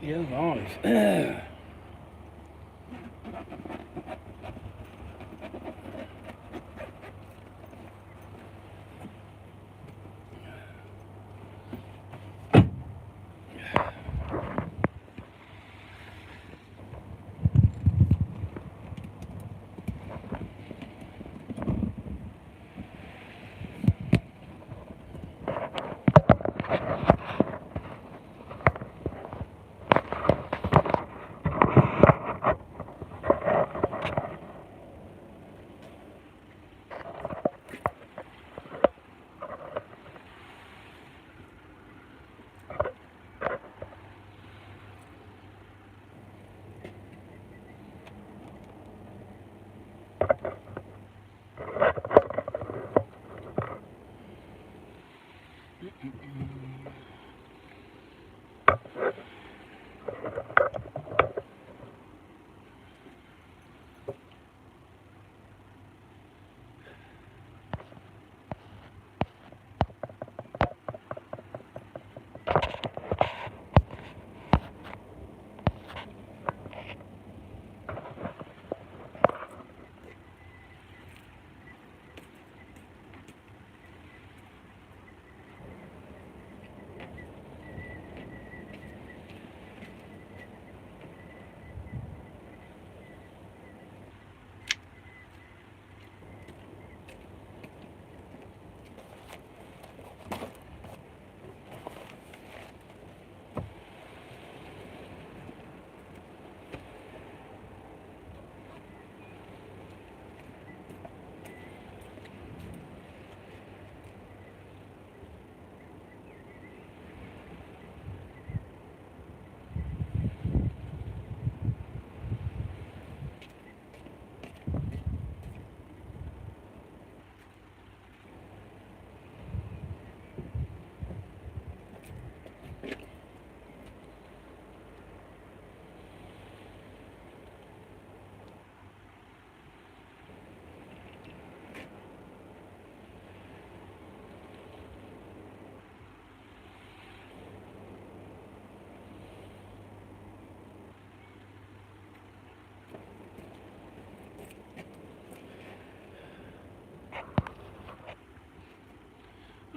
Yeah, nice.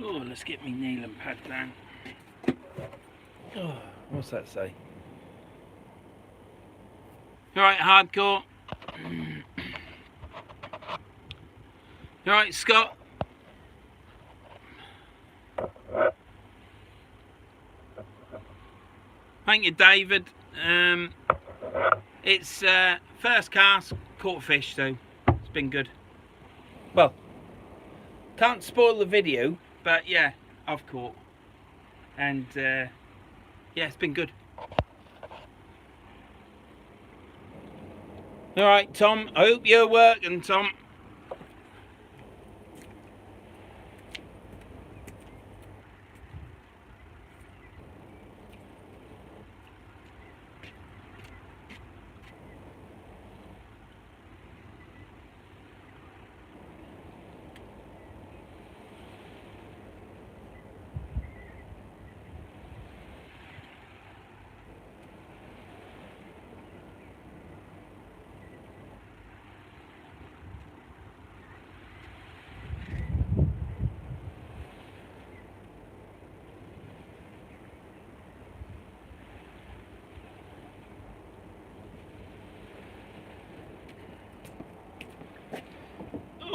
Oh, let's get me kneeling pad down. Oh, what's that say? Alright, hardcore. Alright, Scott. Thank you, David. It's first cast, caught fish, so it's been good. Well, can't spoil the video, but yeah, I've caught. And yeah, it's been good. Alright, Tom, I hope you're working, Tom.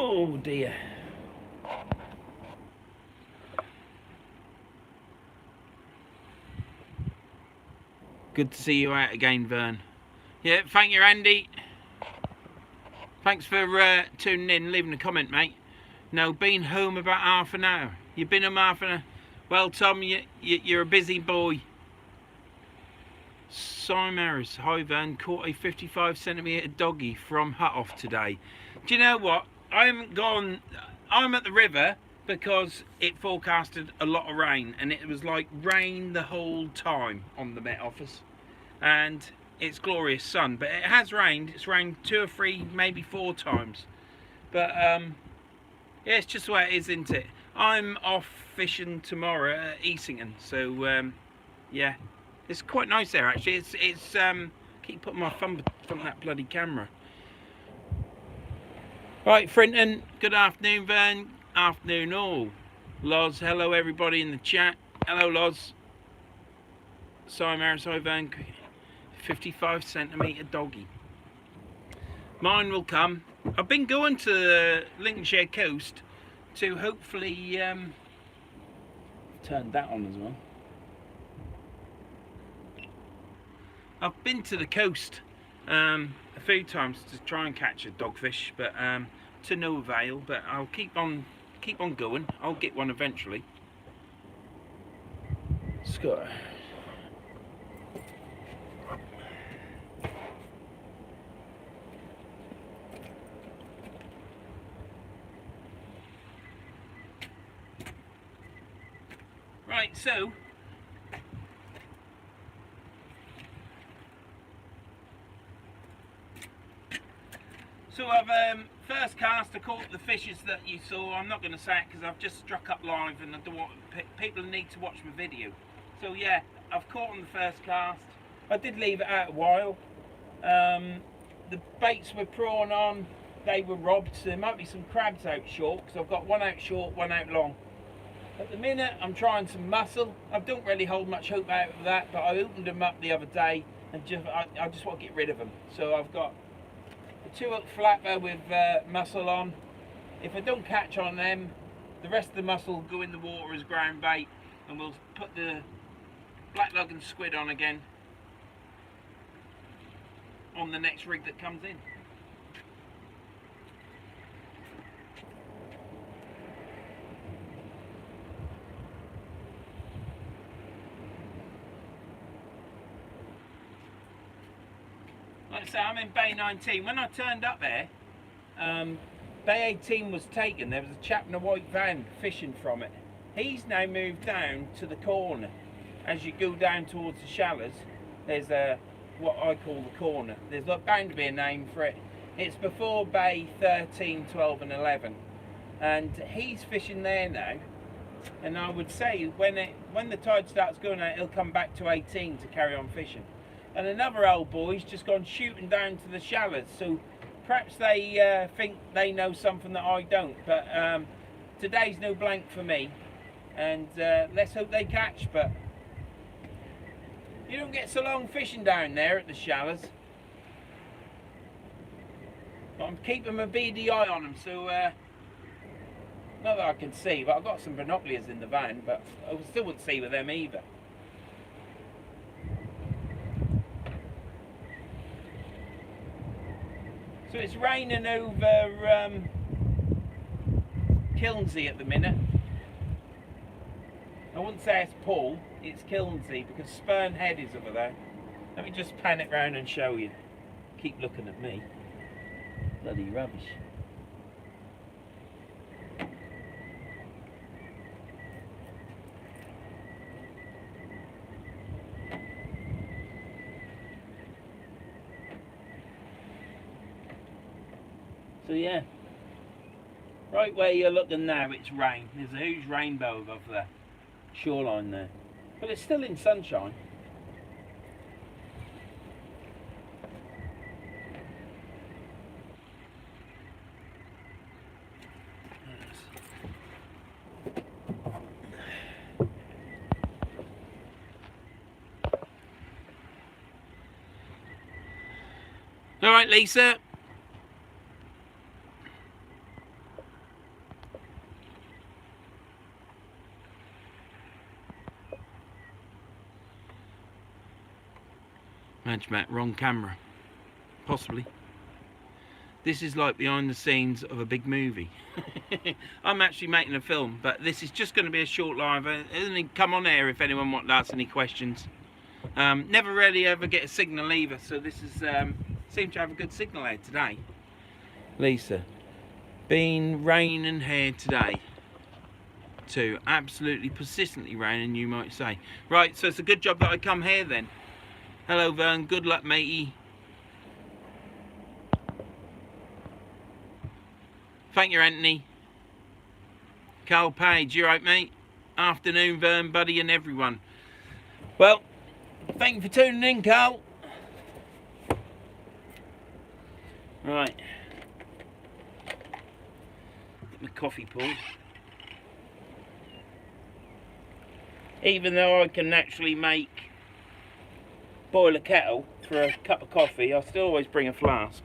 Oh dear. Good to see you out again, Vern. Yeah, thank you, Andy. Thanks for tuning in, leaving a comment, mate. No, been home about half an hour. You've been home half an hour. Well, Tom, you're a busy boy. Simon Harris, hi Vern, caught a 55cm doggy from Hut Off today. Do you know what? I haven't gone. I'm at the river because it forecasted a lot of rain, and it was like rain the whole time on the Met Office. And it's glorious sun, but it has rained. It's rained 2 or 3, maybe 4 times. But yeah, it's just the way it is, isn't it? I'm off fishing tomorrow at Easington, so yeah, It's quite nice there actually. It's keep putting my thumb from that bloody camera. Right, Frinton, good afternoon, Vern. Afternoon all. Loz, hello everybody in the chat. Hello Loz. Sorry Marisol, Vern. 55 centimetre doggy. Mine will come. I've been going to the Lincolnshire coast to hopefully turn that on as well. I've been to the coast a few times to try and catch a dogfish, but to no avail. But I'll keep on going. I'll get one eventually. Scott. Right, so I've first cast. I caught the fishes that you saw. I'm not going to say it because I've just struck up live and I don't want people need to watch my video. So yeah, I've caught on the first cast. I did leave it out a while. The baits were prawn on. They were robbed. So there might be some crabs out short because I've got one out short, one out long. At the minute, I'm trying some mussel. I don't really hold much hope out of that, but I opened them up the other day and I just want to get rid of them. So I've got a 2-hook flapper with mussel on. If I don't catch on them, the rest of the mussel will go in the water as ground bait, and we'll put the black lug and squid on again on the next rig that comes in. Like I say, I'm in Bay 19. When I turned up there, Bay 18 was taken. There was a chap in a white van fishing from it. He's now moved down to the corner. As you go down towards the shallows, there's what I call the corner. There's bound to be a name for it. It's before Bay 13, 12 and 11. And he's fishing there now. And I would say when the tide starts going out, he'll come back to 18 to carry on fishing. And another old boy's just gone shooting down to the shallows, so perhaps they think they know something that I don't. But today's no blank for me, and let's hope they catch. But you don't get so long fishing down there at the shallows. But I'm keeping my beady eye on them, so not that I can see, but I've got some binoculars in the van, but I still wouldn't see with them either. So it's raining over Kilnsey at the minute. I wouldn't say it's Paul, it's Kilnsey because Spurn Head is over there. Let me just pan it round and show you. Keep looking at me. Bloody rubbish. So yeah, right where you're looking now, it's rain. There's a huge rainbow above the shoreline there, but it's still in sunshine. All right, Lisa. Matt, wrong camera. Possibly. This is like behind the scenes of a big movie. I'm actually making a film, but this is just going to be a short live. Only come on air if anyone wants to ask any questions. Never really ever get a signal either, so this is seemed to have a good signal out today. Lisa, been raining here today. Too absolutely persistently raining, you might say. Right, so it's a good job that I come here then. Hello Vern, good luck matey. Thank you Anthony. Carl Page, you right mate? Afternoon Vern, buddy and everyone. Well, Thank you for tuning in, Carl. Right. Get my coffee poured. Even though I can actually boil a kettle for a cup of coffee, I still always bring a flask.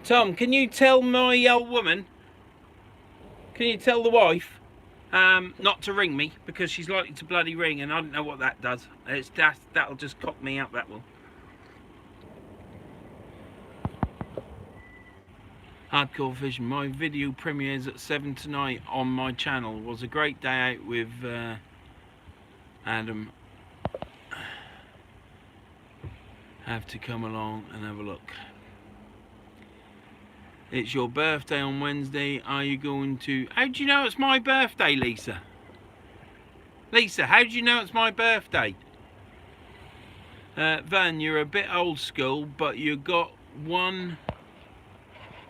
Tom, can you tell my old woman, can you tell the wife, not to ring me, because she's likely to bloody ring and I don't know what that does. That'll just cock me up, that will. Hardcore Fishing, my video premieres at 7 tonight on my channel. It was a great day out with Adam. Have to come along and have a look. It's your birthday on Wednesday. Are you going to... How do you know it's my birthday, Lisa? Lisa, how do you know it's my birthday? Van, you're a bit old school, but you got one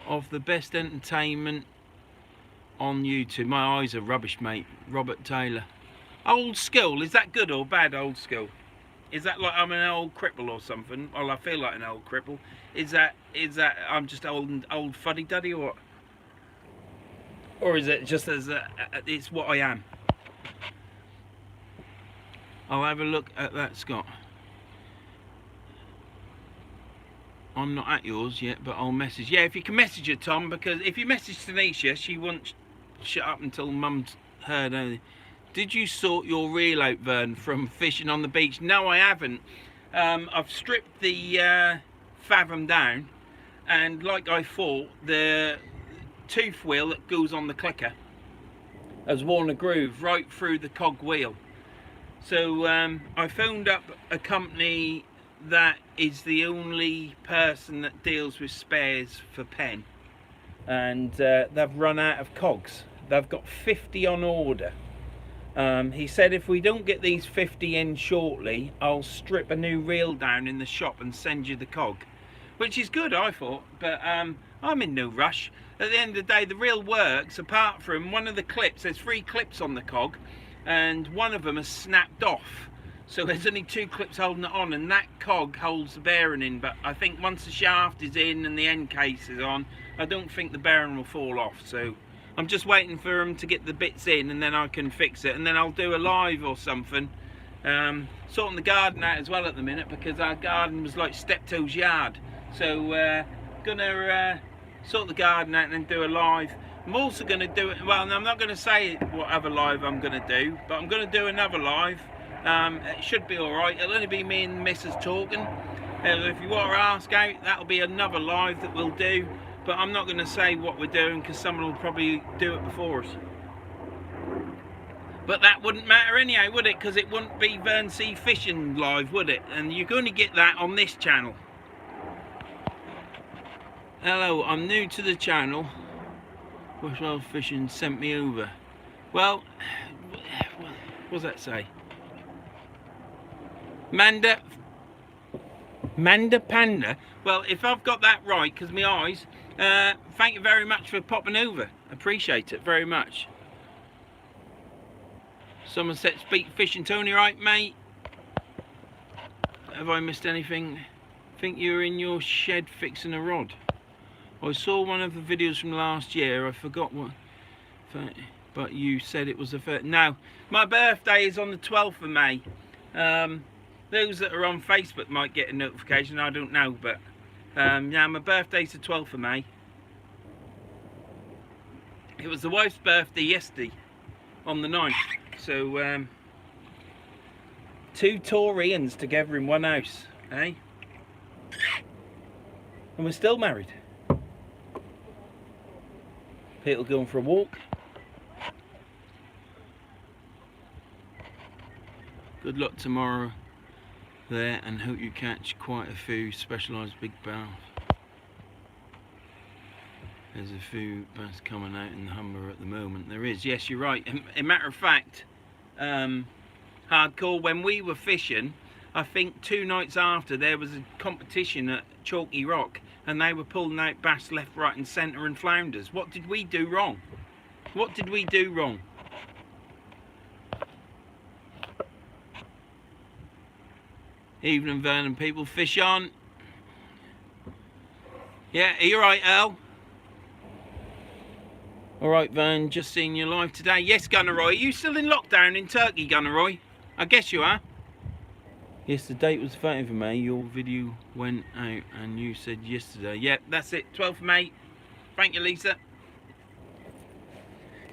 of the best entertainment on YouTube. My eyes are rubbish, mate. Robert Taylor. Old school, is that good or bad, old school? Is that like I'm an old cripple or something? Well, I feel like an old cripple. Is that I'm just old fuddy-duddy, or what? Or is it just as it's what I am? I'll have a look at that, Scott. I'm not at yours yet, but I'll message. Yeah, if you can message her, Tom, because if you message Tanisha, she won't shut up until Mum's heard anything. Did you sort your reel out, Vern, from fishing on the beach? No, I haven't. I've stripped the fathom down, and like I thought, the tooth wheel that goes on the clicker has worn a groove right through the cog wheel. So I phoned up a company that is the only person that deals with spares for Penn, and they've run out of cogs. They've got 50 on order. He said if we don't get these 50 in shortly, I'll strip a new reel down in the shop and send you the cog, which is good, I thought, but I'm in no rush. At the end of the day, the reel works, apart from one of the clips. There's 3 clips on the cog, and one of them has snapped off, so there's only 2 clips holding it on, and that cog holds the bearing in. But I think once the shaft is in and the end case is on, I don't think the bearing will fall off. So I'm just waiting for them to get the bits in, and then I can fix it, and then I'll do a live or something. Sorting the garden out as well at the minute, because our garden was like Steptoe's yard. So gonna sort the garden out and then do a live. I'm also going to do it, well, I'm not going to say what other live I'm going to do, but I'm going to do another live. It should be alright. It'll only be me and Mrs. talking. If you want to ask out, that'll be another live that we'll do, but I'm not going to say what we're doing because someone will probably do it before us. But that wouldn't matter anyhow, would it? Because it wouldn't be Verns Fishing live, would it? And you're going to get that on this channel. Hello, I'm new to the channel. Bushwell Fishing sent me over. Well, what does that say? Manda Panda. Well, if I've got that right, because my eyes, thank you very much for popping over. Appreciate it very much. Somerset Speak Fishing Tony, right, mate? Have I missed anything? think you were in your shed fixing a rod. I saw one of the videos from last year. I forgot what, but you said it was the first. No, my birthday is on the 12th of May. Those that are on Facebook might get a notification, I don't know, but yeah, my birthday's the 12th of May. It was the wife's birthday yesterday on the 9th, so 2 Taurians together in one house, eh? And we're still married. People going for a walk. Good luck tomorrow there, and hope you catch quite a few specialised big bass. There's a few bass coming out in the Humber at the moment. There is, yes, you're right. A matter of fact, hardcore, when we were fishing, I think 2 nights after, there was a competition at Chalky Rock, and they were pulling out bass left, right and centre and flounders. What did we do wrong? What did we do wrong? Evening, Vernon people, fish on. Yeah, are you right, Al? Alright, Vern, just seeing you live today. Yes, Gunneroy, are you still in lockdown in Turkey, Gunneroy? I guess you are. Yes, the date was 30th of May. Your video went out and you said yesterday. Yep, that's it, 12th of May. Thank you, Lisa.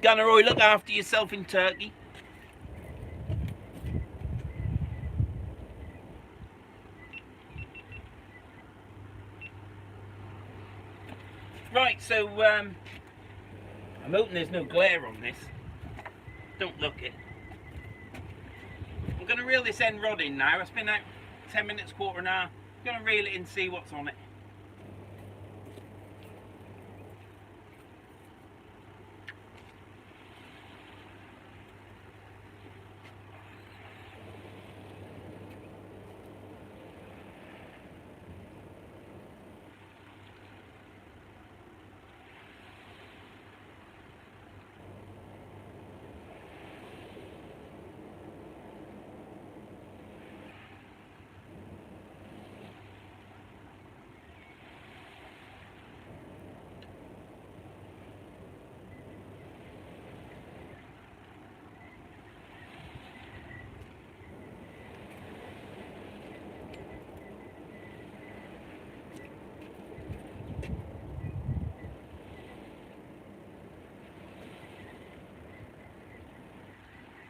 Gunneroy, look after yourself in Turkey. Right, so I'm hoping there's no glare on this. Don't look it. I'm going to reel this end rod in now. It's been out 10 minutes, quarter an hour. I'm going to reel it in and see what's on it.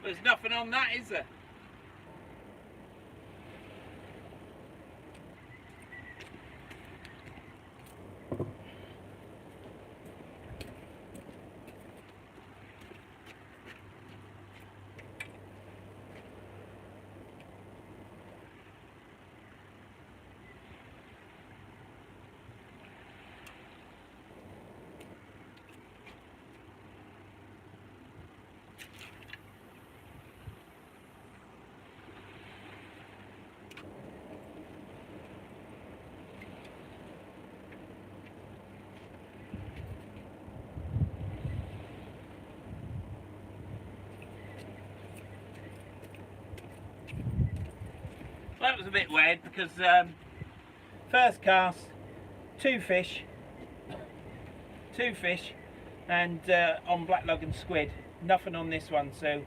There's nothing on that, is there? That was a bit weird because first cast, two fish and on black lug and squid, nothing on this one. So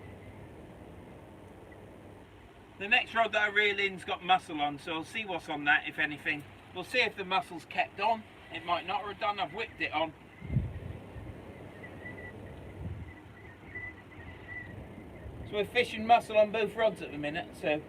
the next rod that I reel in's got mussel on, so I'll see what's on that, if anything. We'll see if the mussel's kept on. It might not have done. I've whipped it on. So we're fishing mussel on both rods at the minute, so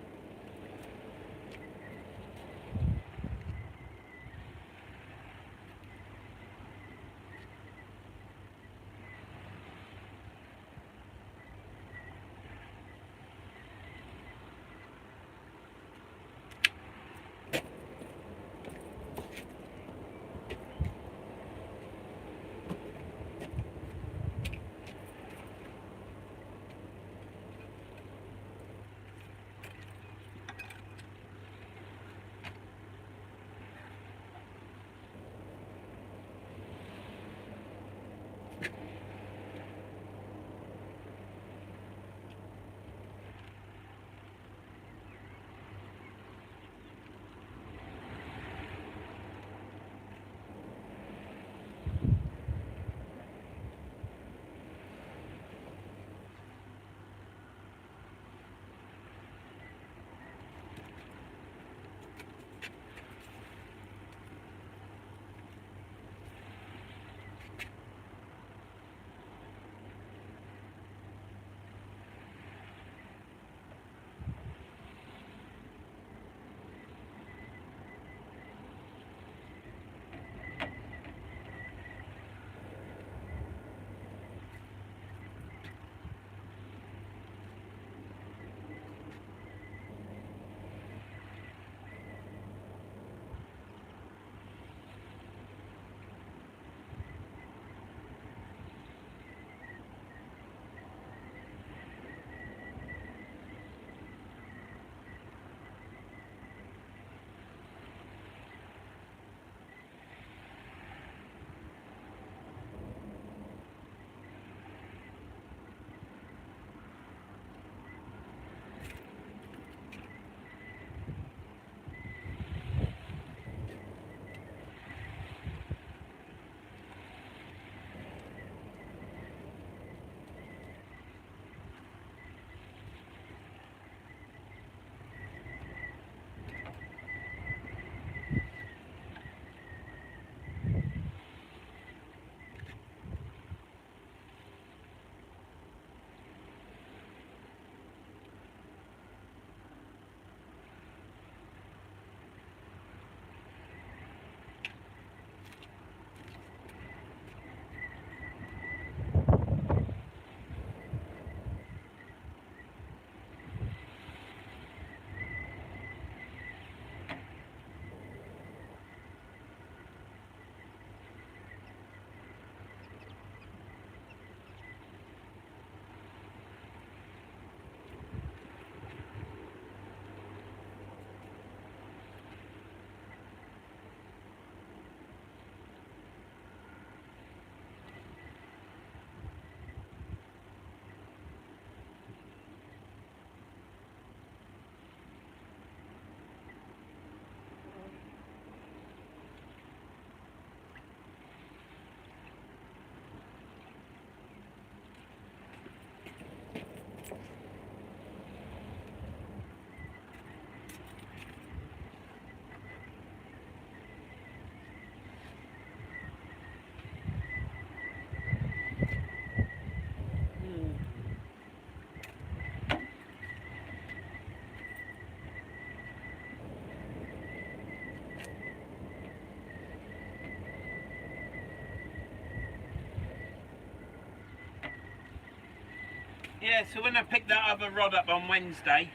Yeah, so when I picked that other rod up on Wednesday,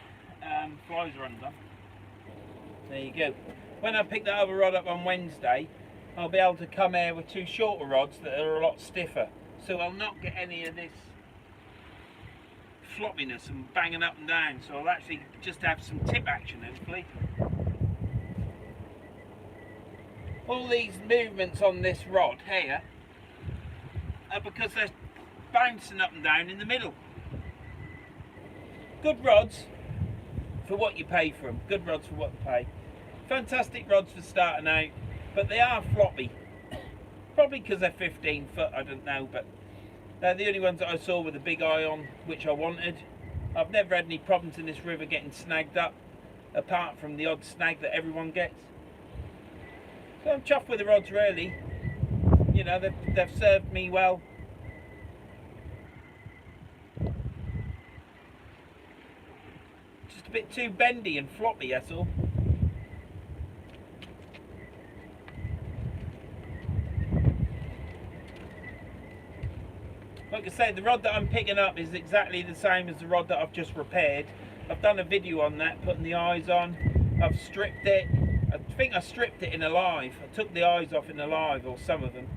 flies are undone. There you go. When I pick that other rod up on Wednesday, I'll be able to come here with two shorter rods that are a lot stiffer. So I'll not get any of this floppiness and banging up and down. So I'll actually just have some tip action, hopefully. All these movements on this rod here are because they're bouncing up and down in the middle. Good rods for what you pay for them. Good rods for what you pay. Fantastic rods for starting out, but they are floppy. Probably because they're 15 foot, I don't know, but they're the only ones that I saw with a big eye on, which I wanted. I've never had any problems in this river getting snagged up, apart from the odd snag that everyone gets. So I'm chuffed with the rods, really. You know, they've served me well. Just a bit too bendy and floppy, that's all. Like I say, the rod that I'm picking up is exactly the same as the rod that I've just repaired. I've done a video on that, putting the eyes on. I've stripped it. I think I stripped it in alive. I took the eyes off in alive, or some of them.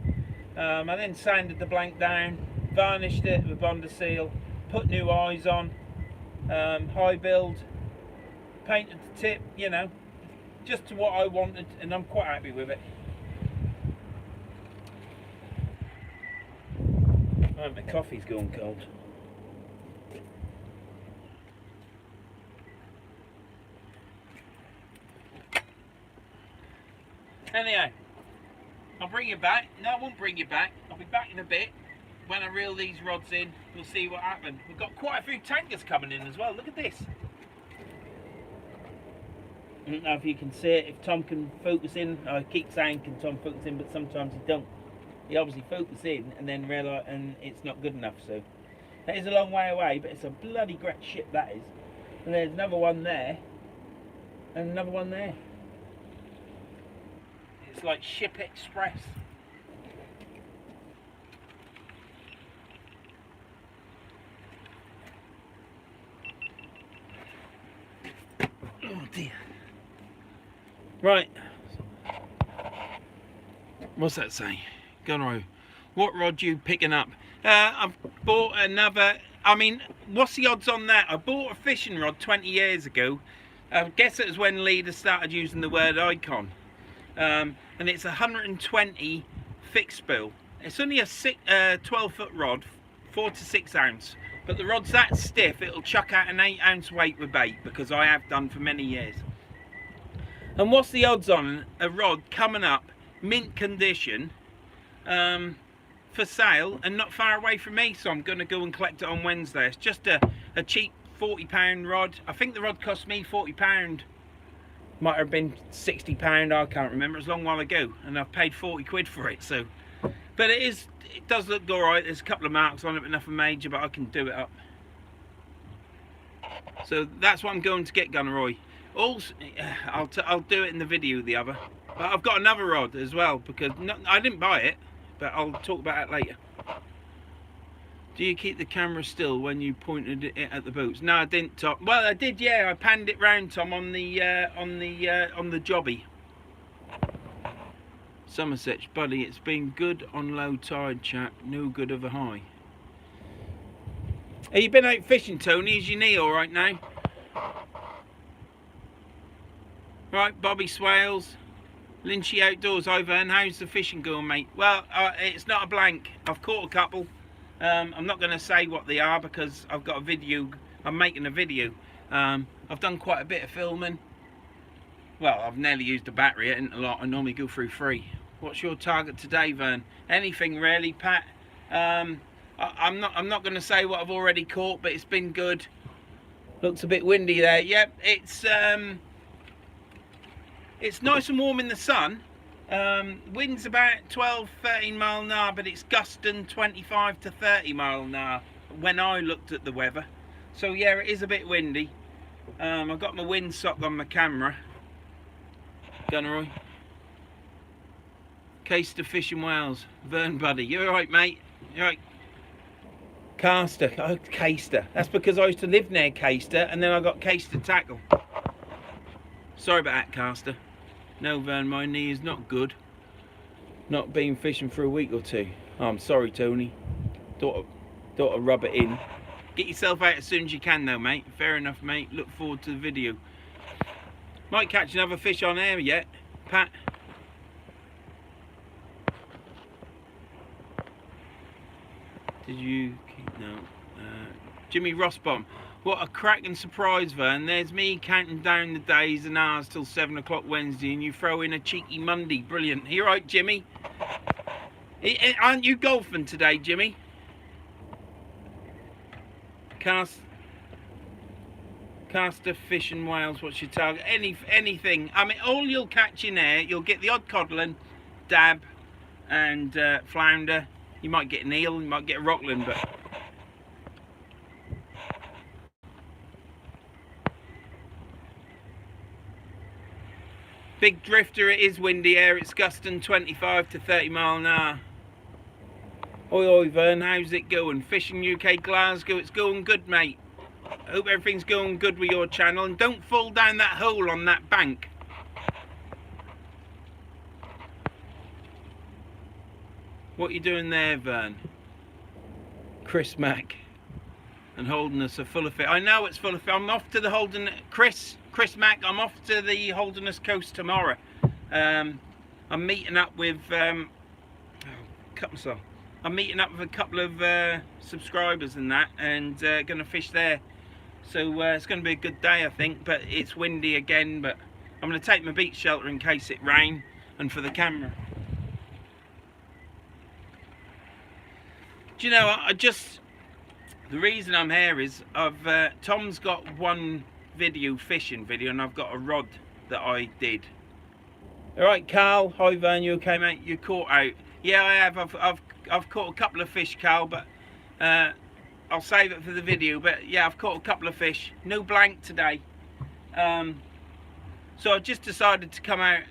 I then sanded the blank down, varnished it with Bonder seal, put new eyes on, high build, painted the tip, you know, just to what I wanted, and I'm quite happy with it. Right, my coffee's gone cold. Anyhow, I'll bring you back. No, I won't bring you back. I'll be back in a bit. When I reel these rods in, we'll see what happened. We've got quite a few tankers coming in as well. Look at this. I don't know if you can see it, if Tom can focus in. I keep saying can Tom focus in, but sometimes he don't. He obviously focuses in and then realise, and it's not good enough. So that is a long way away, but it's a bloody great ship, that is. And there's another one there, and another one there. It's like Ship Express. Oh dear. Right. What's that saying? Gunro. What rod you picking up? I've bought another. I mean, what's the odds on that? I bought a fishing rod 20 years ago. I guess it was when Leader started using the word icon. And it's 120 fixed spool. It's only a 12-foot rod, 4 to 6 ounce. But the rod's that stiff, it'll chuck out an 8 ounce weight with bait, because I have done for many years. And what's the odds on a rod coming up, mint condition, for sale and not far away from me? So I'm going to go and collect it on Wednesday. It's just a cheap £40 rod. I think the rod cost me £40. Might have been £60, I can't remember. It was a long while ago, and I've paid 40 quid for it. So, but it does look alright. There's a couple of marks on it, but nothing major, but I can do it up. So that's what I'm going to get, Gunneroy. Also, I'll do it in the video, the other. But I've got another rod as well, because I didn't buy it, but I'll talk about it later. Do you keep the camera still when you pointed it at the boats? No, I didn't, Tom. Well, I did, yeah. I panned it round, Tom, on the jobby. Somerset, buddy, it's been good on low tide, chap. No good of a high. Have you been out fishing, Tony? Is your knee all right now? Right, Bobby Swales, Lynchy Outdoors over, and how's the fishing going, mate? Well, it's not a blank. I've caught a couple. I'm not going to say what they are because I've got a video. I'm making a video. I've done quite a bit of filming. Well, I've nearly used the battery. It isn't a lot. I normally go through 3. What's your target today, Vern? Anything really, Pat? I'm not going to say what I've already caught, but it's been good. Looks a bit windy there. Yep, it's nice and warm in the sun. Wind's about 12-13 mile an hour, but it's gusting 25 to 30 mile an hour when I looked at the weather. So yeah, it is a bit windy. I've got my windsock on my camera. Gunneroy. Case to fishing whales. Vern, buddy. You alright, mate? You alright? Caster, oh, Caster. That's because I used to live near Caster and then I got Caster tackle. Sorry about that, Caster. No, Vern, my knee is not good. Not been fishing for a week or two. Oh, I'm sorry, Tony. Thought I'd rub it in. Get yourself out as soon as you can though, mate. Fair enough, mate. Look forward to the video. Might catch another fish on air yet, Pat. Did you keep no? Jimmy Rossbomb. What a cracking surprise, Vern. There's me counting down the days and hours till 7 o'clock Wednesday, and you throw in a cheeky Monday. Brilliant. You right, Jimmy? Aren't you golfing today, Jimmy? Caster, fish and whales, what's your target? Anything. I mean, all you'll catch in there, you'll get the odd codlin, dab, and flounder. You might get an eel, you might get a rockland, but... Big drifter, it is windy air, it's gusting 25 to 30 mile an hour. Oi, oi, Vern, how's it going? Fishing UK Glasgow, it's going good, mate. I hope everything's going good with your channel, and don't fall down that hole on that bank. What are you doing there, Vern? Chris Mack and Holderness are full of fish. I know it's full of fish. I'm off to the Chris Mack, I'm off to the Holderness coast tomorrow. I'm meeting up with I'm meeting up with a couple of subscribers and that, and gonna fish there. So it's gonna be a good day, I think, but it's windy again, but I'm gonna take my beach shelter in case it rains and for the camera. Do you know, the reason I'm here is Tom's got one fishing video, and I've got a rod that I did. All right, Carl. Hi, Vern. You okay, mate? You caught out? Yeah, I have. I've caught a couple of fish, Carl, but I'll save it for the video. But yeah, I've caught a couple of fish. No blank today. So I just decided to come out.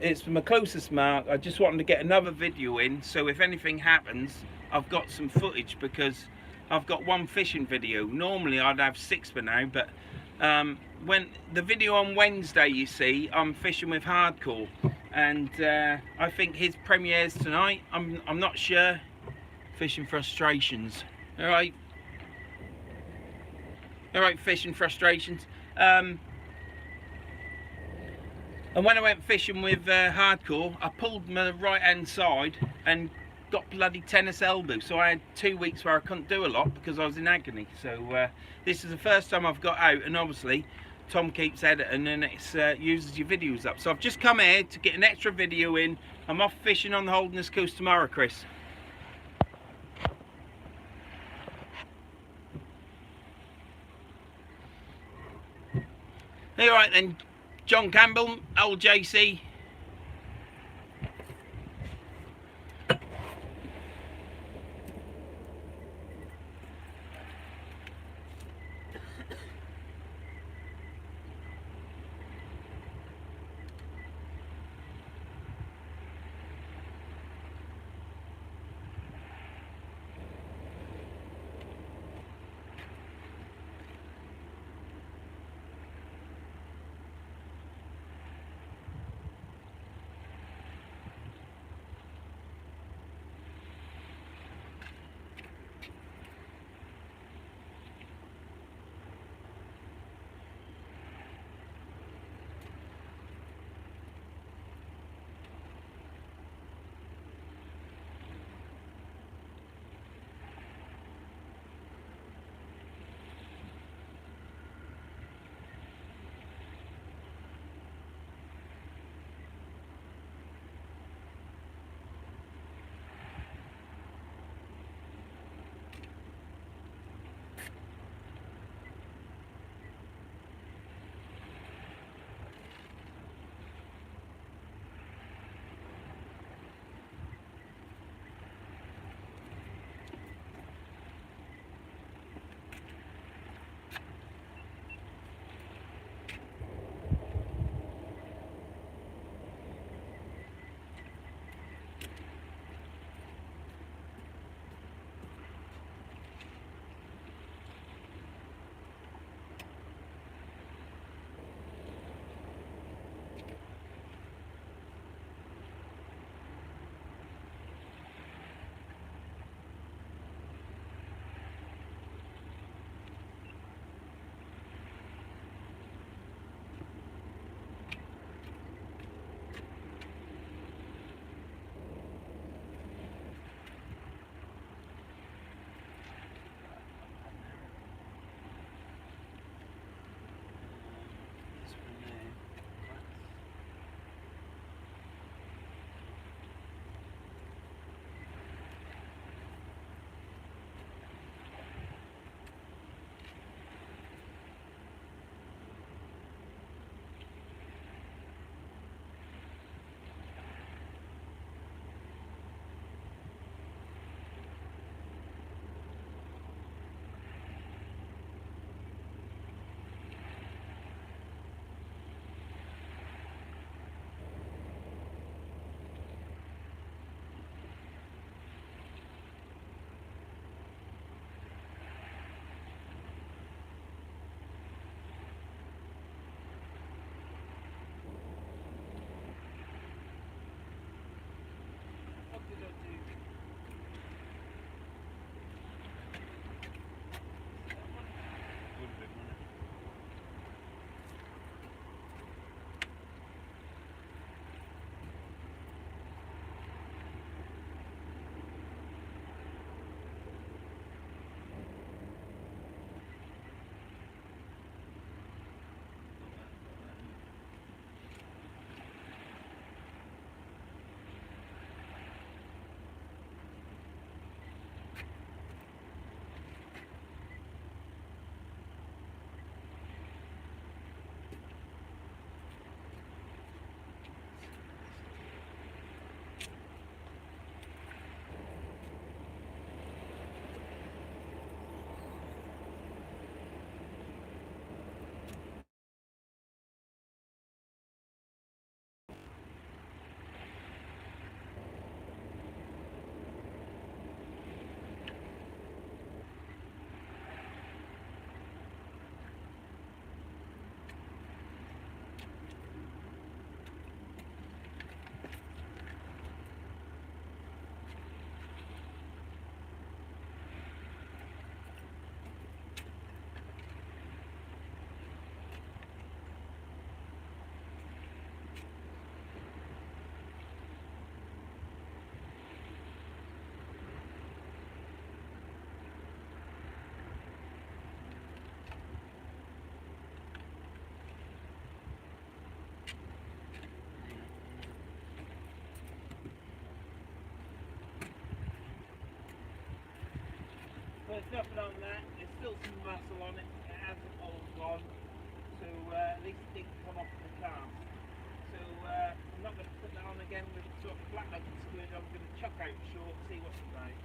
It's my closest mark. I just wanted to get another video in, so if anything happens, I've got some footage, because I've got one fishing video. Normally I'd have 6 for now, but when the video on Wednesday, you see, I'm fishing with Hardcore, and I think his premieres tonight. I'm not sure. Fishing frustrations. All right, fishing frustrations. And when I went fishing with Hardcore, I pulled my right hand side and got bloody tennis elbow. So I had 2 weeks where I couldn't do a lot because I was in agony. So this is the first time I've got out, and obviously Tom keeps editing and it uses your videos up. So I've just come here to get an extra video in. I'm off fishing on the Holderness coast tomorrow, Chris. All right then, John Campbell, old JC. did I do? That one? Would have been, wouldn't it? There's nothing on that, there's still some muscle on it, it hasn't all gone, so at least it can come off the cast. So I'm not going to put that on again with sort of black looking squid, I'm going to chuck out short, see what's about.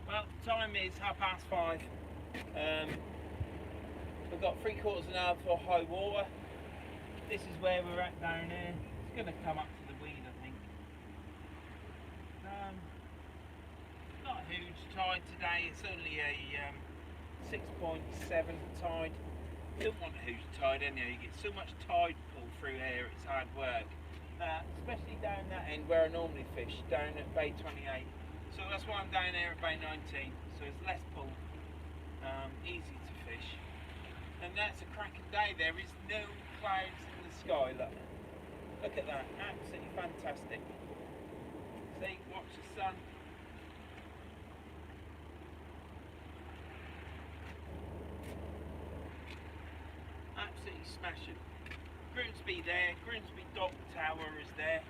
Well, time is 5:30. We've got 3/4 of an hour for high water. This is where we're at down here. It's going to come up to the weed, I think. Not a huge tide today. It's only a 6.7 tide. You don't want a huge tide anyhow. You get so much tide pull through here. It's hard work. Especially down that end where I normally fish, down at Bay 28. So that's why I'm down here at Bay 19, so it's less pull, easy to fish. And that's a cracking day, there is no clouds in the sky, look at that, absolutely fantastic. See, watch the sun. Absolutely smashing. Grimsby there, Grimsby Dock Tower is there.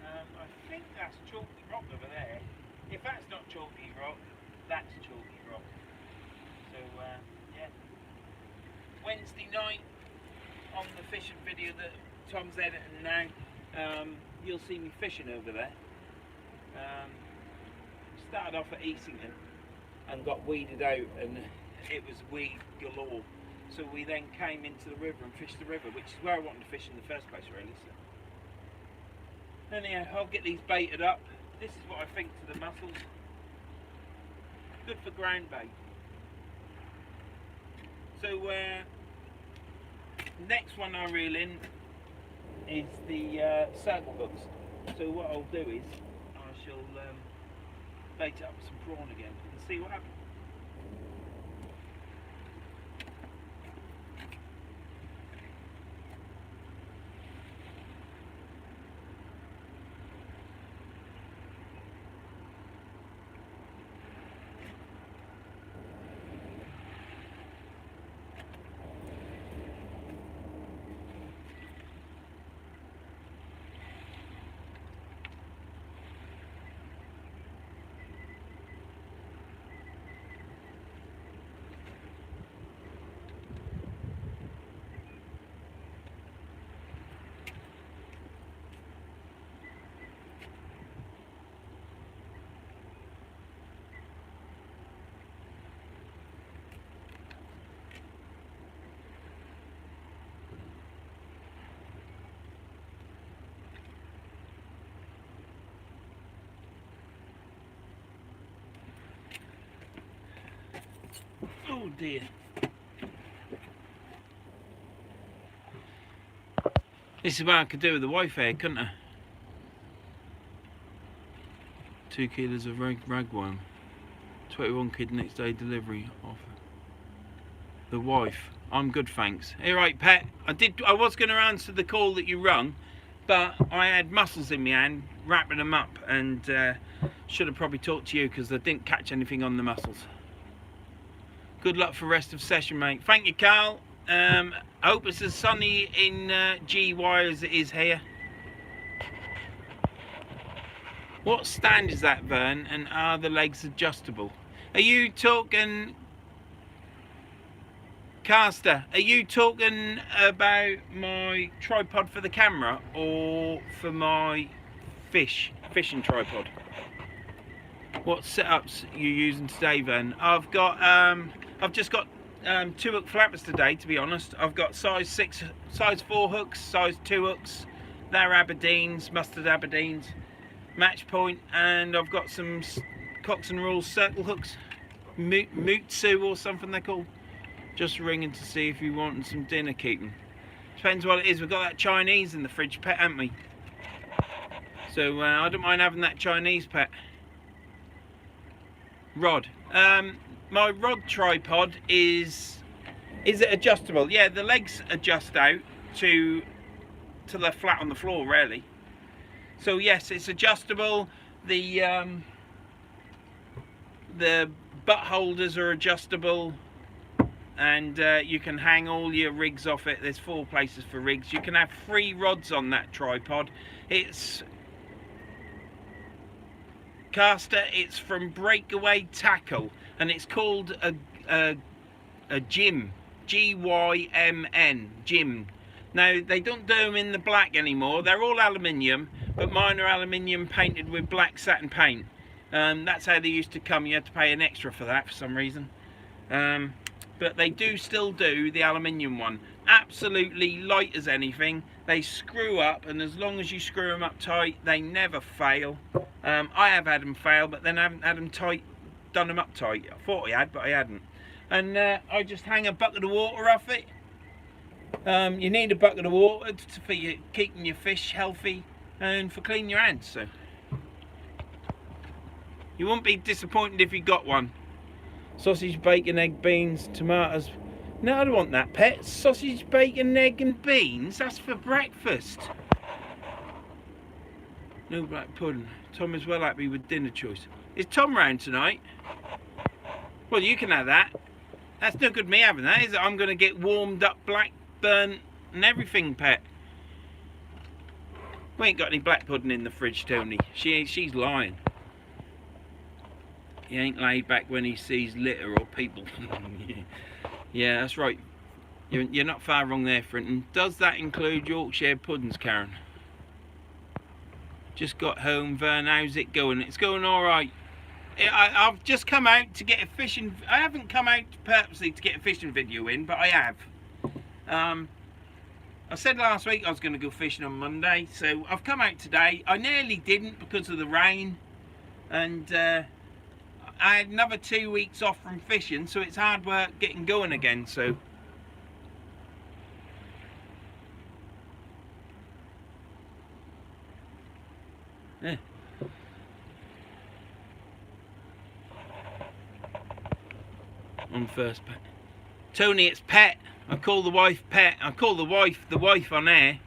I think that's chalky rock over there. If that's not chalky rock, that's chalky rock. So yeah. Wednesday night on the fishing video that Tom's editing now, you'll see me fishing over there. Started off at Easington and got weeded out, and it was weed galore. So we then came into the river and fished the river, which is where I wanted to fish in the first place, really. So. Anyhow, I'll get these baited up. This is what I think to the mussels. Good for ground bait. So next one I reel in is the circle hooks. So what I'll do is I shall bait it up with some prawn again and see what happens. Oh dear. This is what I could do with the Wi-Fi, couldn't I? 2 kilos of ragworm. 21 quid next day delivery offer. The wife. I'm good, thanks. All right, pet. I was going to answer the call that you rung, but I had mussels in my hand, wrapping them up, and should have probably talked to you because I didn't catch anything on the mussels. Good luck for the rest of session, mate. Thank you, Carl. I hope it's as sunny in GY as it is here. What stand is that, Vern, and are the legs adjustable? Are you talking... Caster, are you talking about my tripod for the camera or for my fishing tripod? What setups are you using today, Vern? I've just got 2 hook flappers today, to be honest. I've got size 4 hooks, size 2 hooks. They're Aberdeens, mustard Aberdeens, match point, and I've got some Cox and Rules circle hooks, Mutsu or something they're called. Just ringing to see if you wanted some dinner keeping. Depends what it is. We've got that Chinese in the fridge, pet, haven't we? So I don't mind having that Chinese, pet. Rod. My rod tripod is it adjustable? Yeah, the legs adjust out to they're flat on the floor, really. So yes, it's adjustable. The butt holders are adjustable. And you can hang all your rigs off it. There's 4 places for rigs. You can have 3 rods on that tripod. It's Caster. It's from Breakaway Tackle, and it's called a Gym, G-Y-M-N, Gym. Now they don't do them in the black anymore. They're all aluminium, but mine are aluminium painted with black satin paint. That's how they used to come. You had to pay an extra for that for some reason. But they do still do the aluminium one. Absolutely light as anything. They screw up, and as long as you screw them up tight, they never fail. I have had them fail, but then I haven't had them tight, done them up tight. I thought I had, but I hadn't. And I just hang a bucket of water off it. You need a bucket of water for keeping your fish healthy and for cleaning your hands. So you won't be disappointed if you got one. Sausage, bacon, egg, beans, tomatoes. No, I don't want that, pet. Sausage, bacon, egg and beans? That's for breakfast. No black pudding. Tom is well happy with dinner choice. Is Tom round tonight? Well, you can have that. That's no good me having that, is it? I'm going to get warmed up, black, burnt and everything, pet. We ain't got any black pudding in the fridge, Tony. She's lying. He ain't laid back when he sees litter or people. Yeah, that's right. You're not far wrong there, Frinton. Does that include Yorkshire puddings, Karen? Just got home, Vern. How's it going? It's going all right. I've just come out to get a fishing... I haven't come out purposely to get a fishing video in, but I have. I said last week I was going to go fishing on Monday, so I've come out today. I nearly didn't because of the rain, and I had another 2 weeks off from fishing, so it's hard work getting going again. So yeah. On first pet. Tony, it's pet. I call the wife pet. I call the wife on air,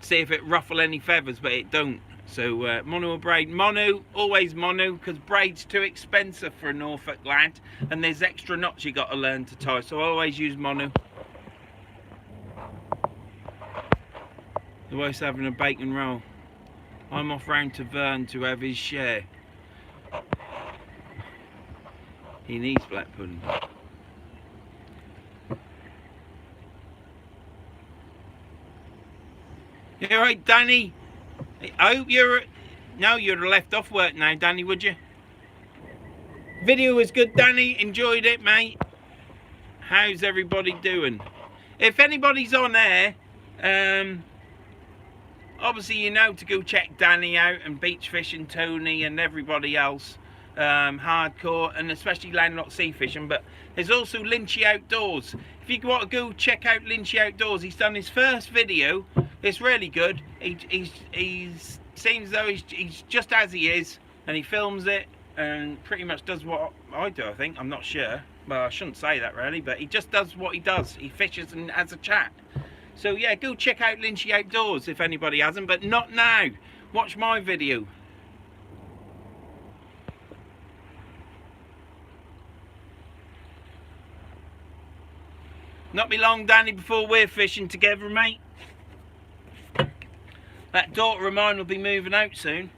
see if it ruffle any feathers, but it don't. So mono or braid? Mono, always mono, because braid's too expensive for a Norfolk lad, and there's extra knots you got to learn to tie. So I always use mono. The wife's having a bacon roll. I'm off round to Vern to have his share. He needs black pudding. You alright, Danny? I hope you're... No, you'd have left off work now, Danny, would you? Video was good, Danny. Enjoyed it, mate. How's everybody doing? If anybody's on air, obviously you know to go check Danny out and Beach Fishing Tony and everybody else. hardcore, and especially landlocked sea fishing. But there's also Lynchy Outdoors. If you want to go check out Lynchy Outdoors, he's done his first video. It's really good. He's seems though he's just as he is, and he films it and pretty much does what I do. I think, I'm not sure. Well, I shouldn't say that really, but he just does what he does. He fishes and has a chat. So yeah, go check out Lynchy Outdoors if anybody hasn't, but not now. Watch my video. Not be long, Danny, before we're fishing together, mate. That daughter of mine will be moving out soon.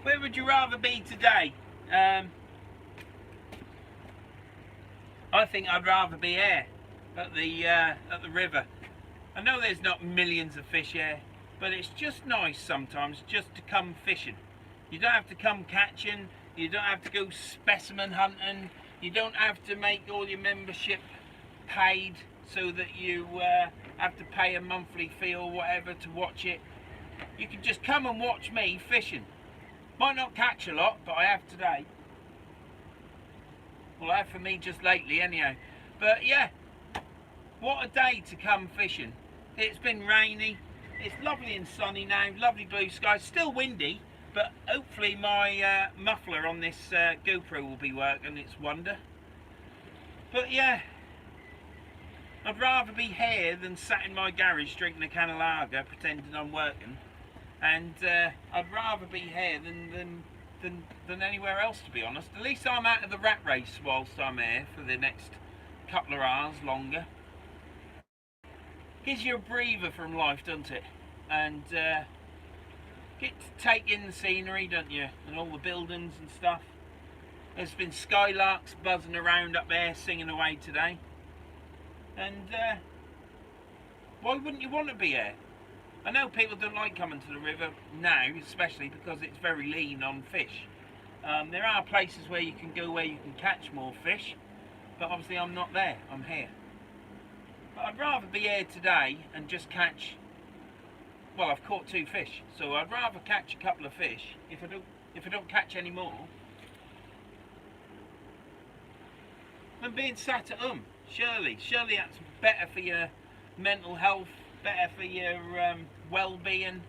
Where would you rather be today? I think I'd rather be here at the river. I know there's not millions of fish here, but it's just nice sometimes just to come fishing. You don't have to come catching, you don't have to go specimen hunting, you don't have to make all your membership paid so that you have to pay a monthly fee or whatever to watch it. You can just come and watch me fishing. Might not catch a lot, but I have today. Well, I have for me just lately anyhow. But yeah, what a day to come fishing. It's been rainy, it's lovely and sunny now, lovely blue skies, still windy, but hopefully my muffler on this GoPro will be working its wonder. But yeah, I'd rather be here than sat in my garage drinking a can of lager pretending I'm working. And I'd rather be here than anywhere else, to be honest. At least I'm out of the rat race whilst I'm here for the next couple of hours longer. Gives you a breather from life, doesn't it? And get to take in the scenery, don't you? And all the buildings and stuff. There's been skylarks buzzing around up there singing away today. And why wouldn't you want to be here? I know people don't like coming to the river now, especially because it's very lean on fish. There are places where you can go where you can catch more fish, but obviously I'm not there, I'm here. But I'd rather be here today and just catch, well, I've caught 2 fish, so I'd rather catch a couple of fish if I don't catch any more than being sat at home. Surely that's better for your mental health, better for your well-being,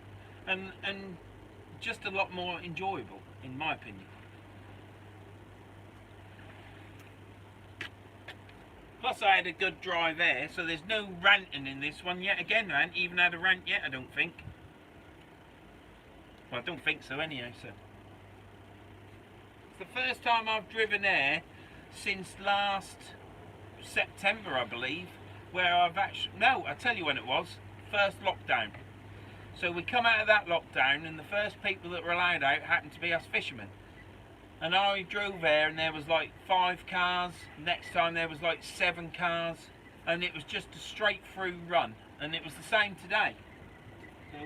and just a lot more enjoyable, in my opinion. Plus I had a good drive there, so there's no ranting in this one yet again. I haven't even had a rant yet, I don't think. Well, I don't think so anyhow, so. It's the first time I've driven there since last September, I believe, where I've actually, no, I'll tell you when it was, first lockdown. So we come out of that lockdown and the first people that were allowed out happened to be us fishermen. And I drove there and there was like 5 cars, next time there was like 7 cars, and it was just a straight through run. And it was the same today. So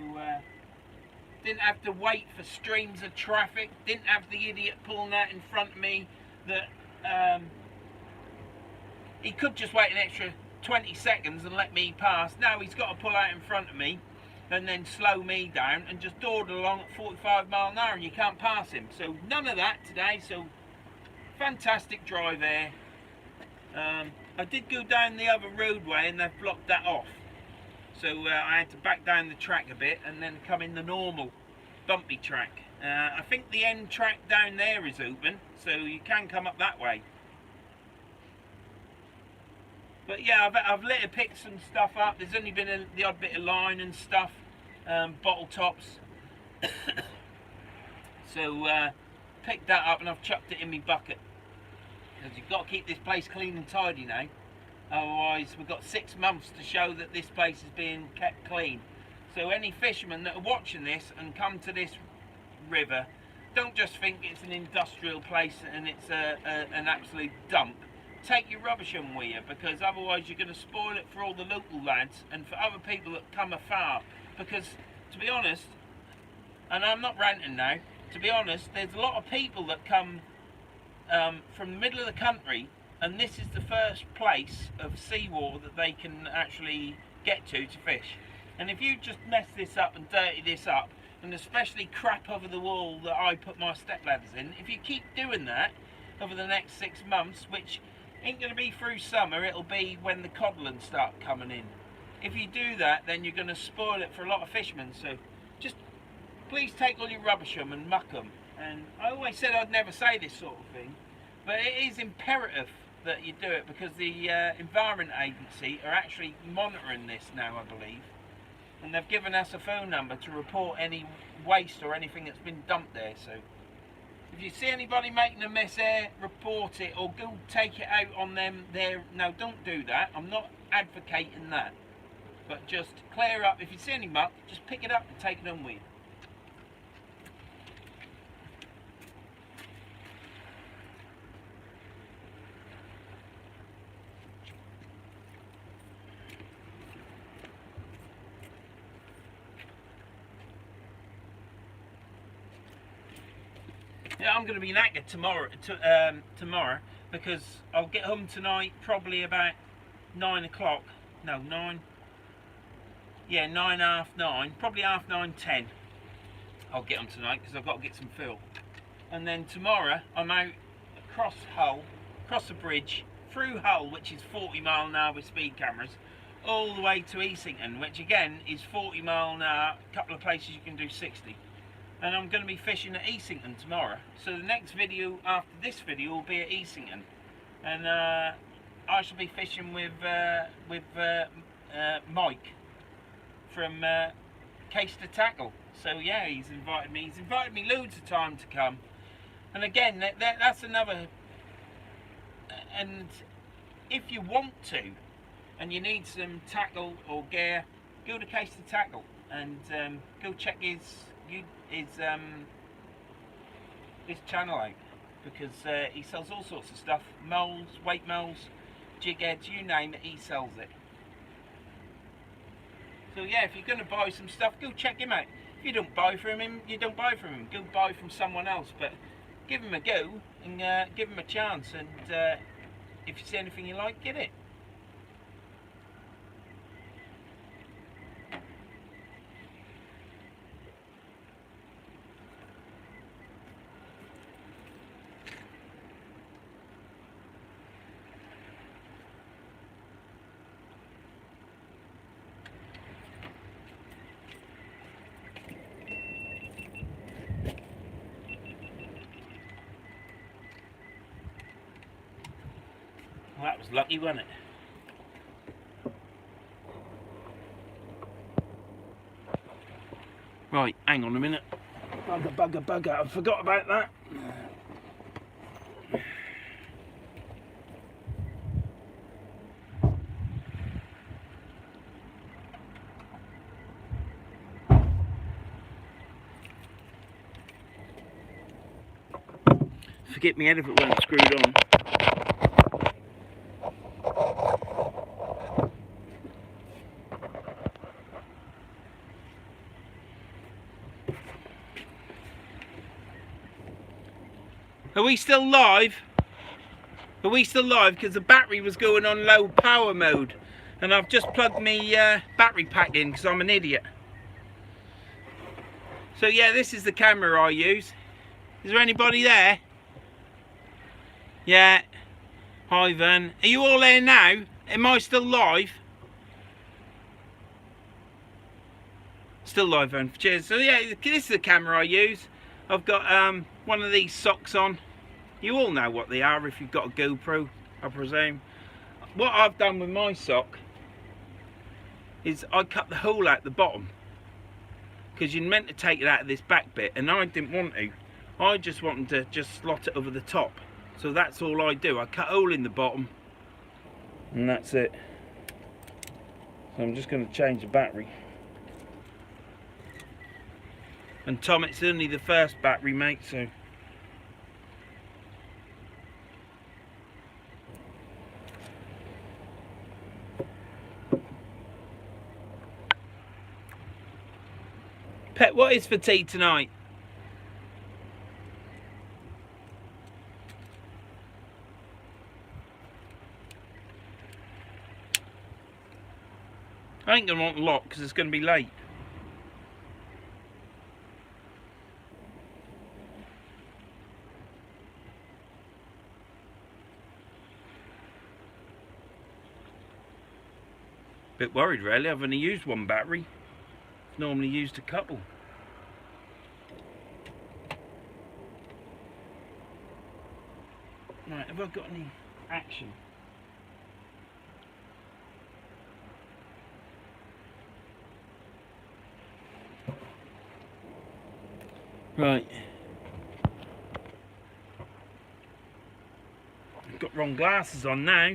didn't have to wait for streams of traffic, didn't have the idiot pulling out in front of me that he could just wait an extra 20 seconds and let me pass. Now he's got to pull out in front of me and then slow me down and just dawdle along at 45 miles an hour and you can't pass him. So none of that today, so fantastic drive there. I did go down the other roadway and they've blocked that off. So I had to back down the track a bit and then come in the normal bumpy track. I think the end track down there is open, so you can come up that way. But yeah, I've later picked some stuff up. There's only been the odd bit of line and stuff, bottle tops. So picked that up and I've chucked it in my bucket. Because you've got to keep this place clean and tidy now. Otherwise, we've got 6 months to show that this place is being kept clean. So any fishermen that are watching this and come to this river, don't just think it's an industrial place and it's an absolute dump. Take your rubbish in with you, because otherwise you're going to spoil it for all the local lads and for other people that come afar. Because, to be honest, and I'm not ranting now, to be honest, there's a lot of people that come from the middle of the country, and this is the first place of seawater that they can actually get to fish. And if you just mess this up and dirty this up, and especially crap over the wall that I put my step ladders in, if you keep doing that over the next 6 months, which ain't going to be through summer, it'll be when the codlins start coming in. If you do that, then you're going to spoil it for a lot of fishermen. So just please take all your rubbish them and muck them. And I always said I'd never say this sort of thing, but it is imperative that you do it, because the Environment Agency are actually monitoring this now, I believe. And they've given us a phone number to report any waste or anything that's been dumped there. So if you see anybody making a mess there, report it or go take it out on them there. No, don't do that. I'm not advocating that. But just clear up. If you see any muck, just pick it up and take it on with you. Yeah, I'm going to be knackered tomorrow, because I'll get home tonight probably about 9 o'clock. No, 9. Yeah, 9, half 9. Probably half 9, 10. I'll get home tonight because I've got to get some fill. And then tomorrow I'm out across Hull, across the bridge, through Hull, which is 40 mile an hour with speed cameras, all the way to Easington, which again is 40 mile an hour. A couple of places you can do 60. And I'm going to be fishing at Easington tomorrow. So the next video after this video will be at Easington, and I shall be fishing with Mike from Case to Tackle. So yeah, he's invited me. He's invited me loads of time to come. And again, that's another. And if you want to, and you need some tackle or gear, go to Case to Tackle and go check his channel out, because he sells all sorts of stuff, moles, weight moles, jig heads, you name it, he sells it. So yeah, if you're going to buy some stuff, go check him out. If you don't buy from him, you don't buy from him. Go buy from someone else, but give him a go and give him a chance, and if you see anything you like, get it. Well, that was lucky, wasn't it? Right, hang on a minute. Bugger, I forgot about that. Forget me head if it weren't screwed on. Are we still live? Are we still live? Because the battery was going on low power mode, and I've just plugged my battery pack in because I'm an idiot. So yeah, this is the camera I use. Is there anybody there? Yeah. Hi Vern. Are you all there now? Am I still live? Still live, Vern. Cheers. So yeah, this is the camera I use. I've got one of these socks on. You all know what they are if you've got a GoPro, I presume. What I've done with my sock is I cut the hole out the bottom, because you're meant to take it out of this back bit, and I didn't want to. I just wanted to just slot it over the top. So that's all I do. I cut a hole in the bottom, and that's it. So I'm just going to change the battery. And Tom, it's only the first battery, mate, so... Pet, what is for tea tonight? I ain't going to want a lot because it's going to be late. Bit worried really, I've only used one battery. Normally used a couple. Right, have I got any action? Right. I've got wrong glasses on now.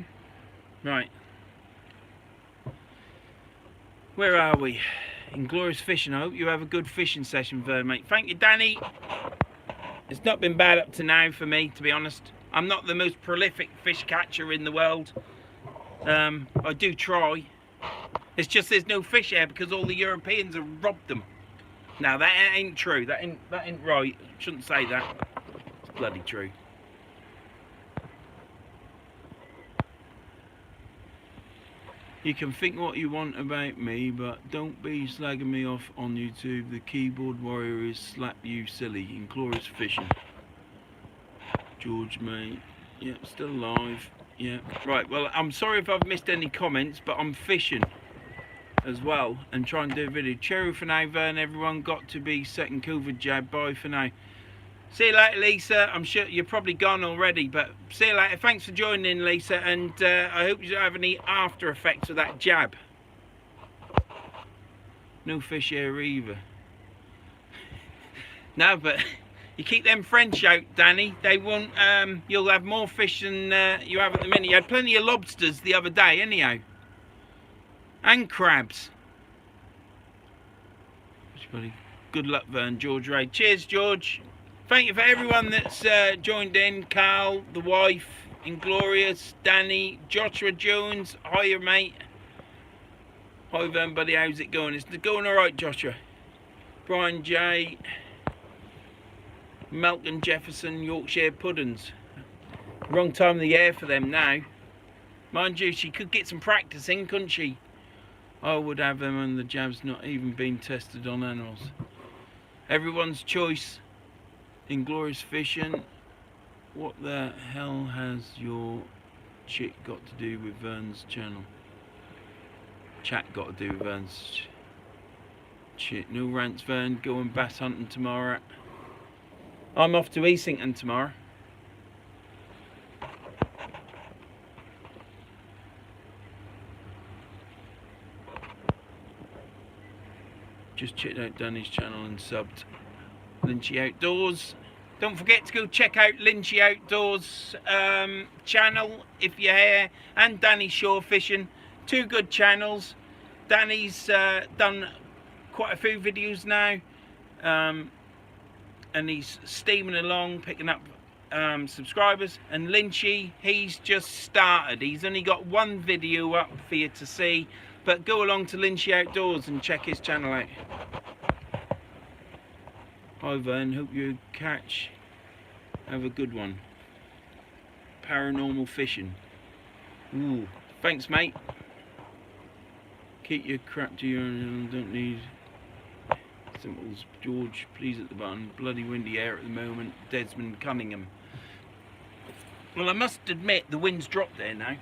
Right. Where are we? Inglorious fishing. I hope you have a good fishing session, Vern, mate. Thank you, Danny. It's not been bad up to now for me, to be honest. I'm not the most prolific fish catcher in the world. I do try. It's just there's no fish here because all the Europeans have robbed them. Now that ain't true. That ain't right. Shouldn't say that. It's bloody true. You can think what you want about me, but don't be slagging me off on YouTube. The keyboard warrior is slap you silly. Inglorious fishing. George, mate. Yeah, still alive. Yeah. Right, well, I'm sorry if I've missed any comments, but I'm fishing as well and trying to do a video. Cheerio for now, Vern. Everyone got to be second COVID jab. Bye for now. See you later, Lisa. I'm sure you're probably gone already, but see you later. Thanks for joining in, Lisa, and I hope you don't have any after effects of that jab. No fish here either. No, but you keep them French out, Danny. They won't. You'll have more fish than you have at the minute. You had plenty of lobsters the other day, anyhow, and crabs. Good luck, Vern. George Ray. Cheers, George. Thank you for everyone that's joined in. Carl, the wife, Inglorious, Danny, Joshua Jones. Hiya, mate. Hi, Vern, buddy. How's it going? It's going all right, Joshua. Brian J. Malcolm Jefferson, Yorkshire Puddings. Wrong time of the year for them now. Mind you, she could get some practice in, couldn't she? I would have them, and the jab's not even been tested on animals. Everyone's choice. Inglorious fishing. What the hell has your chick got to do with Vern's channel? Chat got to do with Vern's shit. No rants, Vern. Going bass hunting tomorrow. I'm off to Easington tomorrow. Just checked out Danny's channel and subbed. Lynchy Outdoors. Don't forget to go check out Lynchy Outdoors channel if you're here, and Danny Shore Fishing. Two good channels. Danny's done quite a few videos now, and he's steaming along, picking up subscribers. And Lynchy, he's just started. He's only got one video up for you to see, but go along to Lynchy Outdoors and check his channel out. Hi Vern, hope you catch. Have a good one. Paranormal fishing. Ooh, thanks mate. Keep your crap to your own, don't need symbols. George, please at the button. Bloody windy air at the moment. Desmond Cunningham. Well, I must admit the wind's dropped there now.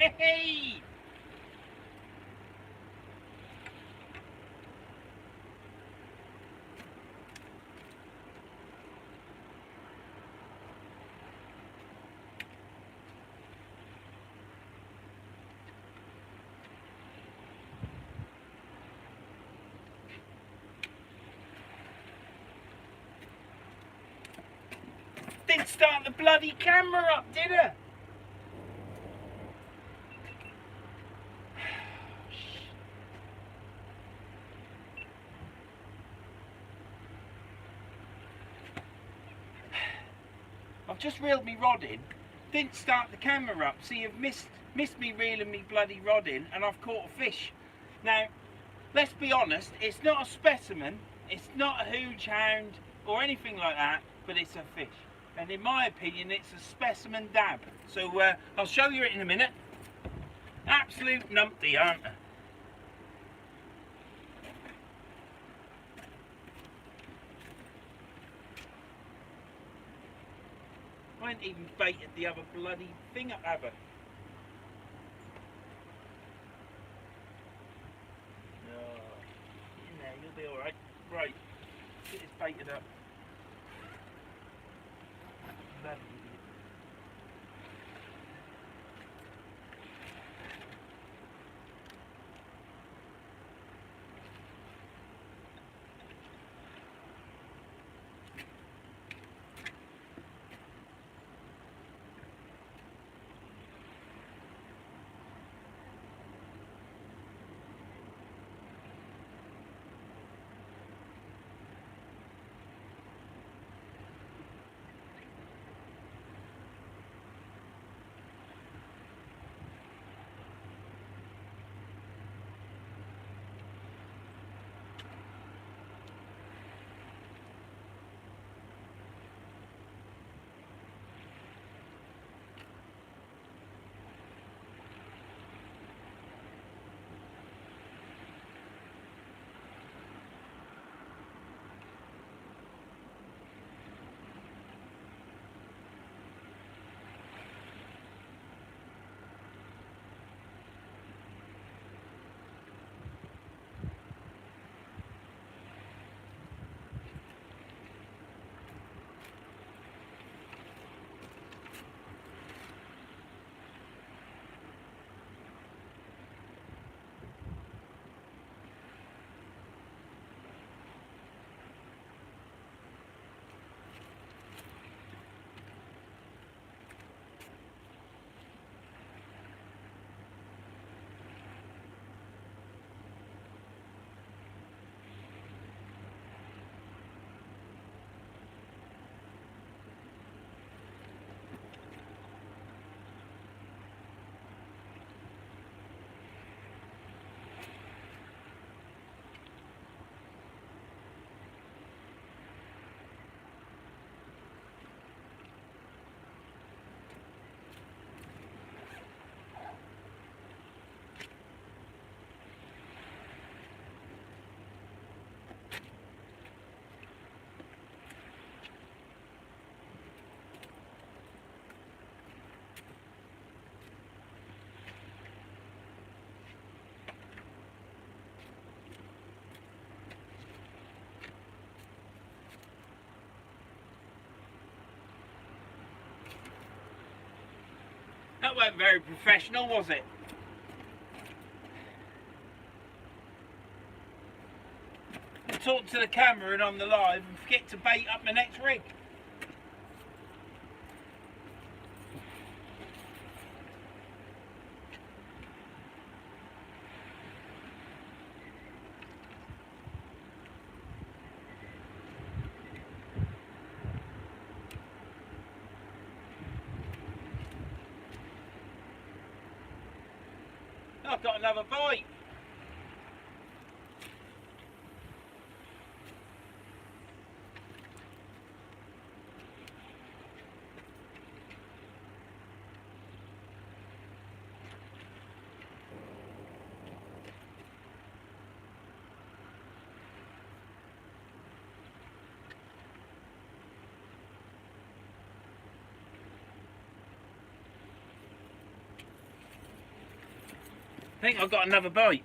Hey! Didn't start the bloody camera up, did I? I've just reeled me rod in, didn't start the camera up, so you've missed me reeling me bloody rod in, and I've caught a fish. Now, let's be honest, it's not a specimen, it's not a huge hound or anything like that, but it's a fish. And in my opinion, it's a specimen dab. So I'll show you it in a minute. Absolute numpty, aren't they? I ain't even baited the other bloody thing up, have I? No. In there, you'll be alright. Right, get this baited up. Bloody idiot. That weren't very professional, was it? I talk to the camera and on the live and forget to bait up my next rig. I've got another bite. think I've got another bite.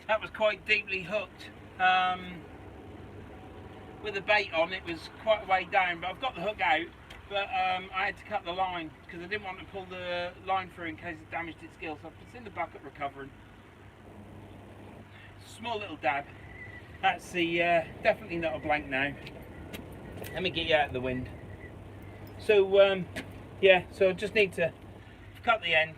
That was quite deeply hooked. With the bait on, it was quite a way down, but I've got the hook out, but I had to cut the line because I didn't want to pull the line through in case it damaged its gill, so it's in the bucket recovering. Small little dab. That's the definitely not a blank now. Let me get you out of the wind. So yeah, so I just need to cut the end.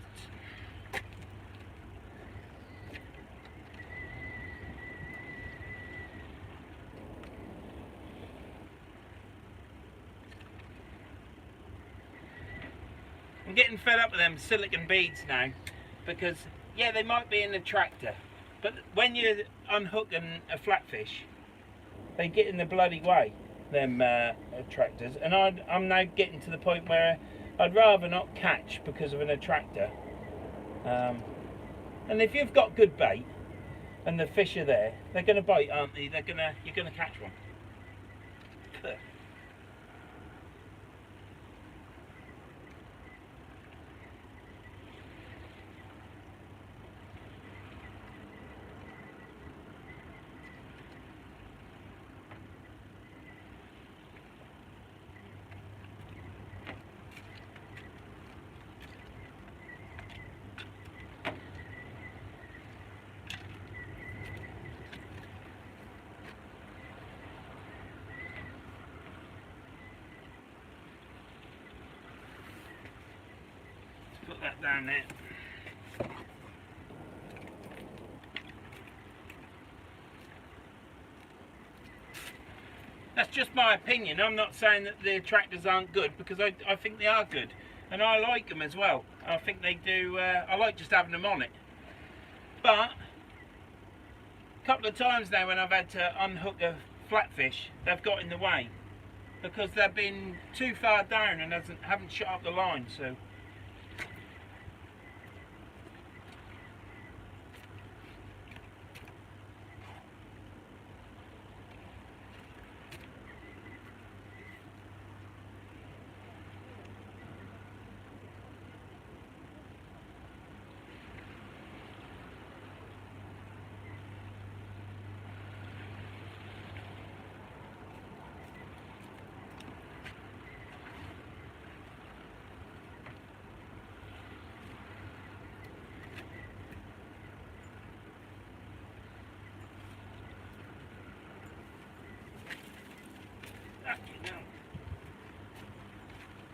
I'm getting fed up with them silicon beads now because, yeah, they might be an attractor, but when you're unhooking a flatfish, they get in the bloody way, them attractors, and I'm now getting to the point where I'd rather not catch because of an attractor. And if you've got good bait and the fish are there, they're going to bite, aren't they? You're going to catch one. Put that down there. just my opinion. I'm not saying that the attractors aren't good, because I think they are good, and I like them as well. I think they do. I like just having them on it. But a couple of times now when I've had to unhook a flatfish, they've got in the way because they've been too far down and haven't shut up the line. So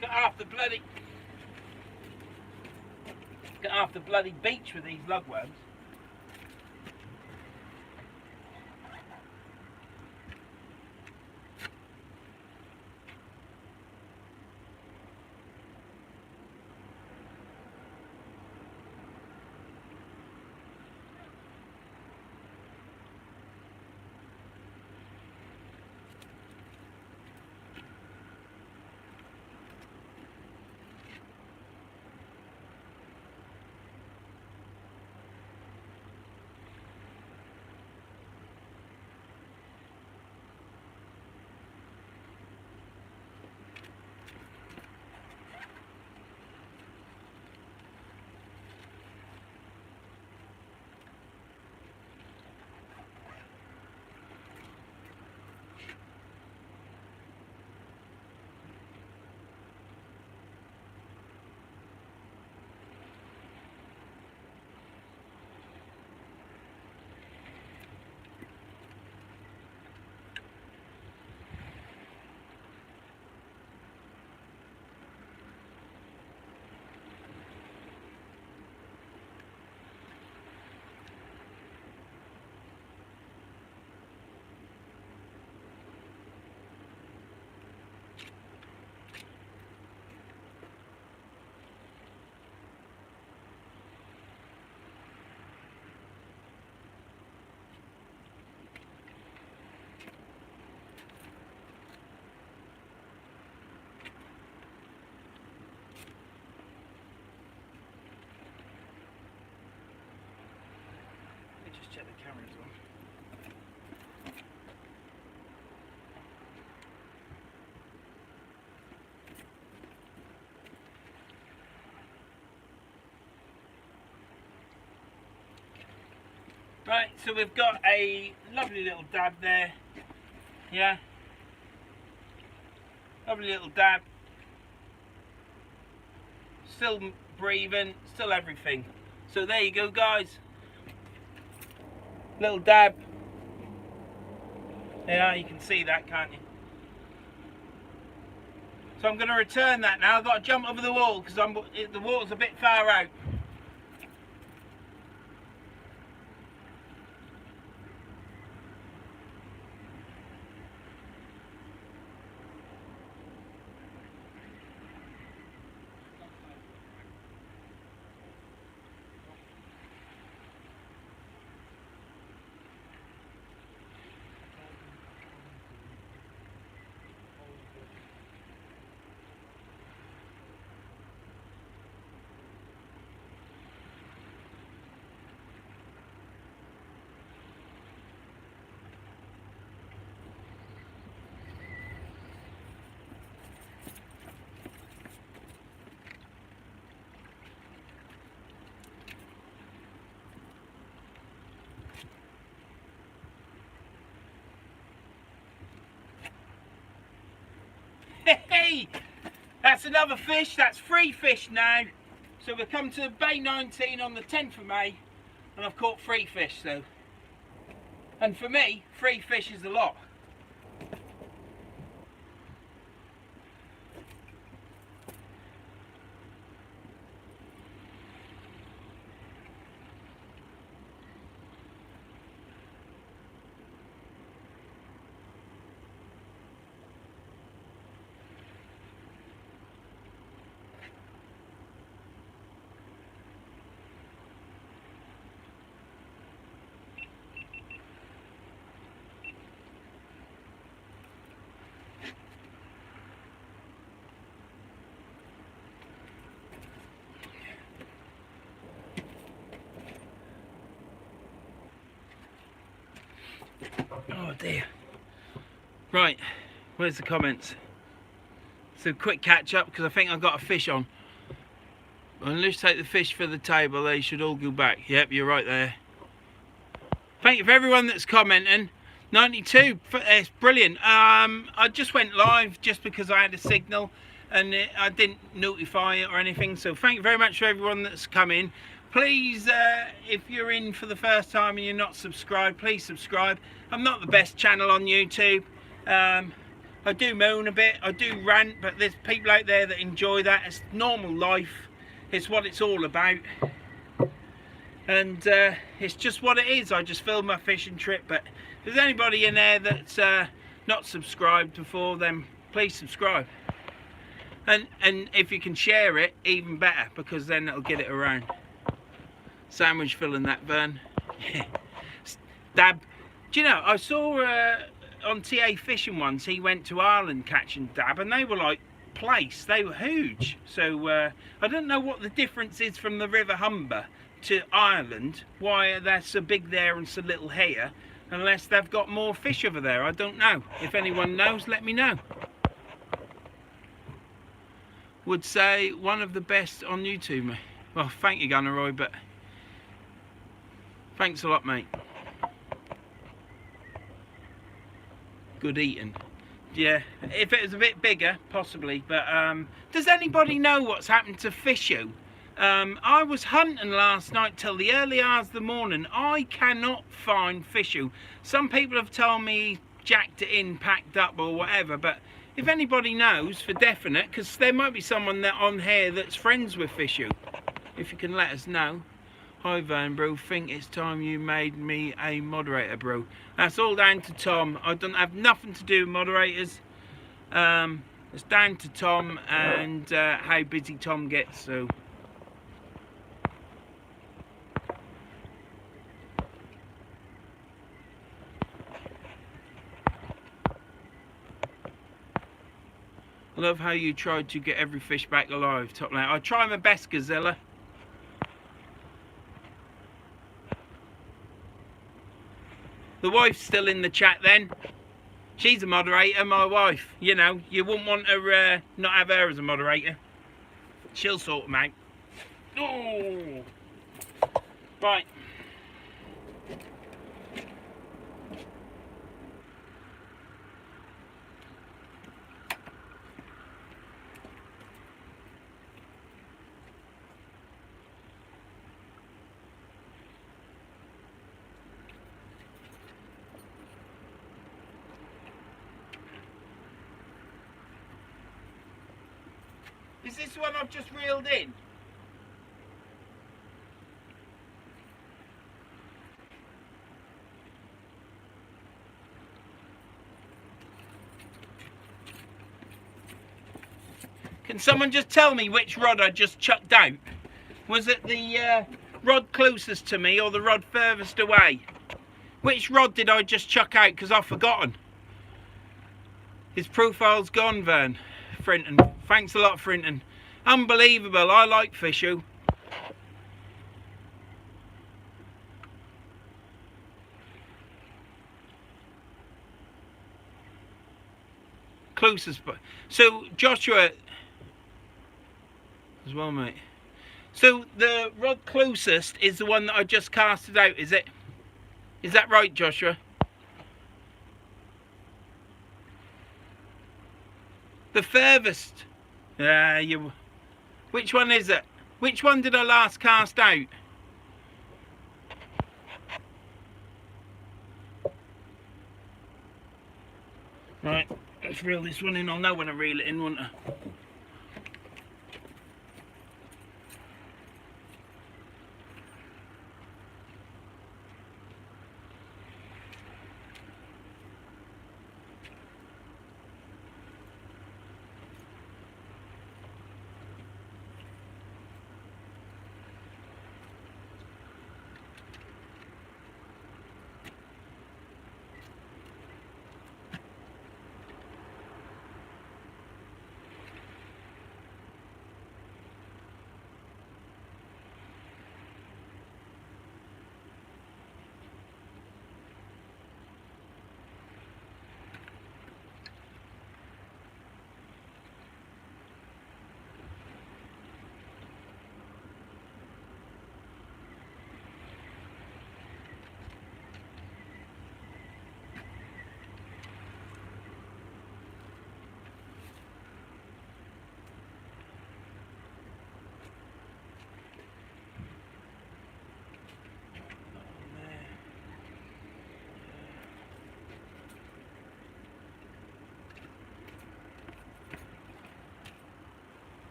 get off the bloody beach with these lugworms. Just check the cameras on. Right, so we've got a lovely little dab there. Yeah. Lovely little dab. Still breathing, still everything. So there you go, guys. Little dab. Yeah, you can see that, can't you? So I'm going to return that now. I've got to jump over the wall because the water's a bit far out. Hey, that's another fish. That's 3 fish now. So we've come to Bay 19 on the 10th of May, and I've caught 3 fish. So, and for me, 3 fish is a lot. dear. Right, where's the comments? So quick catch up because I think I've got a fish on. And let's take the fish for the table. They should all go back. Yep, you're right there. Thank you for everyone that's commenting. 92, it's brilliant. I just went live just because I had a signal and I didn't notify it or anything. So thank you very much for everyone that's come in. Please, if you're in for the first time and you're not subscribed, please subscribe. I'm not the best channel on YouTube. I do moan a bit, I do rant, but there's people out there that enjoy that. It's normal life. It's what it's all about. And it's just what it is. I just filmed my fishing trip. But if there's anybody in there that's not subscribed before, then please subscribe. And if you can share it, even better, because then it'll get it around. Sandwich filling that, Vern. Dab. Do you know, I saw on TA Fishing once, he went to Ireland catching dab, and they were like place. They were huge. So I don't know what the difference is from the River Humber to Ireland, why they're so big there and so little here, unless they've got more fish over there. I don't know. If anyone knows, let me know. Would say one of the best on YouTube, mate. Well, thank you, Gunner Roy, but thanks a lot, mate. Good eating. Yeah, if it was a bit bigger, possibly. But does anybody know what's happened to Fishu? I was hunting last night till the early hours of the morning. I cannot find Fishu. Some people have told me jacked it in, packed up or whatever, but if anybody knows for definite, because there might be someone that on here that's friends with Fishu, if you can let us know. Hi Van bro, think it's time you made me a moderator, bro. That's all down to Tom. I don't have nothing to do with moderators. It's down to Tom and how busy Tom gets. So I love how you tried to get every fish back alive. Top line. I try my best, Gazella. The wife's still in the chat then. She's a moderator, my wife. You know, you wouldn't want to not have her as a moderator. She'll sort them out. Oh. Right. Is this one I've just reeled in? Can someone just tell me which rod I just chucked out? Was it the rod closest to me or the rod furthest away? Which rod did I just chuck out? Because I've forgotten. His profile's gone, Vern. Frinton. Thanks a lot, Frinton. Unbelievable. I like Fishu. Closest. So, Joshua... as well, mate. So, the rod closest is the one that I just casted out, is it? Is that right, Joshua? The furthest. Which one is it? Which one did I last cast out? Right, let's reel this one in. I'll know when I reel it in, won't I?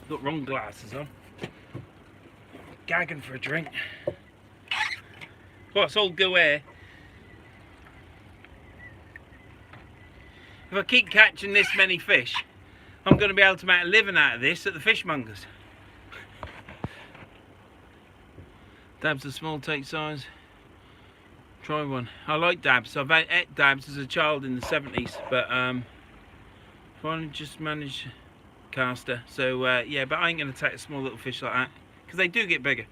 Got wrong glasses on. Gagging for a drink. Well, it's all go air. If I keep catching this many fish, I'm going to be able to make a living out of this at the fishmongers. Dabs are small, take size. Try one. I like dabs. I've ate dabs as a child in the 70s, but finally just managed caster. So yeah, but I ain't going to take a small little fish like that because they do get bigger.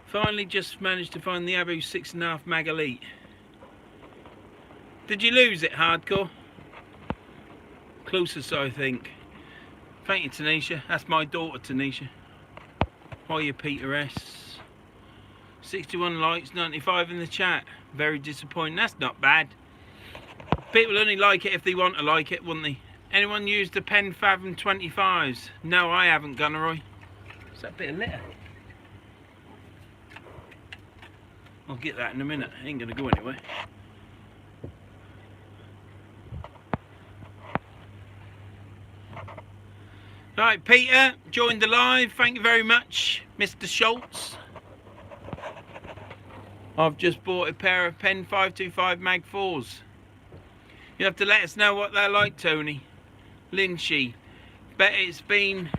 Finally just managed to find the Abu 6.5 mag elite. Did you lose it, Hardcore? Closest, I think. Thank you, Tanisha. That's my daughter, Tanisha. Hiya, Peter S. 61 likes, 95 in the chat. Very disappointing. That's not bad. People only like it if they want to like it, wouldn't they? Anyone used the Pen Fathom 25s? No, I haven't, Gunneroy. Is that a bit of litter? I'll get that in a minute. Ain't gonna go anywhere. Right, Peter, joined the live. Thank you very much, Mr. Schultz. I've just bought a pair of Pen 525 Mag 4s. You have to let us know what they're like, Tony. Lynchy. Bet it's been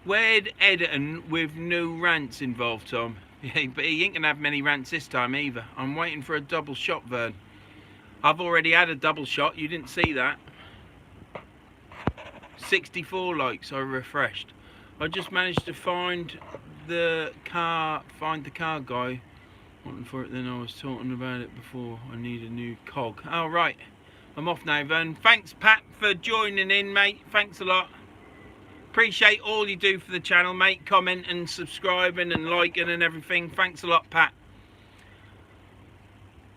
weird editing with no rants involved, Tom. Yeah, but he ain't gonna have many rants this time either. I'm waiting for a double shot, Vern. I've already had a double shot. You didn't see that. 64 likes. I refreshed. I just managed to find the car guy. Wanting for it, then I was talking about it before. I need a new cog. Oh, right. I'm off now, Vern. Thanks, Pat, for joining in, mate. Thanks a lot. Appreciate all you do for the channel, mate. Commenting, subscribing and liking and everything. Thanks a lot, Pat.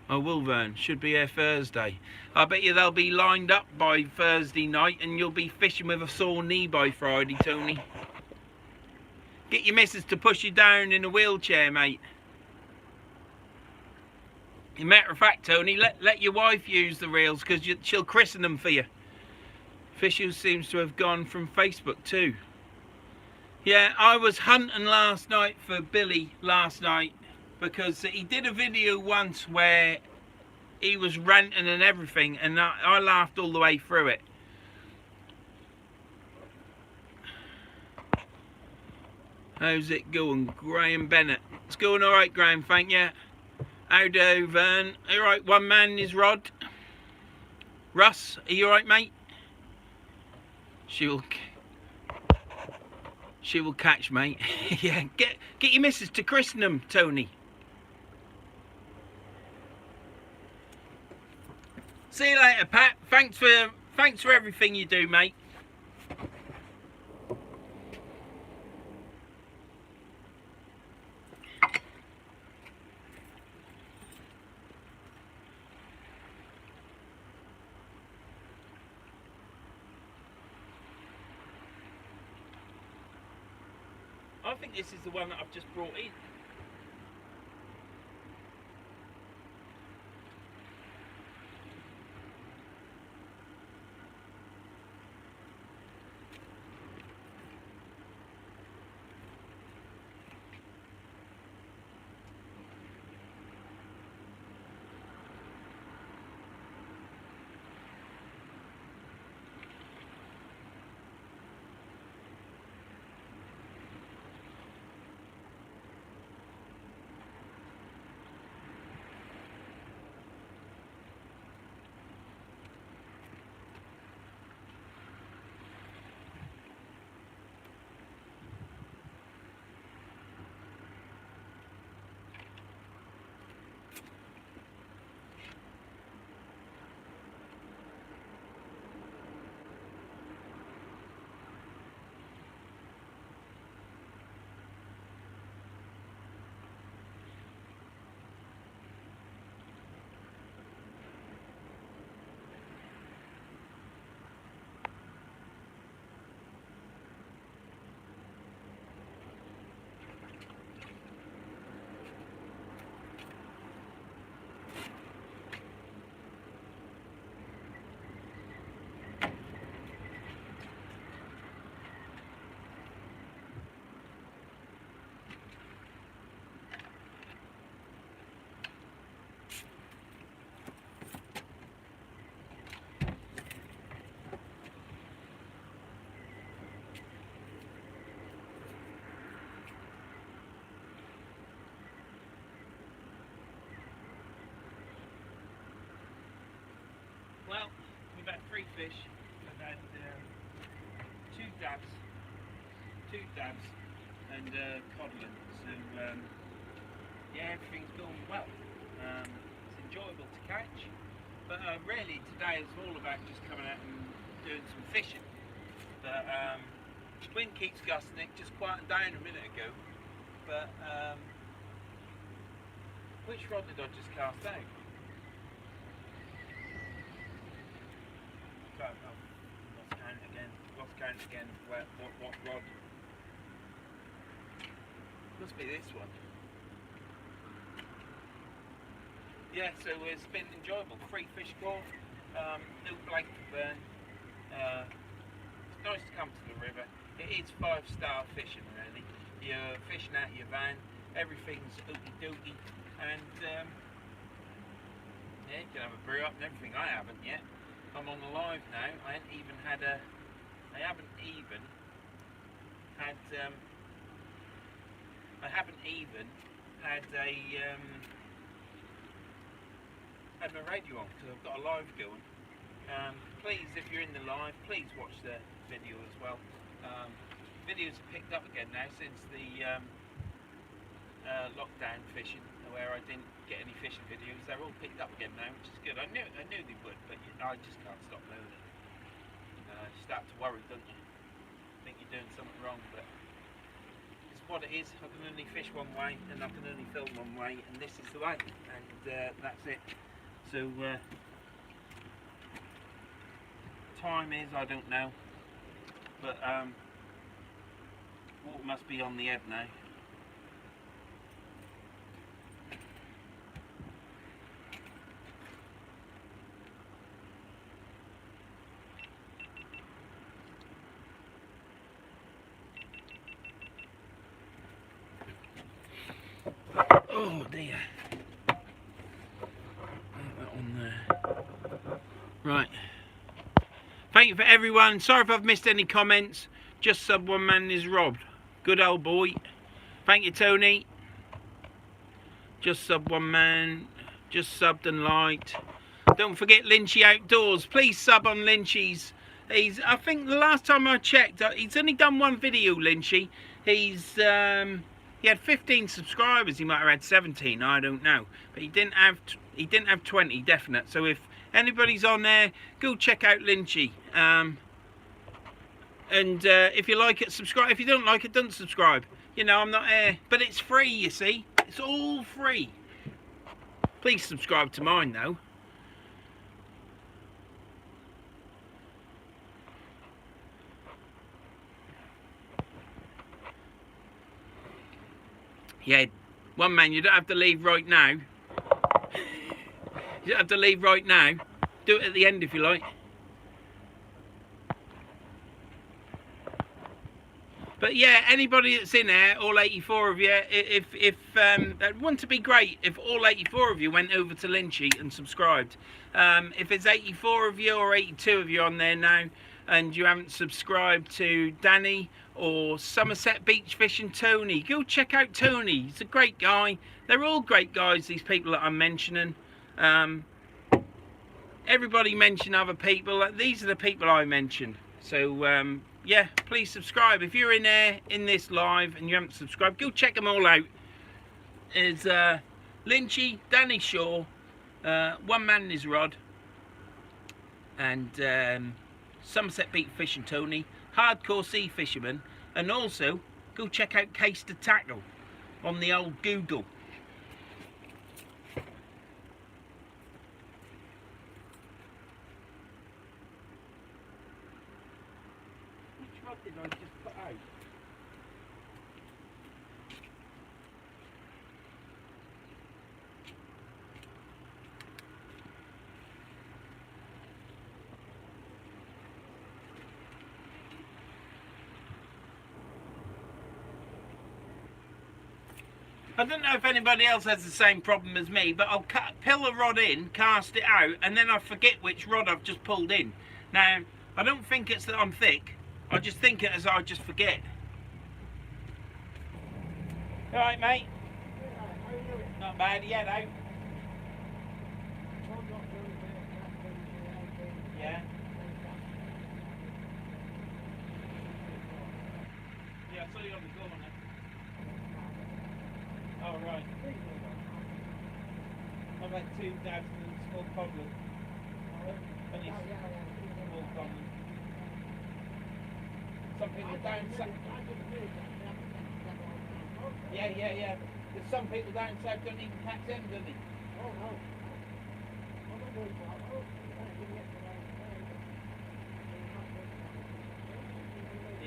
I will, Vern. Should be here Thursday. I bet you they'll be lined up by Thursday night and you'll be fishing with a sore knee by Friday, Tony. Get your missus to push you down in a wheelchair, mate. As a matter of fact, Tony, let your wife use the reels because she'll christen them for you. Fishel seems to have gone from Facebook too. Yeah, I was hunting last night for Billy last night because he did a video once where he was ranting and everything and I laughed all the way through it. How's it going, Graham Bennett? It's going alright, Graham, thank you. How do, Vern? Alright, one man is Rod. Russ, are you alright, mate? She will catch, mate. Yeah, get your missus to christen them, Tony. See you later, Pat. Thanks for everything you do, mate. I think this is the one that I've just brought in. 3 fish. I've had 2 dabs and codling. So yeah, everything's going well. It's enjoyable to catch, but really today is all about just coming out and doing some fishing. But wind keeps gusting, it just quieted down a minute ago. But which rod did I just cast out? Lost count again. What rod? Must be this one. Yeah, so it's been enjoyable. 3 fish caught, no blank to burn. It's nice to come to the river. It is 5-star fishing really. You're fishing out your van, everything's okie dokie, and yeah, you can have a brew up and everything. I haven't yet. I'm on the live now. I haven't even had a had my radio on because I've got a live going. Please, if you're in the live, please watch the video as well. Videos have picked up again now since the lockdown fishing, where I didn't get any fishing videos. They're all picked up again now, which is good. I knew they would, but I just can't stop learning. You start to worry, don't you? Think you're doing something wrong, but it's what it is. I can only fish one way, and I can only film one way, and this is the way, and that's it. So time is, I don't know, but water must be on the ebb now. Oh dear. On there. Right. Thank you for everyone. Sorry if I've missed any comments. Just sub one man is robbed. Good old boy. Thank you, Tony. Just sub one man. Just subbed and liked. Don't forget Lynchy Outdoors. Please sub on Lynchy's. I think the last time I checked, he's only done one video, Lynchy. He had 15 subscribers. He might have had 17. I don't know. But he didn't have 20 definite. So if anybody's on there, go check out Lynchy. And if you like it, subscribe. If you don't like it, don't subscribe. You know, I'm not but it's free, you see. It's all free. Please subscribe to mine though. Yeah, one man, you don't have to leave right now. You don't have to leave right now. Do it at the end if you like. But yeah, anybody that's in there, all 84 of you, if that wouldn't be great if all 84 of you went over to Lynchy and subscribed. If it's 84 of you or 82 of you on there now, and you haven't subscribed to Danny or Somerset Beach Fishing Tony, go check out Tony. He's a great guy. They're all great guys, these people that I'm mentioning. Everybody mention other people. These are the people I mention. So yeah, please subscribe. If you're in there in this live and you haven't subscribed, go check them all out. There's Lynchy, Danny Shaw, One Man and His Rod, and Somerset Beach Fishing Tony, Hardcore Sea Fisherman, and also go check out Case to Tackle on the old Google. Which rod did I just put out? I don't know if anybody else has the same problem as me, but I'll pull a rod in, cast it out, and then I forget which rod I've just pulled in. Now, I don't think it's that I'm thick, I just think it as I just forget. Alright, mate? Not bad yet, though. Yeah. Yeah, I saw you on the corner. Oh, right. I've had 2 dabs and a small problem. Only small problem. Some people don't say. Yeah. There's some people down south don't even catch them, do they? Oh, no.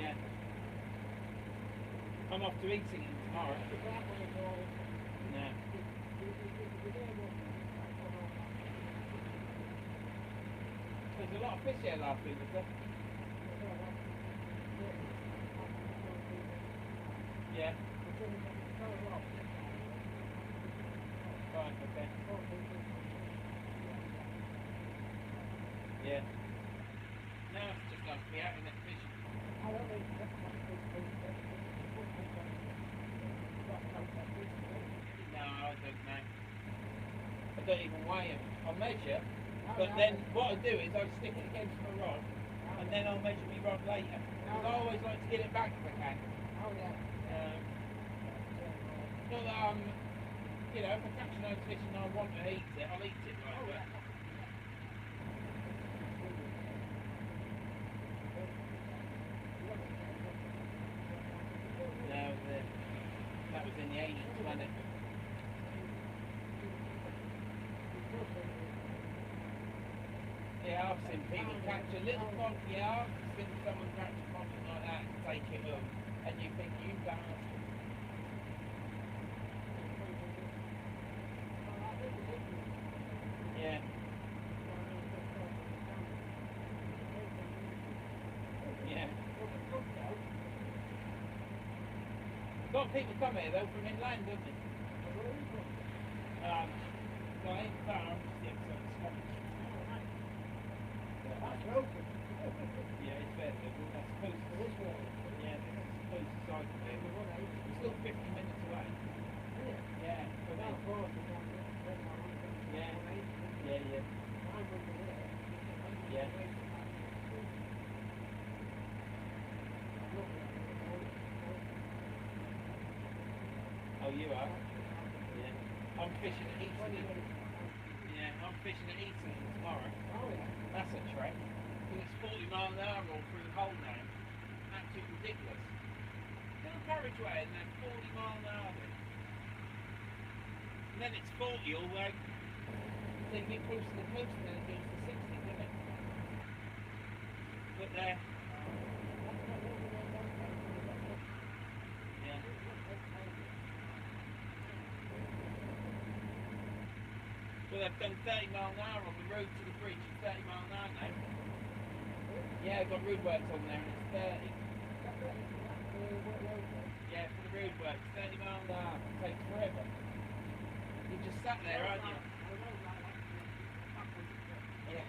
Yeah. I'm off to eating tomorrow. No. There's a lot of fish here last week, was there? Yeah. Right, okay. Yeah. Now it's just like to be out in that fishing. No, I don't know. I don't even weigh them. I'll measure, but then what I do is I stick it against my rod, and then I'll measure my rod later. Because I always like to get it back if I can. Oh, yeah. Not that I'm, if I catch an fish and I want to eat it, I'll eat it. Like, that was in the 80s, wasn't it? Yeah, I've seen people catch a little pond. Yeah, I've seen someone catch a pond like that and take it home, and you think you bastard. Yeah. Yeah. A lot of people come here though from inland, don't they? Well, ain't far, yeah, so it's Scotland. Yeah, it's fair, that's close. Yeah, this is the closest side of it. We're still 50 minutes away. Yeah, for me. Yeah. Yeah. Oh, you are? Yeah. I'm fishing at Easton. Yeah, I'm fishing at Easton tomorrow. Oh, yeah. That's a trek. Because it's 40 mile an hour all through the hole now. Absolutely ridiculous. Little carriageway and then 40 mile an hour. And then it's 40 all the way. So you get close to the coast and then it goes to 60, doesn't it? But there. Yeah. Well, they've done 30 mile an hour on the road to the bridge. It's 30 mile an hour now. Yeah, they've got roadworks on there and it's 30. Yeah, for the roadworks, 30 mile an hour. It takes forever. You just sat there, aren't you? Yeah.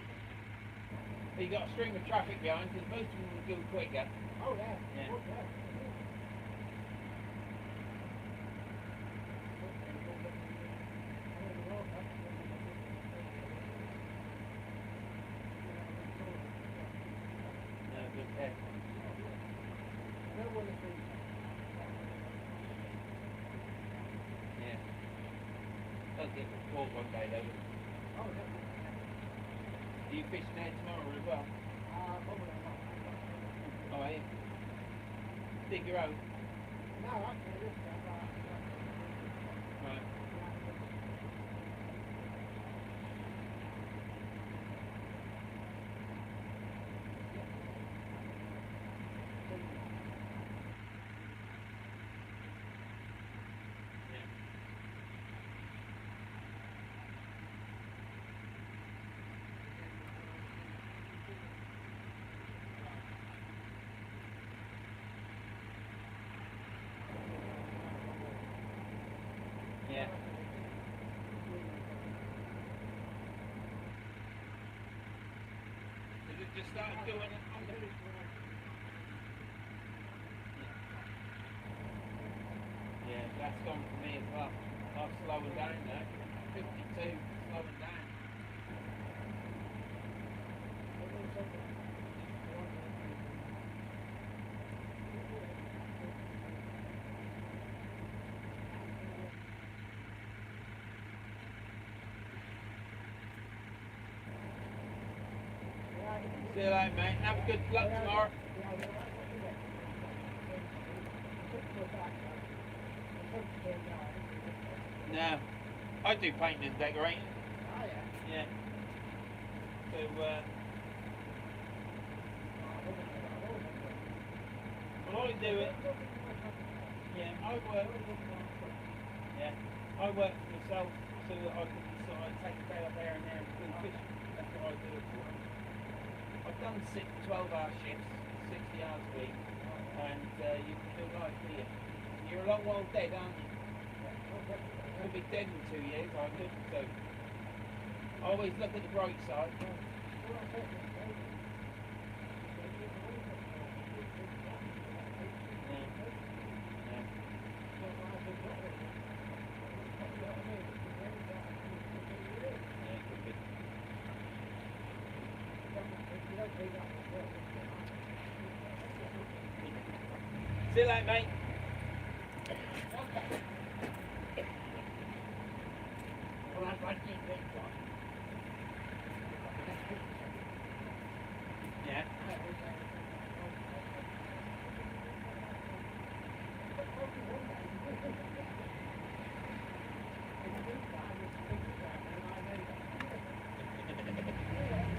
But you got a stream of traffic behind because most of them will go quicker. Oh, yeah. Yeah. Okay. Yeah. They'll get caught one day though. Oh, yeah. Are you fishing there tomorrow as well? Oh, are you? Dig your own? No, I can't do that. Right. Yeah. Has it just started doing it on the... Yeah, that's gone for me as well. I'm slowing down now. 52, slowing down. See you later, mate. Have a good luck tomorrow. No, I do painting and decorating. Oh, yeah. Yeah. So, well, I do it. Yeah, I work. Yeah, I work for myself so that I can sort of take a day up there and there and go fishing. That's what I do it for. I've done 12-hour shifts, 60 hours a week, and you can feel life, do you? You're a long while dead, aren't you? You'll be dead in 2 years, I could. So, I always look at the bright side. See you later, mate. Yeah.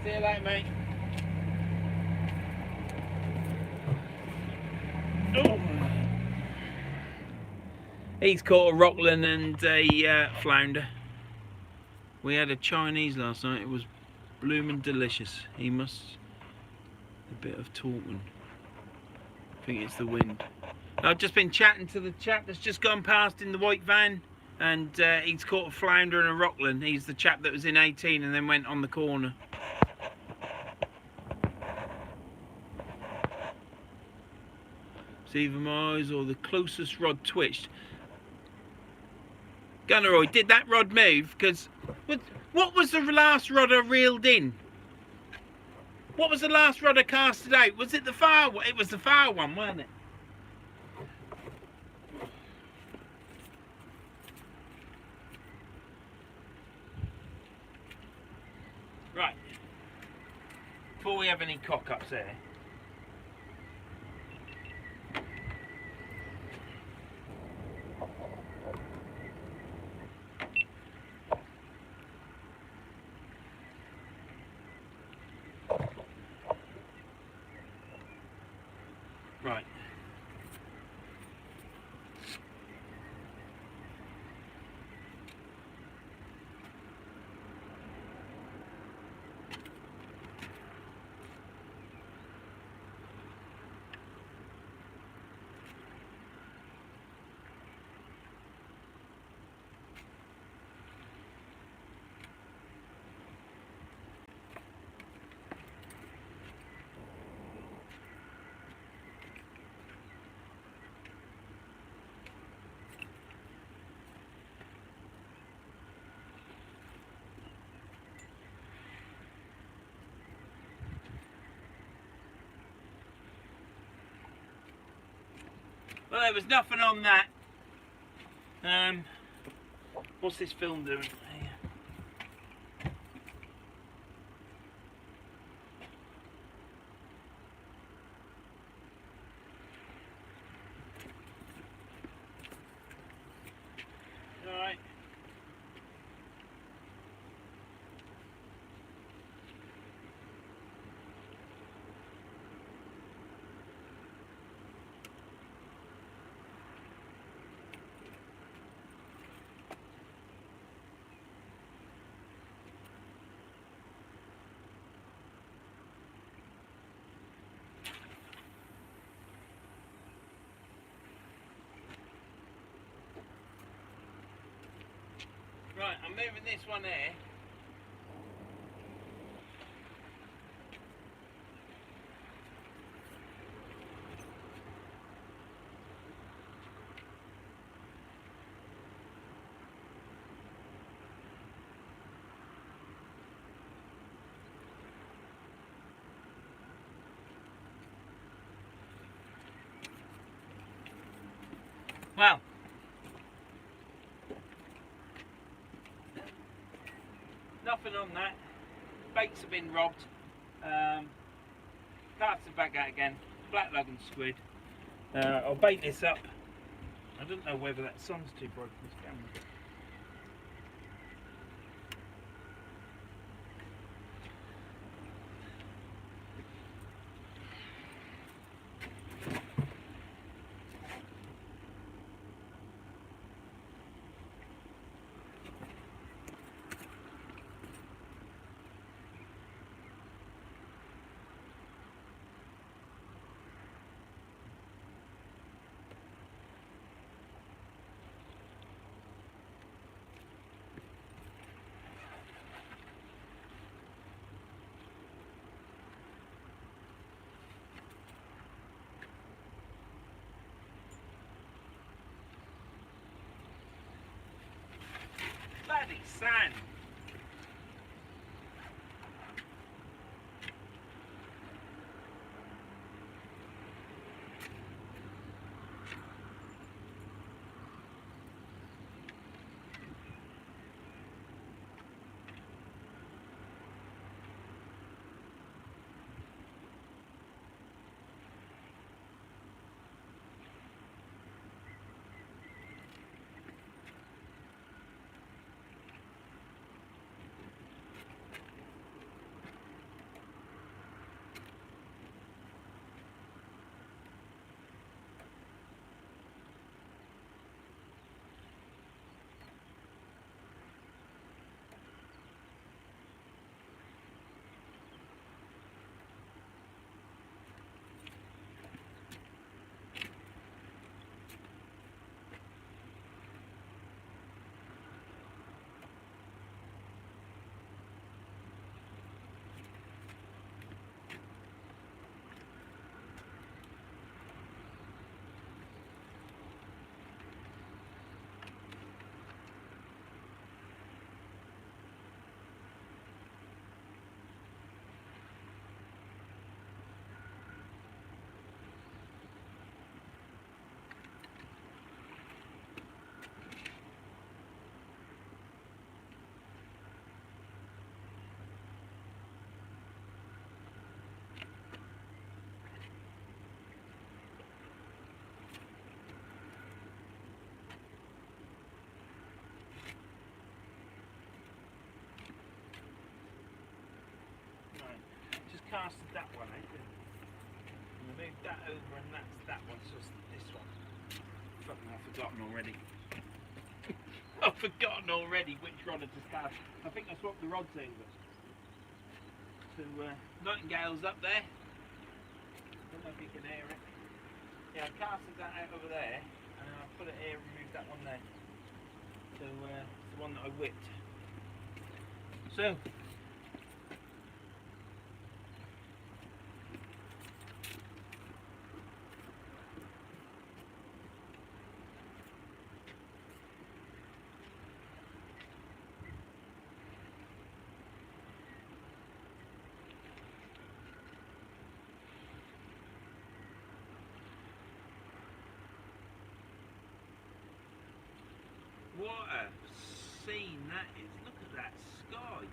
See you later, mate. Oh. He's caught a rockland and a flounder. We had a Chinese last night. It was blooming delicious. He must a bit of talking. I think it's the wind. I've just been chatting to the chap that's just gone past in the white van, and he's caught a flounder and a rockland. He's the chap that was in 18 and then went on the corner. It's either my eyes or the closest rod twitched. Gunneroy, did that rod move? Because what was the last rod I reeled in? What was the last rod I casted out? Was it the far one? It was the far one, wasn't it? Right. Before we have any cock-ups there. Right. Well, there was nothing on that. What's this film doing? Alright. Right, I'm moving this one here. Well, nothing on that. Baits have been robbed. cast it back out again. Black lug squid. I'll bait this up. I don't know whether that sun's too bright for this camera. Bloody sand! Casted that one out, and I moved that over, and that's that one, so it's this one. Fucking, I've forgotten already. I've forgotten already which rod I just cast. I think I swapped the rods over. So Nightingale's up there. Don't know if you can hear it. Yeah, I casted that out over there, and I put it here and moved that one there. So it's the one that I whipped. So. What a scene that is. Look at that sky.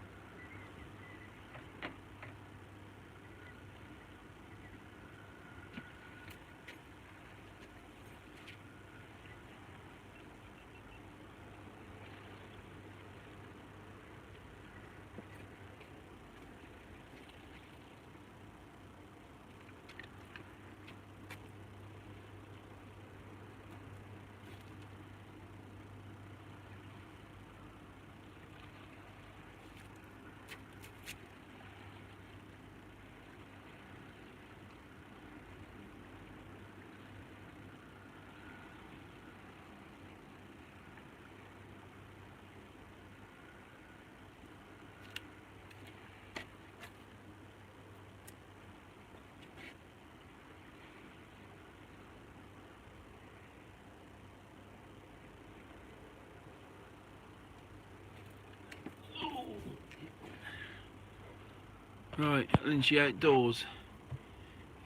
Right, Lynchy outdoors.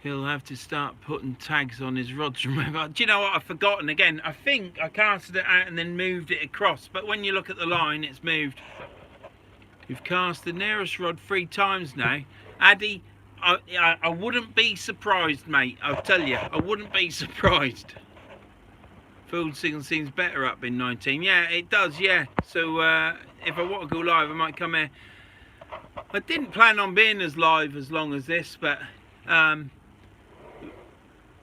He'll have to start putting tags on his rods. Remember, do you know what I've forgotten again? I think I casted it out and then moved it across, but when you look at the line, it's moved. We've cast the nearest rod 3 times now. Addy, I wouldn't be surprised, mate. I'll tell you, I wouldn't be surprised. Field signal seems better up in 19. Yeah, it does, yeah. So if I want to go live, I might come here. I didn't plan on being as live as long as this, but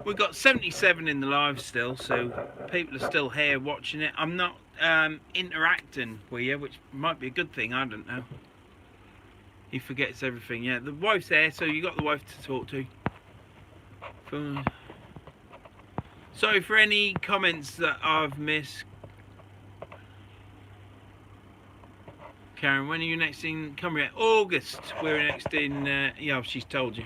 we've got 77 in the live still, so people are still here watching it. I'm not interacting with you, which might be a good thing, I don't know. He forgets everything, yeah. The wife's there, so you got the wife to talk to. Sorry for any comments that I've missed. Karen, when are you next in Cumbria? August. We're next in, yeah, she's told you.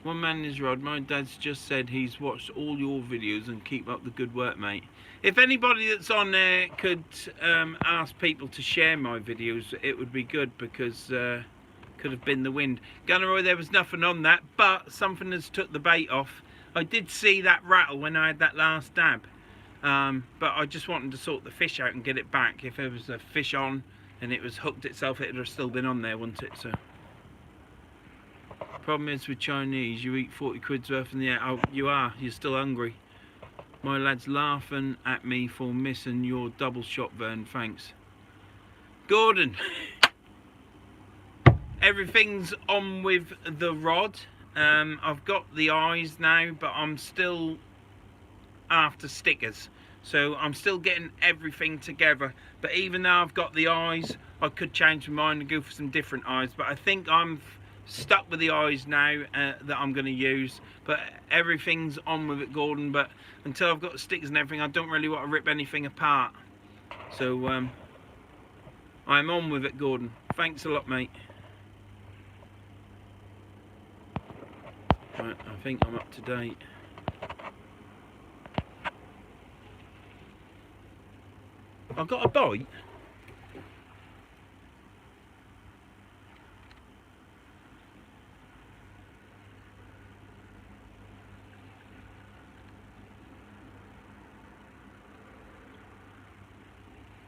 One man is Rod. My dad's just said he's watched all your videos and keep up the good work, mate. If anybody that's on there could ask people to share my videos, it would be good, because could have been the wind. Gunneroy, there was nothing on that, but something has took the bait off. I did see that rattle when I had that last dab, but I just wanted to sort the fish out and get it back. If there was a fish on and it was hooked itself, it would have still been on there, wouldn't it? So, problem is with Chinese, you eat 40 quid's worth in the air. Oh, you are. You're still hungry. My lad's laughing at me for missing your double shot, Vern. Thanks, Gordon. Everything's on with the rod. I've got the eyes now, but I'm still after stickers, so I'm still getting everything together. But even though I've got the eyes, I could change my mind and go for some different eyes, but I think I'm stuck with the eyes now that I'm going to use. But everything's on with it, Gordon, but until I've got the stickers and everything, I don't really want to rip anything apart. So I'm on with it, Gordon. Thanks a lot, mate. Right, I think I'm up to date. I've got a bite.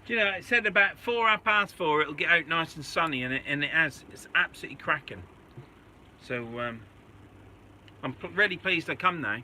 Do you know, it said about 4:04 it'll get out nice and sunny, and it has. It's absolutely cracking. So I'm really pleased I come now.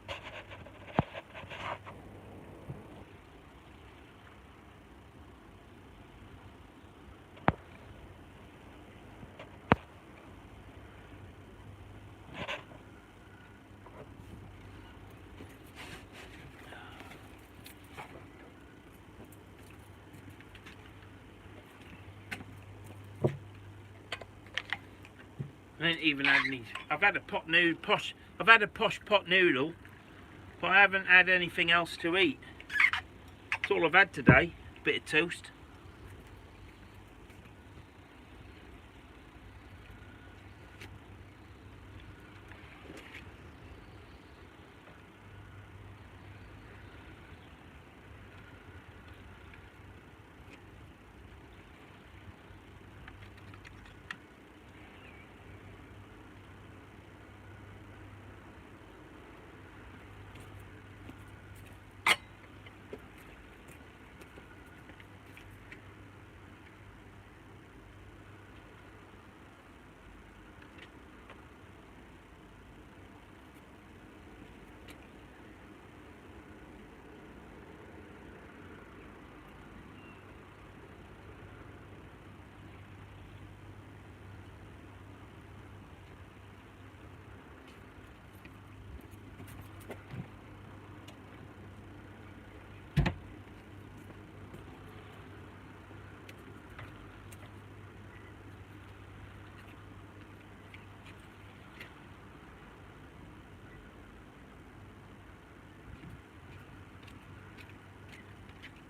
I ain't even had any. I've had a posh pot noodle, but I haven't had anything else to eat. That's all I've had today. Bit of toast.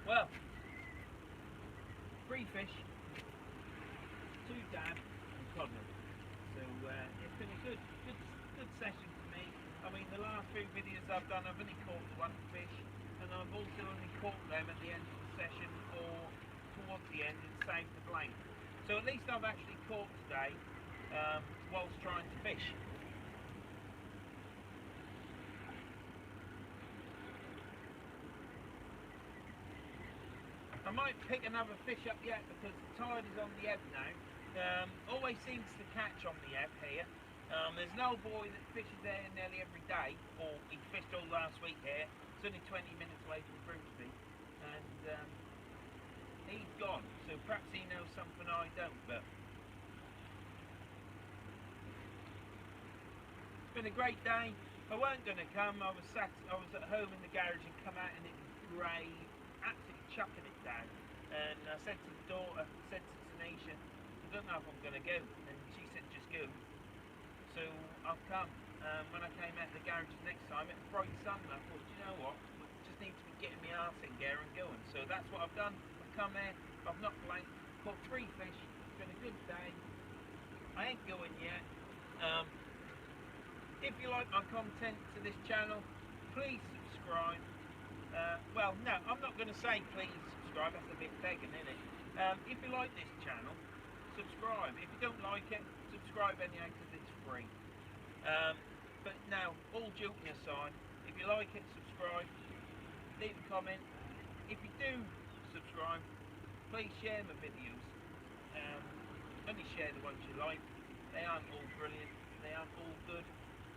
Well, 3 fish, 2 dab, and codling. So it's been a good session for me. I mean, the last few videos I've done, I've only caught 1 fish, and I've also only caught them at the end of the session or towards the end and saved the blank. So at least I've actually caught today whilst trying to fish. I might pick another fish up yet because the tide is on the ebb now. Always seems to catch on the ebb here. There's an old boy that fishes there nearly every day, or he fished all last week here. It's only 20 minutes away from Grimsby, and he's gone. So perhaps he knows something I don't. But it's been a great day. I weren't going to come. I was at home in the garage and come out, and it was grey, absolutely chucking it down. And I said to the daughter, said to Tanisha, I don't know if I'm going to go, and she said just go. So I've come. When I came out of the garage next time, it was bright sun, and I thought, you know what, I just need to be getting my arse in gear and going. So that's what I've done. I've come there, I've not blanked, caught 3 fish. It's been a good day. I ain't going yet. If you like my content to this channel, please subscribe. Well, no, I'm not going to say please subscribe. That's a bit begging, isn't it? If you like this channel, subscribe. If you don't like it, subscribe anyhow because it's free. But now, all joking aside, if you like it, subscribe, leave a comment. If you do subscribe, please share my videos. Only share the ones you like. They aren't all brilliant, they aren't all good,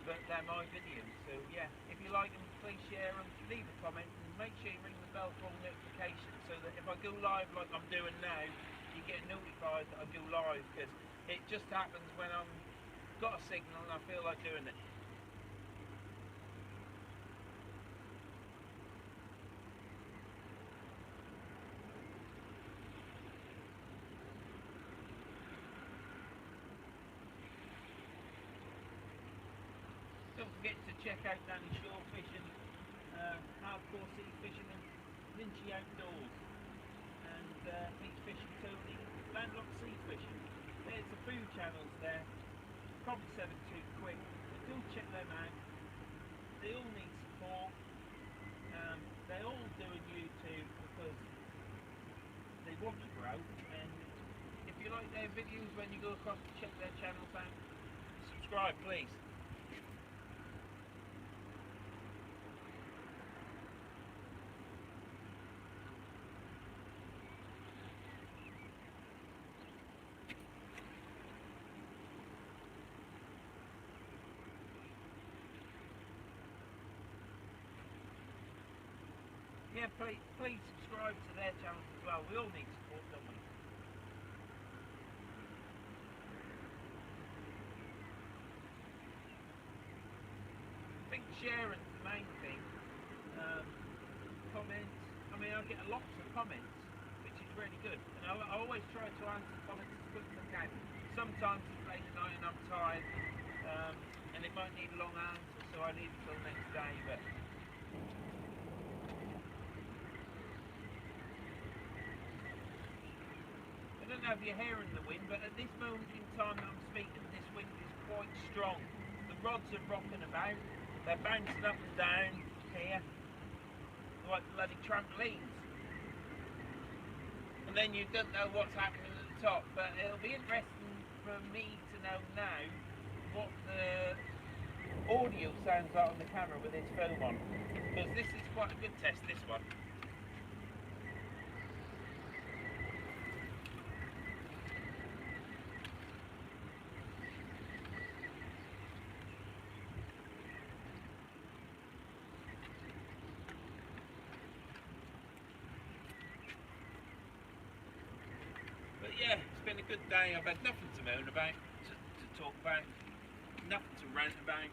but they're my videos. So yeah, if you like them, please share them, leave a comment, and make sure you ring the bell for all notifications so that if I go live like I'm doing now, you get notified that I go live, because it just happens when I'm got a signal and I feel like doing it. Don't forget to check out Danny Shore Fishing, Hardcore Sea Fishing and Lynchy Outdoors, and Beach Fishing Tony, Landlocked Sea Fishing. There's the food channels there. Probably said it too quick, but do check them out. They all need support. They're all doing YouTube because they want to grow, and if you like their videos when you go across to check their channels out, subscribe please. Yeah, please subscribe to their channels as well. We all need support, don't we? I think sharing's the main thing. Comments. I mean, I get lots of comments, which is really good. And I always try to answer comments as quick as I can. Sometimes it's late at night and I'm tired, and it might need a long answer, so I leave it till next day. But I don't know if you're hearing the wind, but at this moment in time that I'm speaking, this wind is quite strong. The rods are rocking about, they're bouncing up and down here like bloody trampolines. And then you don't know what's happening at the top, but it'll be interesting for me to know now what the audio sounds like on the camera with this foam on, because this is quite a good test, this one. But yeah, it's been a good day. I've had nothing to moan about, to talk about, nothing to rant about.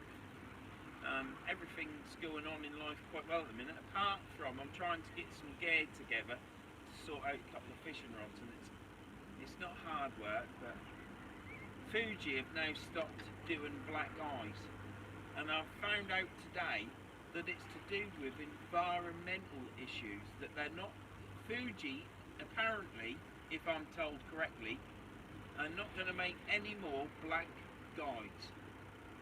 Everything's going on in life quite well at the minute, apart from I'm trying to get some gear together to sort out a couple of fishing rods, and it's not hard work, but Fuji have now stopped doing black eyes, and I've found out today that it's to do with environmental issues, that they're not, Fuji apparently, if I'm told correctly, are not going to make any more black guides,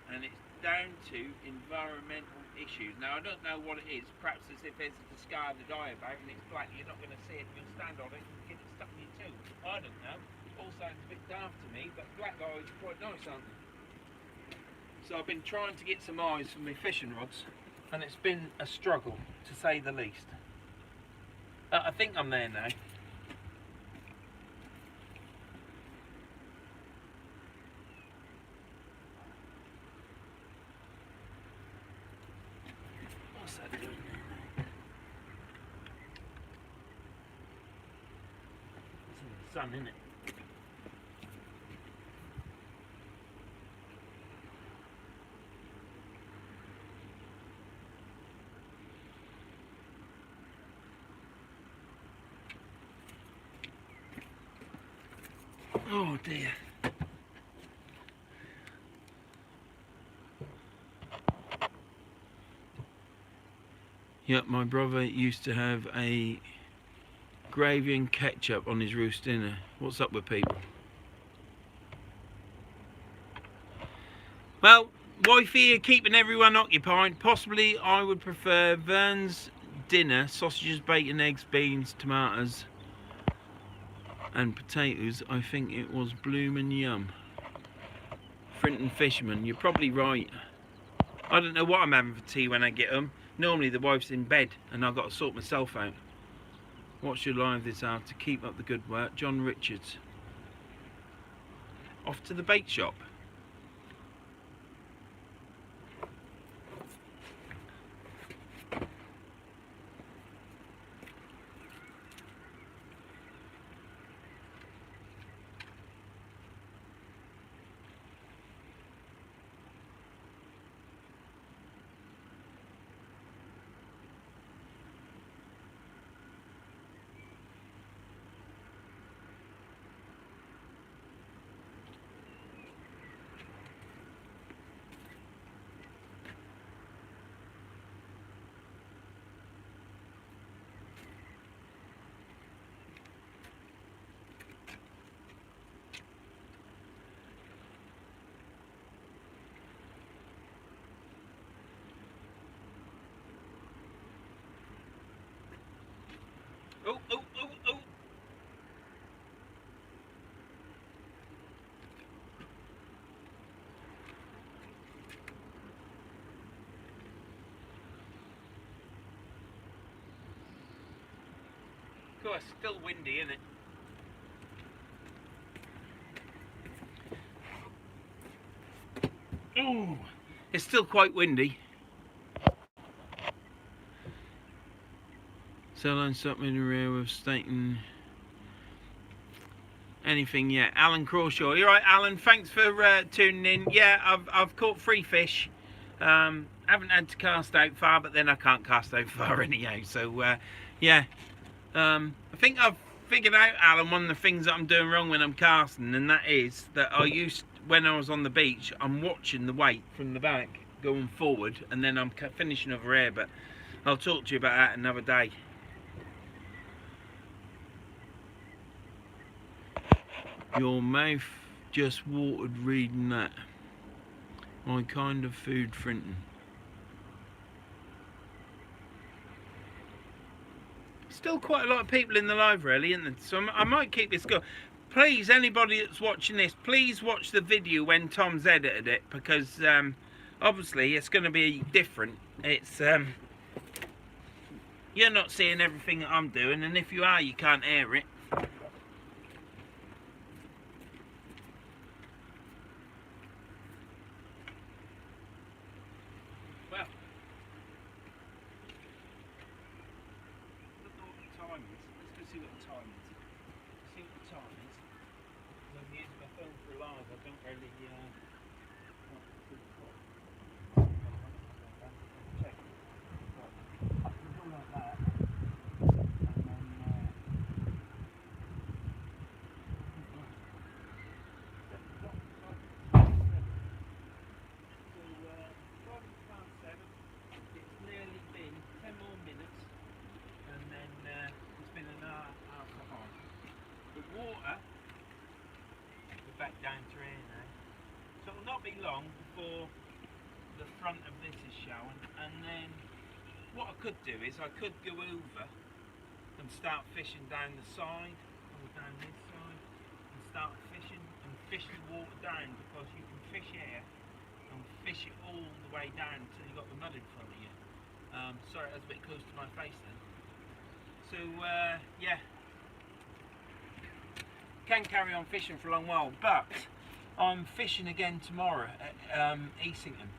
and it's down to environmental issues. Now I don't know what it is, perhaps as if there's a discarded eye about and it's black, you're not going to see it and you'll stand on it and get it stuck in your tooth. I don't know, it all sounds a bit daft to me, but black eyes are quite nice, aren't they? So I've been trying to get some eyes for my fishing rods, and it's been a struggle to say the least. I think I'm there now. sun, isn't it? Oh dear. Yep, my brother used to have a gravy and ketchup on his roast dinner. What's up with people? Well, wifey are keeping everyone occupied. Possibly I would prefer Verns dinner, sausages, bacon, eggs, beans, tomatoes and potatoes. I think it was bloomin' yum. Frinton Fisherman, you're probably right. I don't know what I'm having for tea when I get home. Normally the wife's in bed and I've got to sort myself out. Watch your live this hour to keep up the good work. John Richards. Off to the bake shop. Oh, oh, oh, oh. Of course, still windy, isn't it? Oh, it's still quite windy. So I'm something in the rear with stating anything yet. Alan Crawshaw, you're right, Alan. Thanks for tuning in. Yeah, I've caught 3 fish. Haven't had to cast out far, but then I can't cast out far anyhow. So yeah, I think I've figured out, Alan, one of the things that I'm doing wrong when I'm casting, and that is that when I was on the beach, I'm watching the weight from the back going forward, and then I'm finishing over here. But I'll talk to you about that another day. Your mouth just watered reading that. My kind of food, Frinton. Still quite a lot of people in the live, really, isn't there? So I might keep this going. Please, anybody that's watching this, please watch the video when Tom's edited it, because obviously it's going to be different. It's you're not seeing everything that I'm doing, and if you are, you can't hear it. Well, look what the time is. Let's go see what the time is. See what the time is. When I'm using my phone for live, I don't really check. I can go like that, and then it's nearly been 10 more minutes, and then it's been an hour behind. The water, we're back down to here now, so it'll not be long before the front of this is showing, and then what I could do is I could go over and start fishing down the side, or down this side, and start fishing and fish the water down, because you can fish here and fish it all the way down until you've got the mud in front of you. Sorry, that's a bit close to my face then. So yeah, can carry on fishing for a long while, but I'm fishing again tomorrow at Easington.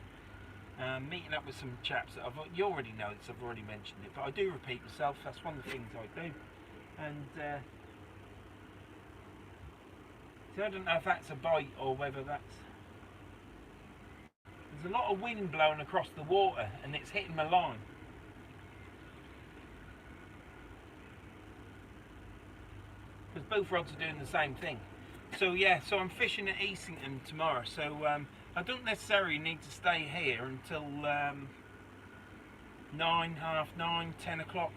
Meeting up with some chaps that you already know this, I've already mentioned it, but I do repeat myself. That's one of the things I do, and So I don't know if that's a bite or whether that's... There's a lot of wind blowing across the water and it's hitting my line. Because both rods are doing the same thing. So yeah, so I'm fishing at Easington tomorrow. So I don't necessarily need to stay here until 9, half 9, 10 o'clock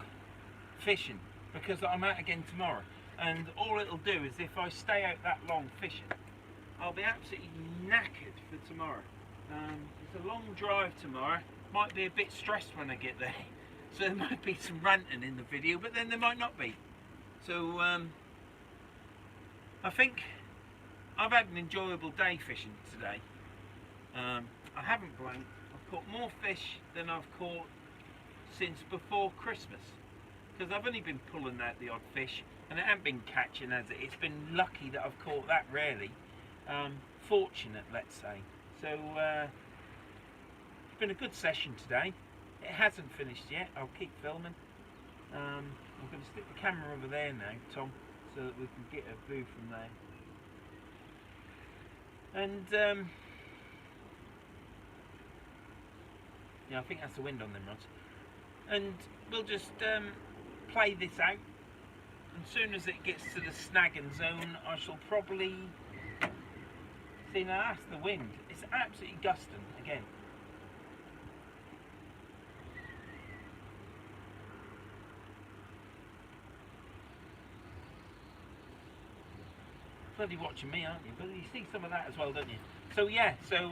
fishing. Because I'm out again tomorrow. And all it'll do is if I stay out that long fishing, I'll be absolutely knackered for tomorrow. It's a long drive tomorrow. Might be a bit stressed when I get there. So there might be some ranting in the video, but then there might not be. So I think I've had an enjoyable day fishing today. I haven't blanked. I've caught more fish than I've caught since before Christmas. Because I've only been pulling out the odd fish and it hasn't been catching, has it? It's been lucky that I've caught that, really. Fortunate, let's say. So it's been a good session today. It hasn't finished yet. I'll keep filming. I'm going to stick the camera over there now, Tom, so that we can get a view from there. And yeah, I think that's the wind on them rods. And we'll just play this out. And as soon as it gets to the snagging zone, I shall probably... See, now that's the wind. It's absolutely gusting again. Bloody watching me, aren't you? But you see some of that as well, don't you? So yeah, so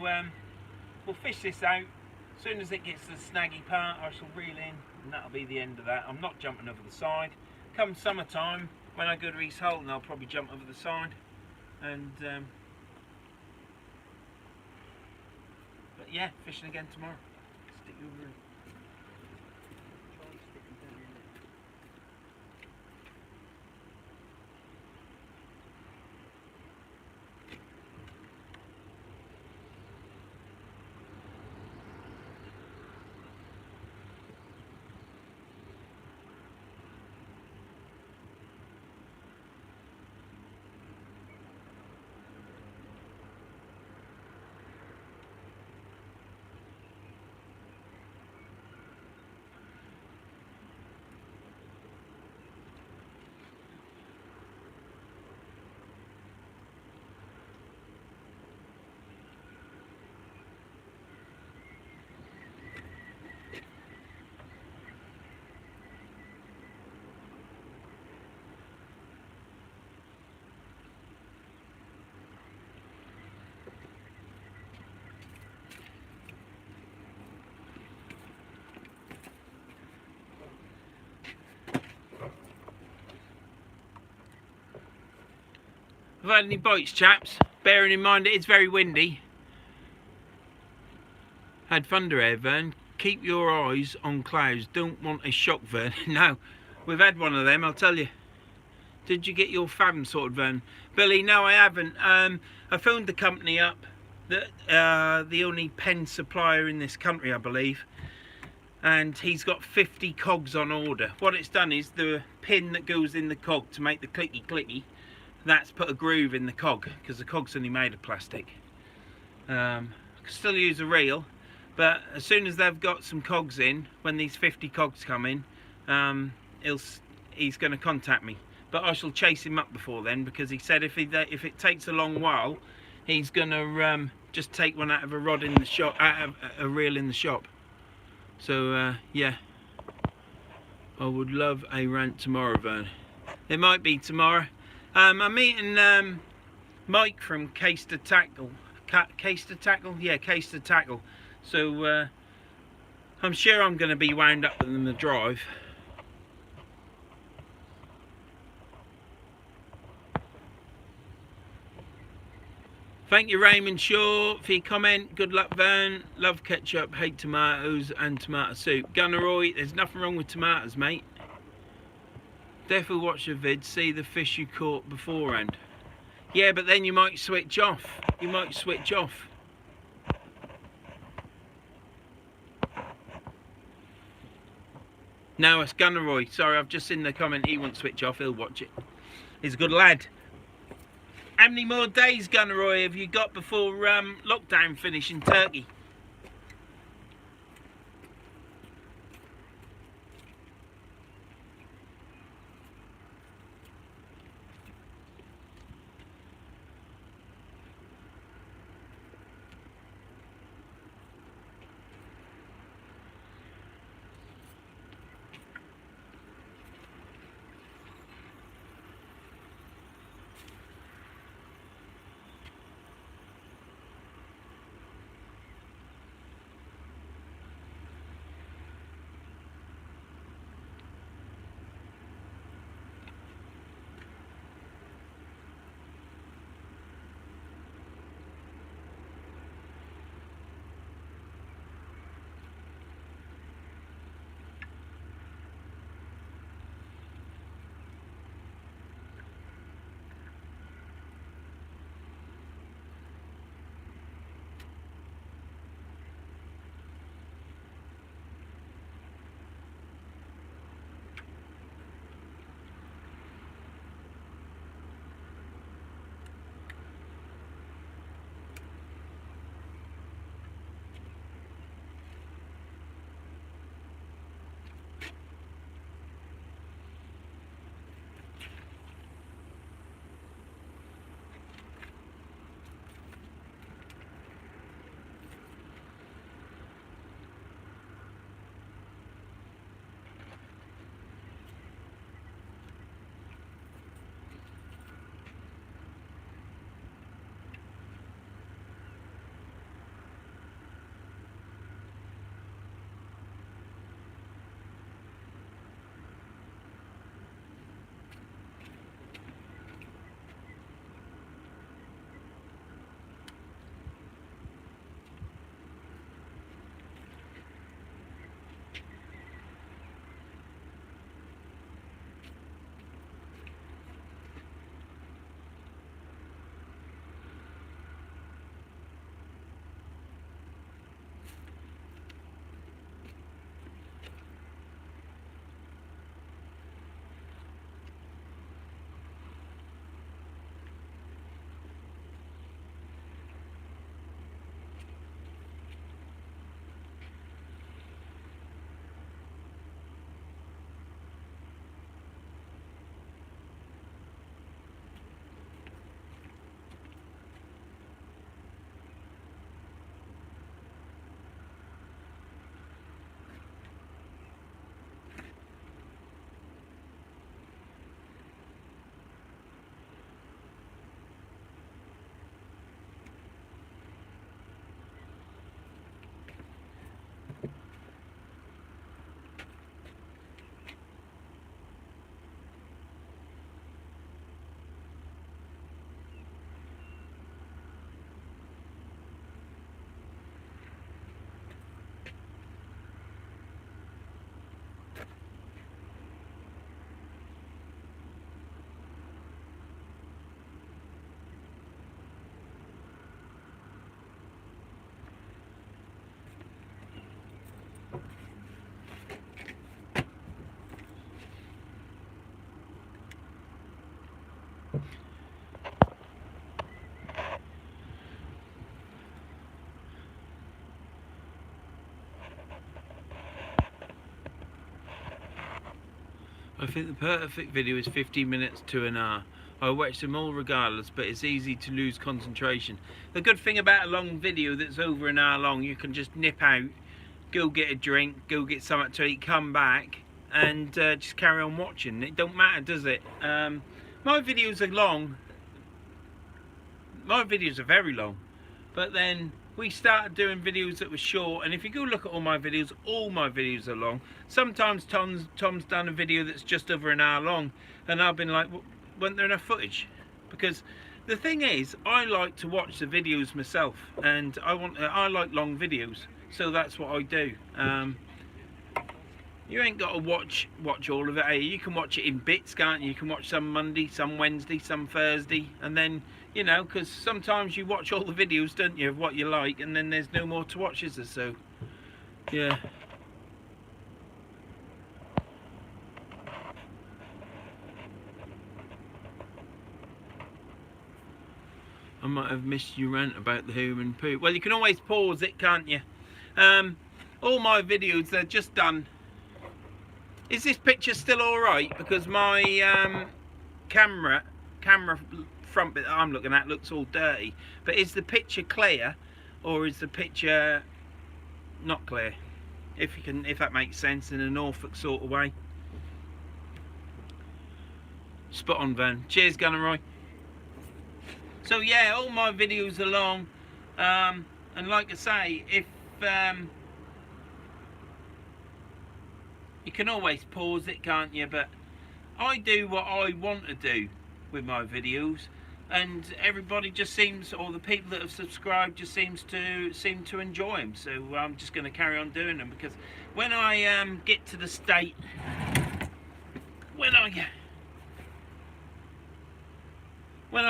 we'll fish this out. As soon as it gets to the snaggy part, I shall reel in, and that'll be the end of that. I'm not jumping over the side. Come summertime, when I go to East Holton, I'll probably jump over the side. And but yeah, fishing again tomorrow. Stick you over. Try and stick them down in there. Have I had any bites, chaps? Bearing in mind it is very windy. Had thunder here, Vern. Keep your eyes on clouds. Don't want a shock, Vern. No, we've had one of them, I'll tell you. Did you get your fathom sorted, Vern? Billy, no, I haven't. I phoned the company up. The only pen supplier in this country, I believe. And he's got 50 cogs on order. What it's done is the pin that goes in the cog to make the clicky clicky, that's put a groove in the cog, because the cog's only made of plastic. I can still use a reel, but as soon as they've got some cogs in, when these 50 cogs come in, he's going to contact me. But I shall chase him up before then, because he said if it takes a long while, he's going to just take one out of a rod in the shop, out of a reel in the shop. So yeah, I would love a rant tomorrow, Vern. It might be tomorrow. I'm meeting Mike from Case to Tackle. Case to Tackle? Yeah, Case to Tackle. So I'm sure I'm going to be wound up in the drive. Thank you, Raymond Shaw, for your comment. Good luck, Vern. Love ketchup, hate tomatoes and tomato soup. Gunneroy, there's nothing wrong with tomatoes, mate. Definitely watch the vid, see the fish you caught beforehand. Yeah, but then you might switch off. You might switch off. No, it's Gunneroy. Sorry, I've just seen the comment. He won't switch off. He'll watch it. He's a good lad. How many more days, Gunneroy, have you got before lockdown finish in Turkey? I think the perfect video is 15 minutes to an hour. I watch them all regardless, but it's easy to lose concentration. The good thing about a long video that's over an hour long, you can just nip out, go get a drink, go get something to eat, come back, and just carry on watching. It don't matter, does it? My videos are long. My videos are very long, but then we started doing videos that were short, and if you go look at all my videos are long. Sometimes Tom's done a video that's just over an hour long, and I've been like, wasn't there enough footage? Because the thing is, I like to watch the videos myself, and I like long videos, so that's what I do. You ain't got to watch all of it, eh? You can watch it in bits, can't you? You can watch some Monday, some Wednesday, some Thursday, and then, you know, because sometimes you watch all the videos, don't you, of what you like, and then there's no more to watch, is there? So, yeah. I might have missed your rant about the human poo. Well, you can always pause it, can't you? All my videos, they're just done. Is this picture still alright? Because my camera front bit that I'm looking at looks all dirty. But is the picture clear, or is the picture not clear? If that makes sense in a Norfolk sort of way. Spot on, Vern. Cheers, Gunneroy. So yeah, all my videos are long, and like I say, if you can always pause it, can't you? But I do what I want to do with my videos, and everybody just seems, or the people that have subscribed just seem to enjoy them. So I'm just going to carry on doing them, because when I get to the state, when I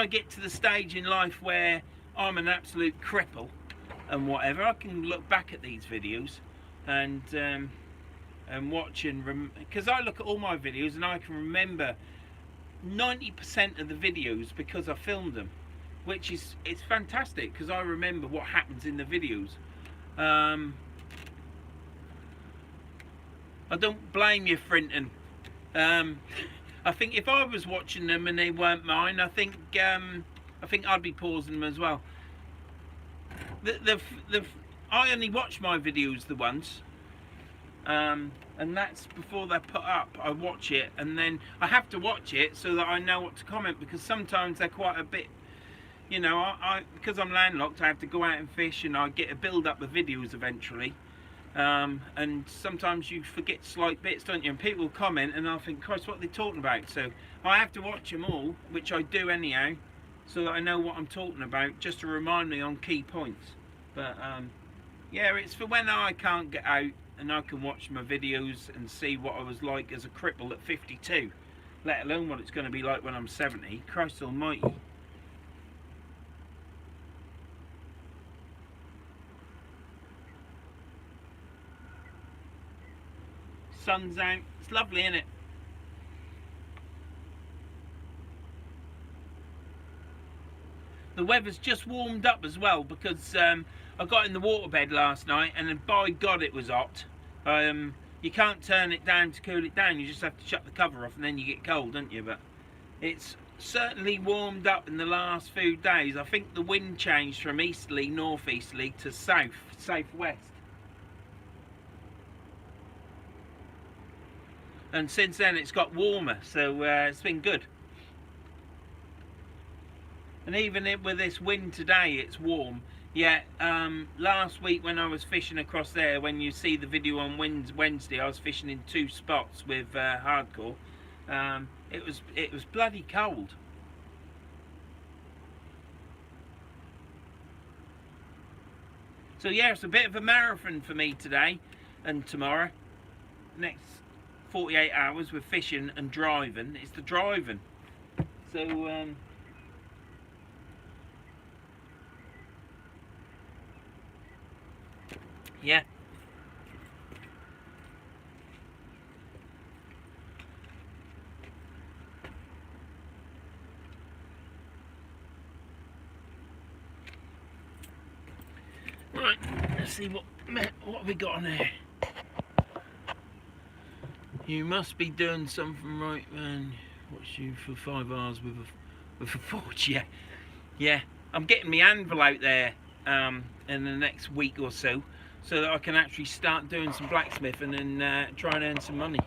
get to the stage in life where I'm an absolute cripple and whatever, I can look back at these videos and watch because I look at all my videos and I can remember 90% of the videos because I filmed them, which is, it's fantastic because I remember what happens in the videos. I don't blame you, Frinton. I think if I was watching them and they weren't mine, I think I'd be pausing them as well. I only watch my videos the once, and that's before they're put up. I watch it, and then I have to watch it so that I know what to comment, because sometimes they're quite a bit, you know, because I'm landlocked, I have to go out and fish, and I get a build up of videos eventually. And sometimes you forget slight bits, don't you? And people comment, and I think, Christ, what are they talking about? So I have to watch them all, which I do anyhow, so that I know what I'm talking about, just to remind me on key points. But yeah, it's for when I can't get out and I can watch my videos and see what I was like as a cripple at 52, let alone what it's going to be like when I'm 70. Christ almighty. Sun's out. It's lovely, isn't it? The weather's just warmed up as well, because I got in the waterbed last night, and by God it was hot. You can't turn it down to cool it down, you just have to shut the cover off and then you get cold, don't you? But it's certainly warmed up in the last few days. I think the wind changed from easterly, northeasterly to southwest. And since then it's got warmer, so it's been good. And even with this wind today, it's warm. Yeah, last week when I was fishing across there, when you see the video on Wednesday, I was fishing in 2 spots with hardcore. It was bloody cold. So yeah, it's a bit of a marathon for me today and tomorrow. Next 48 hours with fishing and driving. It's the driving. So yeah. Right, let's see what have we got on here. You must be doing something right, man. Watch you for 5 hours with a forge. Yeah. I'm getting my anvil out there in the next week or so that I can actually start doing some blacksmithing and try and earn some money.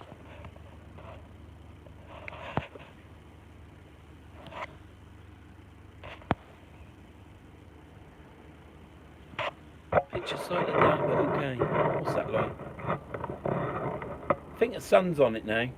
Picture slightly dark, but okay. What's that like? I think the sun's on it now.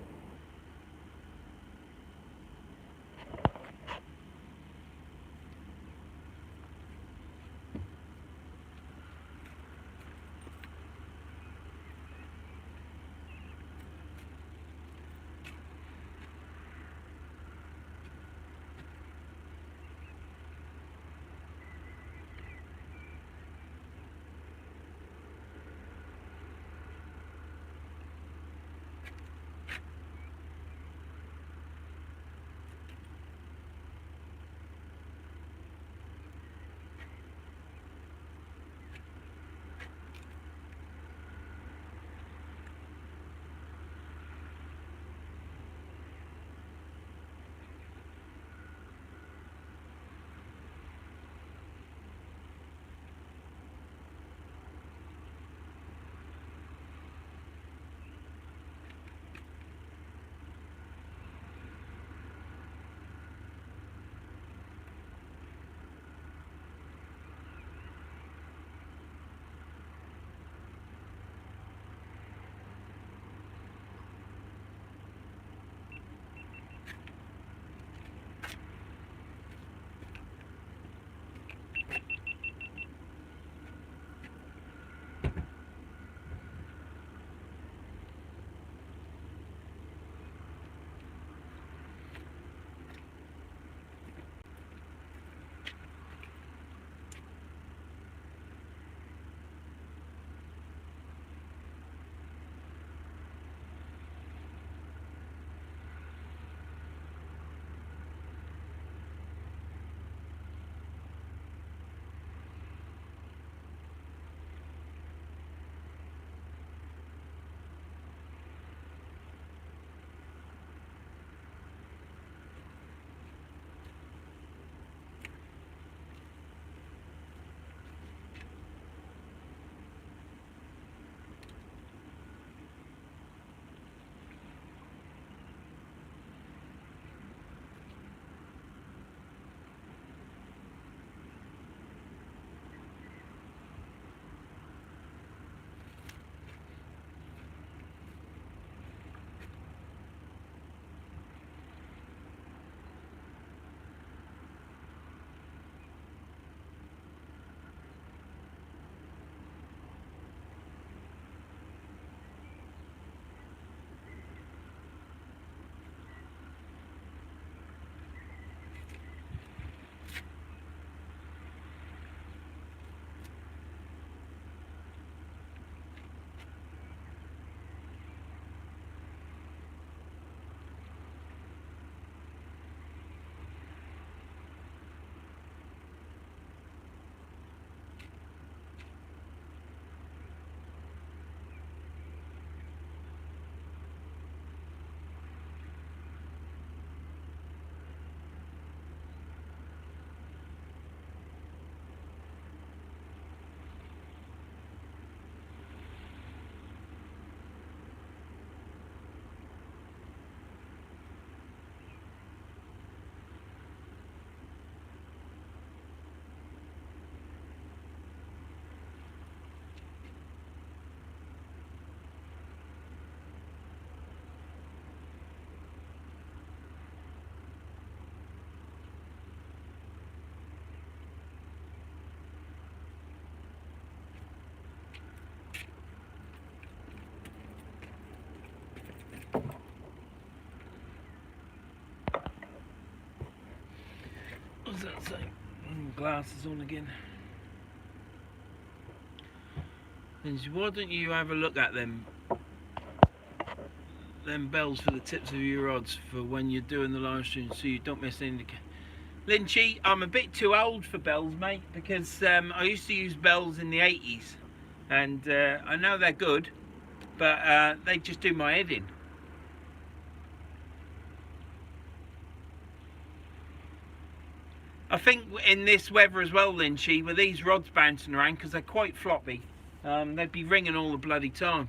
does that say? Glasses on again. Lindsay, why don't you have a look at them bells for the tips of your rods for when you're doing the live stream, so you don't miss any. Lynchy, I'm a bit too old for bells, mate, because I used to use bells in the 80s, and I know they're good, but they just do my head in. I think in this weather as well, Lynchy, with these rods bouncing around, because they're quite floppy, they'd be ringing all the bloody time.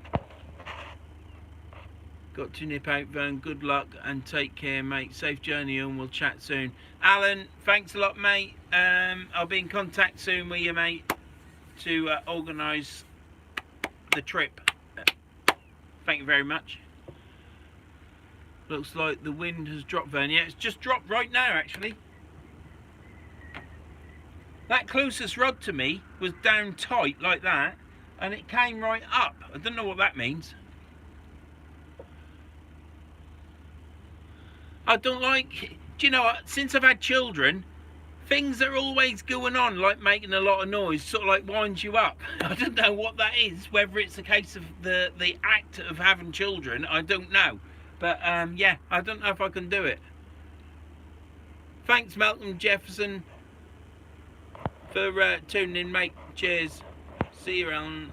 Got to nip out, Vern. Good luck and take care, mate. Safe journey home. We'll chat soon. Alan, thanks a lot, mate. I'll be in contact soon with you, mate, to organise the trip. Thank you very much. Looks like the wind has dropped, Vern. Yeah, it's just dropped right now, actually. That closest rod to me was down tight like that, and it came right up. I don't know what that means. I don't like, do you know what, since I've had children, things are always going on, like making a lot of noise, sort of like winds you up. I don't know what that is, whether it's a case of the act of having children, I don't know. But yeah, I don't know if I can do it. Thanks, Malcolm Jefferson, for tuning in, mate. Cheers. See you around.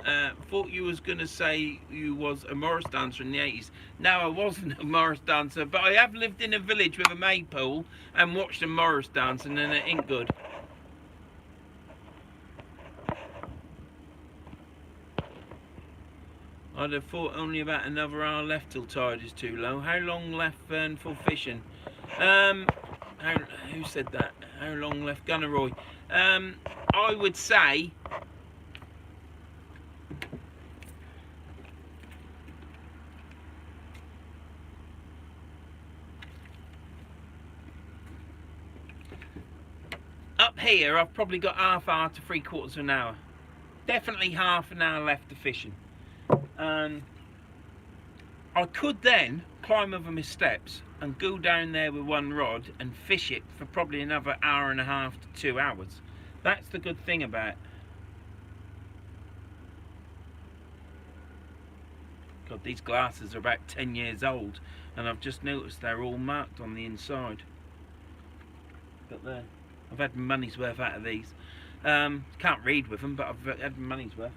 Thought you was going to say you was a Morris dancer in the 80s. No, I wasn't a Morris dancer, but I have lived in a village with a maypole and watched a Morris dancing, and it ain't good. I'd have thought only about another hour left till tide is too low. How long left, Vern, for fishing? Who said that? How long left, Gunner Roy? I would say up here I've probably got half hour to 3/4 of an hour. Definitely half an hour left of fishing. I could then climb over my steps and go down there with one rod and fish it for probably another hour and a half to 2 hours. That's the good thing about it. God, these glasses are about 10 years old, and I've just noticed they're all marked on the inside. But there, I've had money's worth out of these. Can't read with them, but I've had money's worth.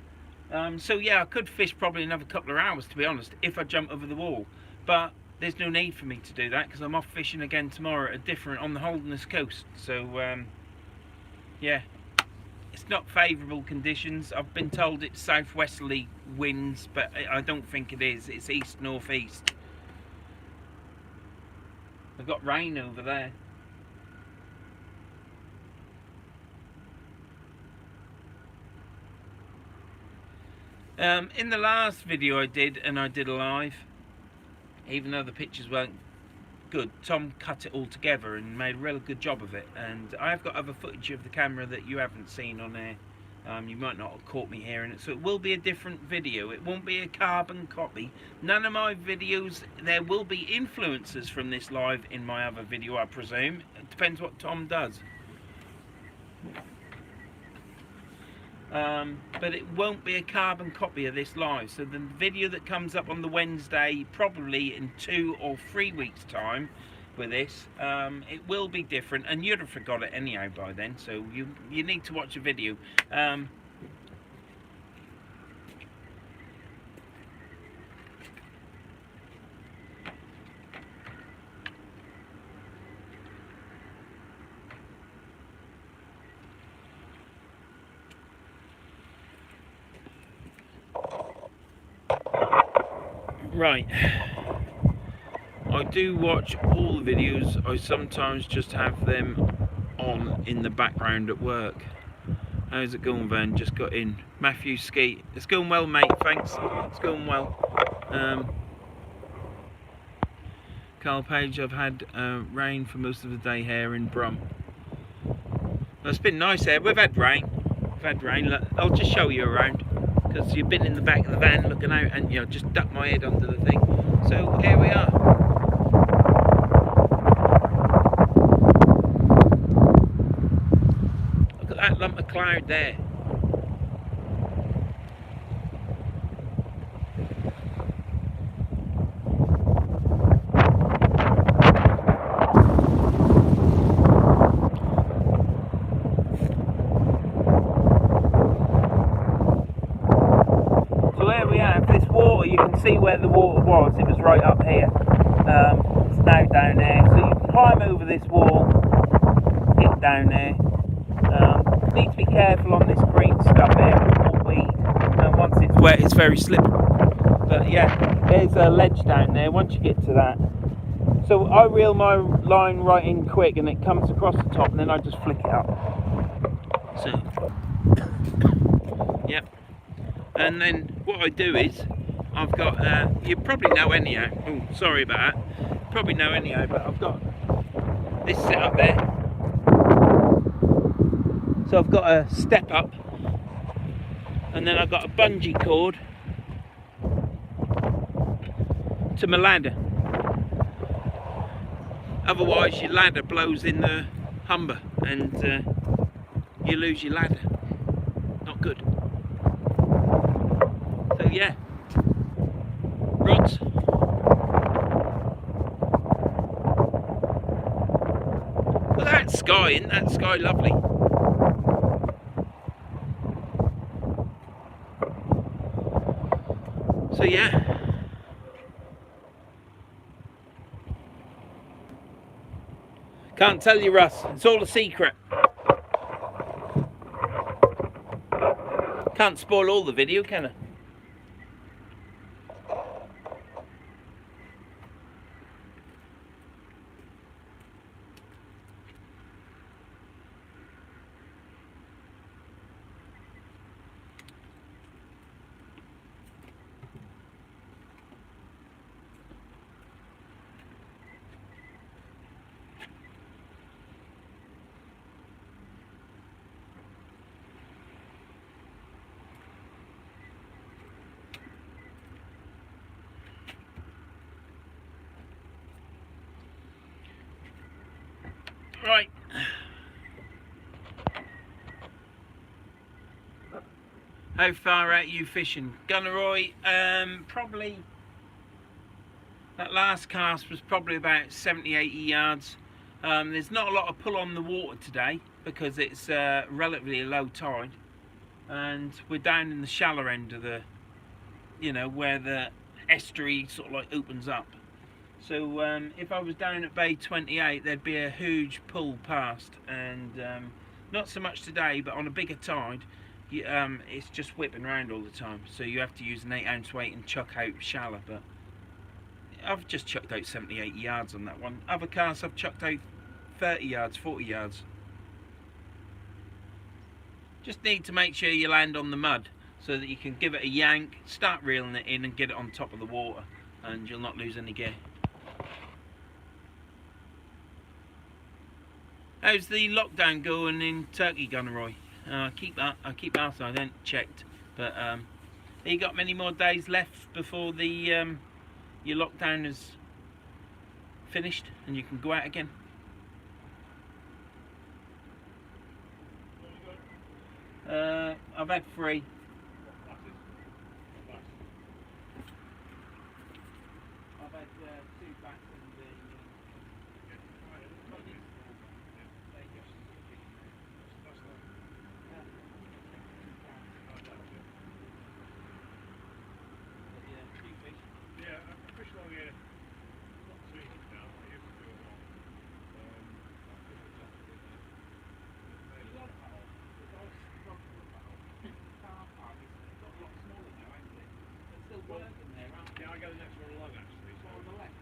So yeah, I could fish probably another couple of hours, to be honest, if I jump over the wall. But there's no need for me to do that, because I'm off fishing again tomorrow on the Holderness coast. So yeah, it's not favourable conditions. I've been told it's southwesterly winds, but I don't think it is. It's east-northeast. I've got rain over there. In the last video I did a live, even though the pictures weren't good, Tom cut it all together and made a real good job of it, and I've got other footage of the camera that you haven't seen on there. You might not have caught me hearing it, so it will be a different video. It won't be a carbon copy. None of my videos, there will be influences from this live in my other video, I presume. It depends what Tom does. But it won't be a carbon copy of this live. So the video that comes up on the Wednesday, probably in 2 or 3 weeks time with this, it will be different, and you'd have forgot it anyhow by then, so you need to watch a video. Right, I do watch all the videos. I sometimes just have them on in the background at work. How's it going, Van? Just got in. Matthew Skeet. It's going well, mate, thanks. It's going well. Carl Page, I've had rain for most of the day here in Brum. Well, it's been nice here. We've had rain. Look, I'll just show you around, because you've been in the back of the van looking out, and you know, just duck my head under the thing. So here we are. right there. So there we have this water. You can see where the water was. It was right up here. It's now down there. So you can climb over this wall, get down there. Need to be careful on this green stuff here, or weed. And once it's wet, it's very slippery. But yeah, there's a ledge down there. Once you get to that, so I reel my line right in quick, and it comes across the top, and then I just flick it up. So, yep. And then what I do is, I've got, you probably know anyhow, oh sorry about that, probably know anyhow, but I've got this set up there. So I've got a step up, and then I've got a bungee cord to my ladder. Otherwise your ladder blows in the Humber and you lose your ladder. Not good. So yeah, rods. Look at that sky, isn't that sky lovely? So yeah. Can't tell you, Russ. It's all a secret. Can't spoil all the video, can I? Right. How far out are you fishing? Gunneroy, probably, that last cast was probably about 70-80 yards. There's not a lot of pull on the water today because it's relatively low tide, and we're down in the shallow end of the, you know, where the estuary sort of like opens up. So if I was down at Bay 28, there'd be a huge pull past, and not so much today, but on a bigger tide, it's just whipping around all the time. So you have to use an 8-ounce weight and chuck out shallow. But I've just chucked out 70-80 yards on that one. Other casts I've chucked out 30 yards, 40 yards. Just need to make sure you land on the mud so that you can give it a yank, start reeling it in, and get it on top of the water, and you'll not lose any gear. How's the lockdown going in Turkey, Gunneroy? I keep asking, I haven't checked, but have you got many more days left before the your lockdown is finished and you can go out again? I've had 3. I've had 2 back and Yeah, I fish along here not too much now. I used to do a lot. you got a paddle? Because I was struggling with a paddle. Car park, it's got a lot smaller now, hasn't it? There's still working there, aren't there? Yeah, I go the next one along actually. So On the left.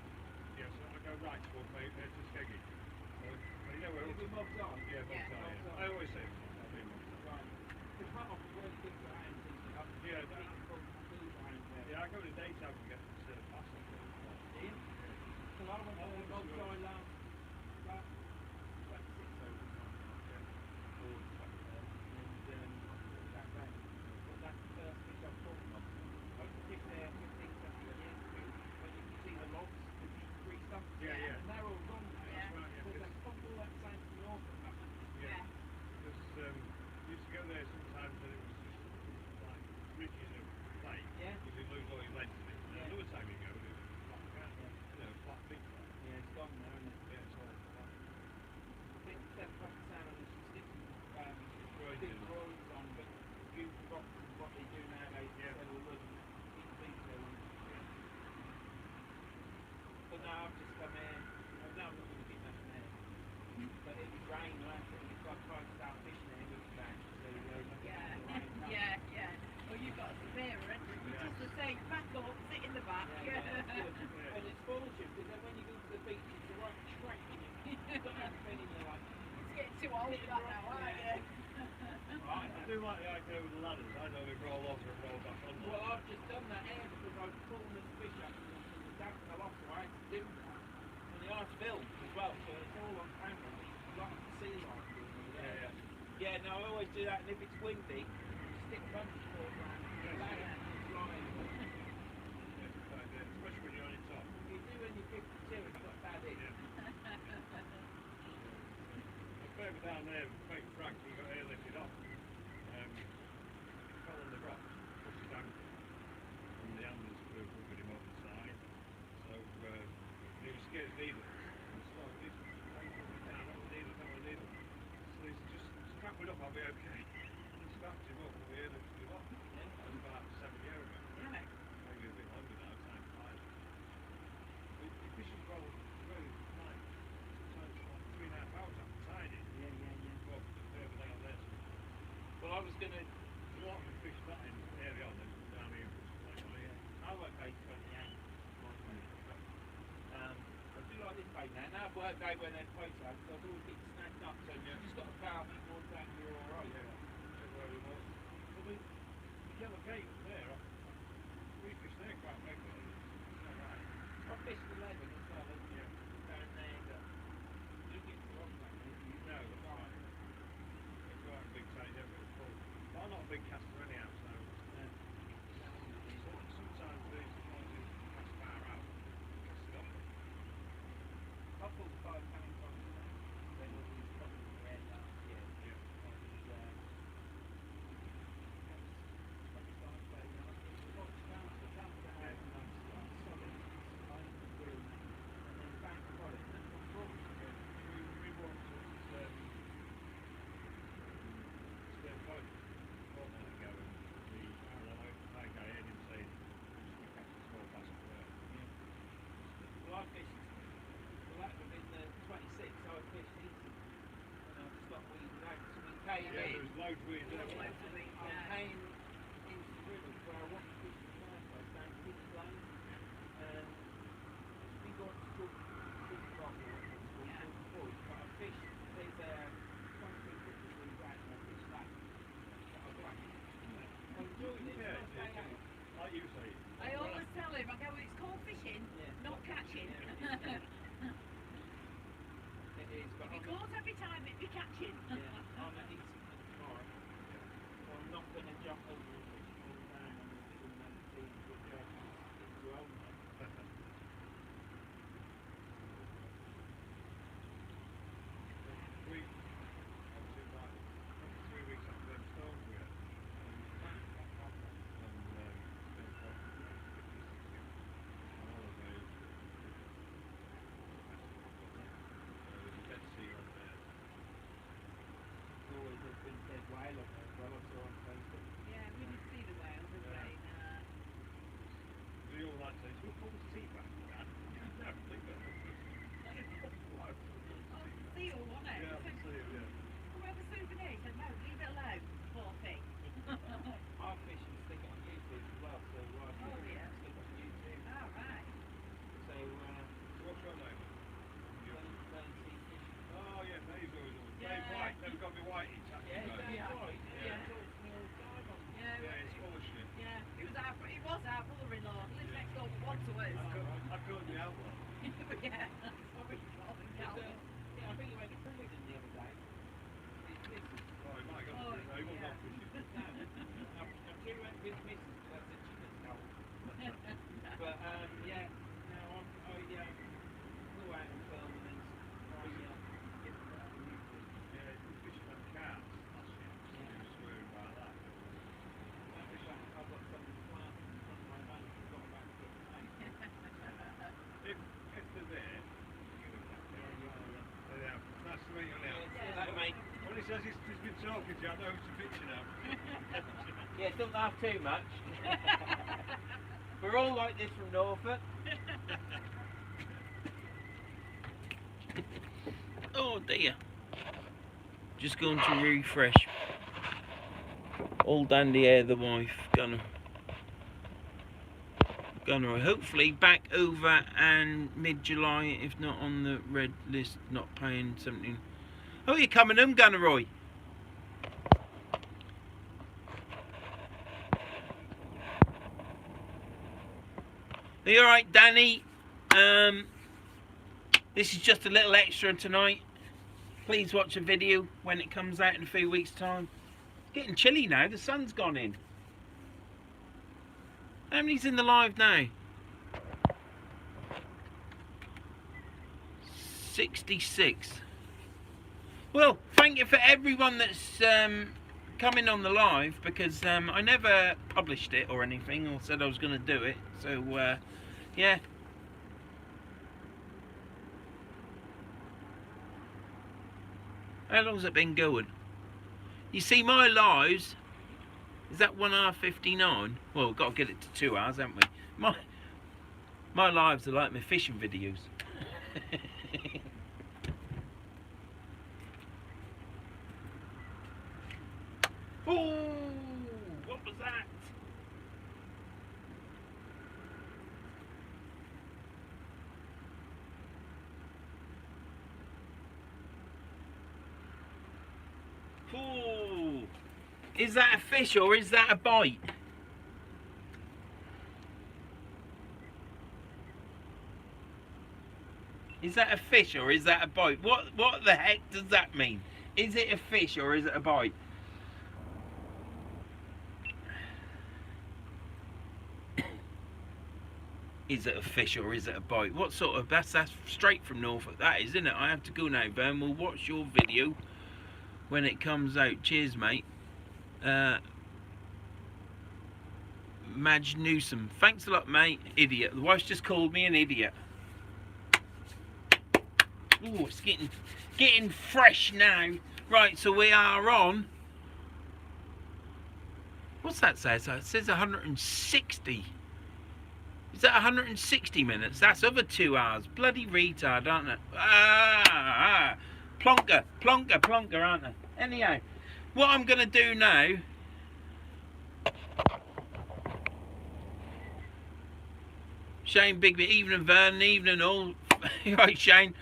yeah, so I go right towards my to Skeggy. So you know where? Is it Mob's on? Yeah, Bob's Eye, yeah. I always say Bob's Eye, I mean Bob's Eye. Right. The cut-off is really good for hands, isn't it? Yeah, Yeah, I go in the daytime and get past them. Do you? So I went to Mob's Eye last 26 over time. Or 20 and back then. But that's the first fish I've caught them. I used to fish there 15, 20 years ago when you could see the logs, the deep tree stuff. Yeah, yeah. And they're all gone now. That's right, yeah. Because they've pumped all that sand from north. Yeah. Because used to go there But now I've just come in. No, I'm not going to get nothing there. But it was rain last week. It's like trying to start fishing there with back. So yeah. Well, you've got a spear, haven't you? Yeah. Just to say, back up, sit in the back. Yeah, it's good. And it's bullshit because then when you go to the beach, it's the right track. You've got everything in your life. It's getting too old for that now, aren't you? Right. I do like the idea with the ladders. I know we roll over and roll back on. Well, I've just done that here because I was pulling the fish up and the damp fell off, so I had to do that. And the ice filled as well, so it's all on camera. It's like the sea line doing all that. Yeah, no, I always do that, and if it's windy, stick bunny cords on the ladder and fly. Especially when you're on your top. You do when you're 52 and you've got bad hip. Further down there, fake Frank, he got air lifted off. He fell on the rocks, pushed his ankle, and the ambulance crew covered him over the side. So he was scared of needles. And so he's needle. So he's just strap it up, I'll be okay. He strapped him up and we air lifted him off. That was about 7 years ago. Yeah. Maybe a bit longer now, time flies. The fishing well really like sometimes like 3.5 hours after tiding. Yeah. Well, further down there. Well, I was going to... There's a lot of fish that in area on them down here. I won't pay 28. I do like this bait now. Now I've worked out where they're close out, so I've always get snagged up. So you just got to power me towards that and you're alright. Where he was. Well, the yellow gate was there. We fished there quite regularly. Alright. I fished 11 as well, haven't you? Down there, but you get the wrong way. No, that's right. It's quite a big size, everything's full. But I'm not a big caster anyhow, so sometimes these ones is cast far out. Cast it up. I pulled 5 pounds on it. Then it was probably the red last year. Yeah. Well, I fished, well that was in the 26, so I fished easy. And I just got weeded out. So we came Yeah, there in. was loads of weeds there. Loads of weeds. I came into the river where I wanted to fish the first place, down Kid's Lane. And we got to good rock but I fished, there's a 23 foot weeds out and I fished that. I enjoyed it. Yeah, It's a nice day out. like you say. I always tell him, I go, it's called fishing, not catching. It is, but If you caught every time, it'd be catching. I'm at Easington tomorrow, so I'm not going to jump over the fish and fall down on the little magazine with into Humber. We obviously like 3 weeks after them storms we had. Always has been dead whale up there as well, I saw on Facebook. Yeah, we didn't see the whale, did we? We all like to say, we'll pull the seat back from that. Never think that. Seal, wasn't it? Yeah, I see it, yeah. Whoever souvenir said, no, leave it alone, poor thing. I fish and stick it on YouTube as well, so I Oh, yeah. stick it on YouTube. All right. So, So what's your name? learn to see fish. Oh yeah, Dave's always on. Yeah. Dave White, never got me white each Yeah, actually. that's Yeah. right. Yeah. Yeah, talks to me all the time on Yeah, It's full of shit. yeah. He was our brother-in-law. He lives next door to one to us. I caught the outlaw. Yeah. Sorry, Colin Calvin. Yeah, I think he went to Croydon the other day. This is Oh, he might have got Oh, no, he wasn't yeah. off fishing. I'm sure he went with Mrs. because I said she was cold. But yeah, no, I go out and film and then get that on YouTube. Yeah, he was fishing on cars last year. He was swearing about that. I've got something planned in front of my van. I've got about to get the If they're there, give them that. yeah. There they are. Nice to meet you now. That, mate. When he says he's been talking to you, I know it's a picture now. Yeah, don't laugh too much. We're all like this from Norfolk. dear. Just going to refresh. All dandy air, the wife. Gonna hopefully back over and mid-July, if not on the red list, not paying something. Oh, you're coming home, Gunneroy. Are you alright, Danny? This is just a little extra tonight. Please watch a video when it comes out in a few weeks' time. It's getting chilly now, the sun's gone in. How many's in the live now? 66. Well, thank you for everyone that's coming on the live, because I never published it or anything, or said I was going to do it. So, yeah. How long's it been going? You see, my lives, is that 1 hour 59? Well, we've got to get it to 2 hours, haven't we? My lives are like my fishing videos. Oh, what was that? Oh, is that a fish or is that a bite? Is that a fish or is that a bite? What the heck does that mean? Is it a fish or is it a bite? Is it a fish or is it a bite? What sort of, that's straight from Norfolk, that is, isn't it? I have to go now, Vern. We'll watch your video when it comes out. Cheers, mate. Madge Newsom. Thanks a lot, mate. Idiot. The wife's just called me an idiot. Ooh, it's getting fresh now. Right, so we are on. What's that say? So it says 160. Is that 160 minutes? That's over 2 hours. Bloody retard, aren't they? Plonker, aren't they? Anyhow, what I'm going to do now... Shane, big evening, Vernon, evening all. Right, Shane.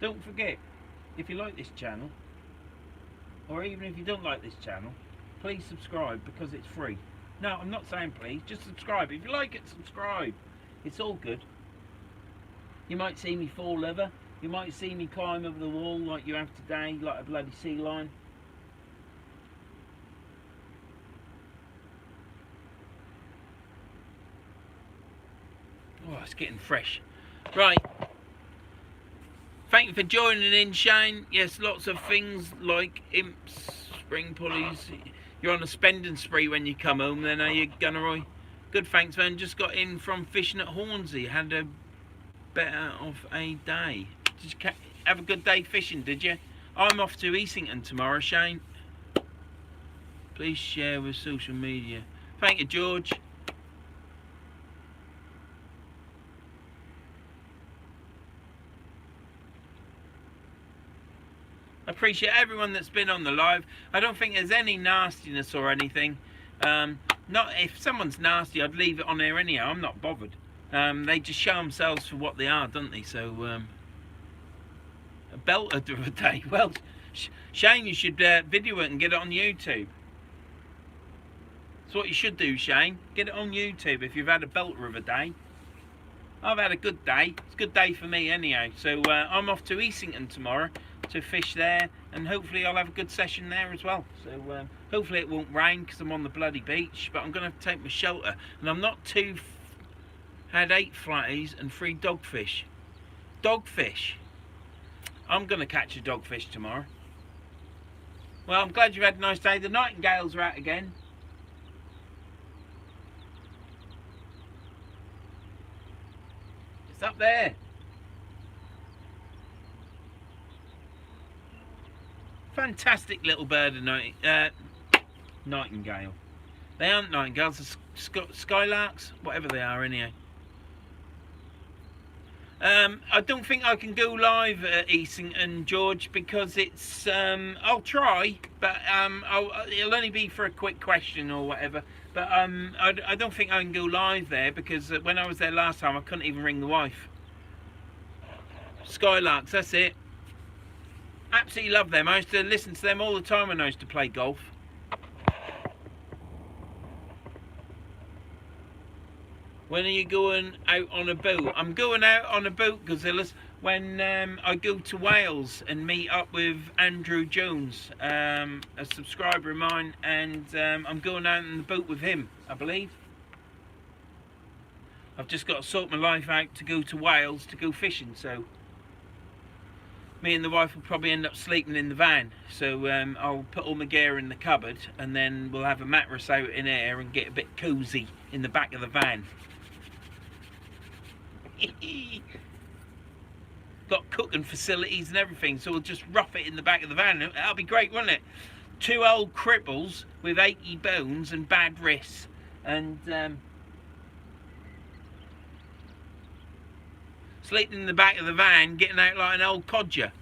Don't forget, if you like this channel, or even if you don't like this channel, please subscribe, because it's free. No, I'm not saying please, just subscribe. If you like it, subscribe. It's all good. You might see me fall over. You might see me climb over the wall like you have today, like a bloody sea lion. Oh, it's getting fresh. Right. Thank you for joining in, Shane. Yes, lots of things like imps, spring pulleys. You're on a spending spree when you come home then, are you, Gunneroy? Good, thanks, man. Just got in from fishing at Hornsey. Had a better of a day. Did you have a good day fishing, did you? I'm off to Easington tomorrow, Shane. Please share with social media. Thank you, George. I appreciate everyone that's been on the live. I don't think there's any nastiness or anything. Not if someone's nasty, I'd leave it on there anyhow. I'm not bothered. They just show themselves for what they are, don't they? So, a belter of a day. Well, Shane, you should video it and get it on YouTube. That's what you should do, Shane. Get it on YouTube if you've had a belter of a day. I've had a good day. It's a good day for me anyhow. So I'm off to Easington tomorrow to fish there, and hopefully I'll have a good session there as well. So hopefully it won't rain because I'm on the bloody beach, but I'm going to have to take my shelter, and I'm not too... Had 8 flatties and 3 dogfish. Dogfish. I'm going to catch a dogfish tomorrow. Well, I'm glad you've had a nice day. The nightingales are out again. It's up there. Fantastic little bird of nightingale. They aren't nightingales, they're skylarks, whatever they are anyhow. I don't think I can go live at Easington, George, because it's. I'll try, but it'll only be for a quick question or whatever. But I don't think I can go live there because when I was there last time, I couldn't even ring the wife. Skylarks, that's it. Absolutely love them. I used to listen to them all the time when I used to play golf. When are you going out on a boat? I'm going out on a boat, Godzillas, when I go to Wales and meet up with Andrew Jones, a subscriber of mine, and I'm going out on the boat with him, I believe. I've just got to sort my life out to go to Wales to go fishing, so me and the wife will probably end up sleeping in the van. So I'll put all my gear in the cupboard, and then we'll have a mattress out in air and get a bit cosy in the back of the van. Got cooking facilities and everything, so we'll just rough it in the back of the van. That'll be great, won't it? Two old cripples with achy bones and bad wrists, and sleeping in the back of the van, getting out like an old codger.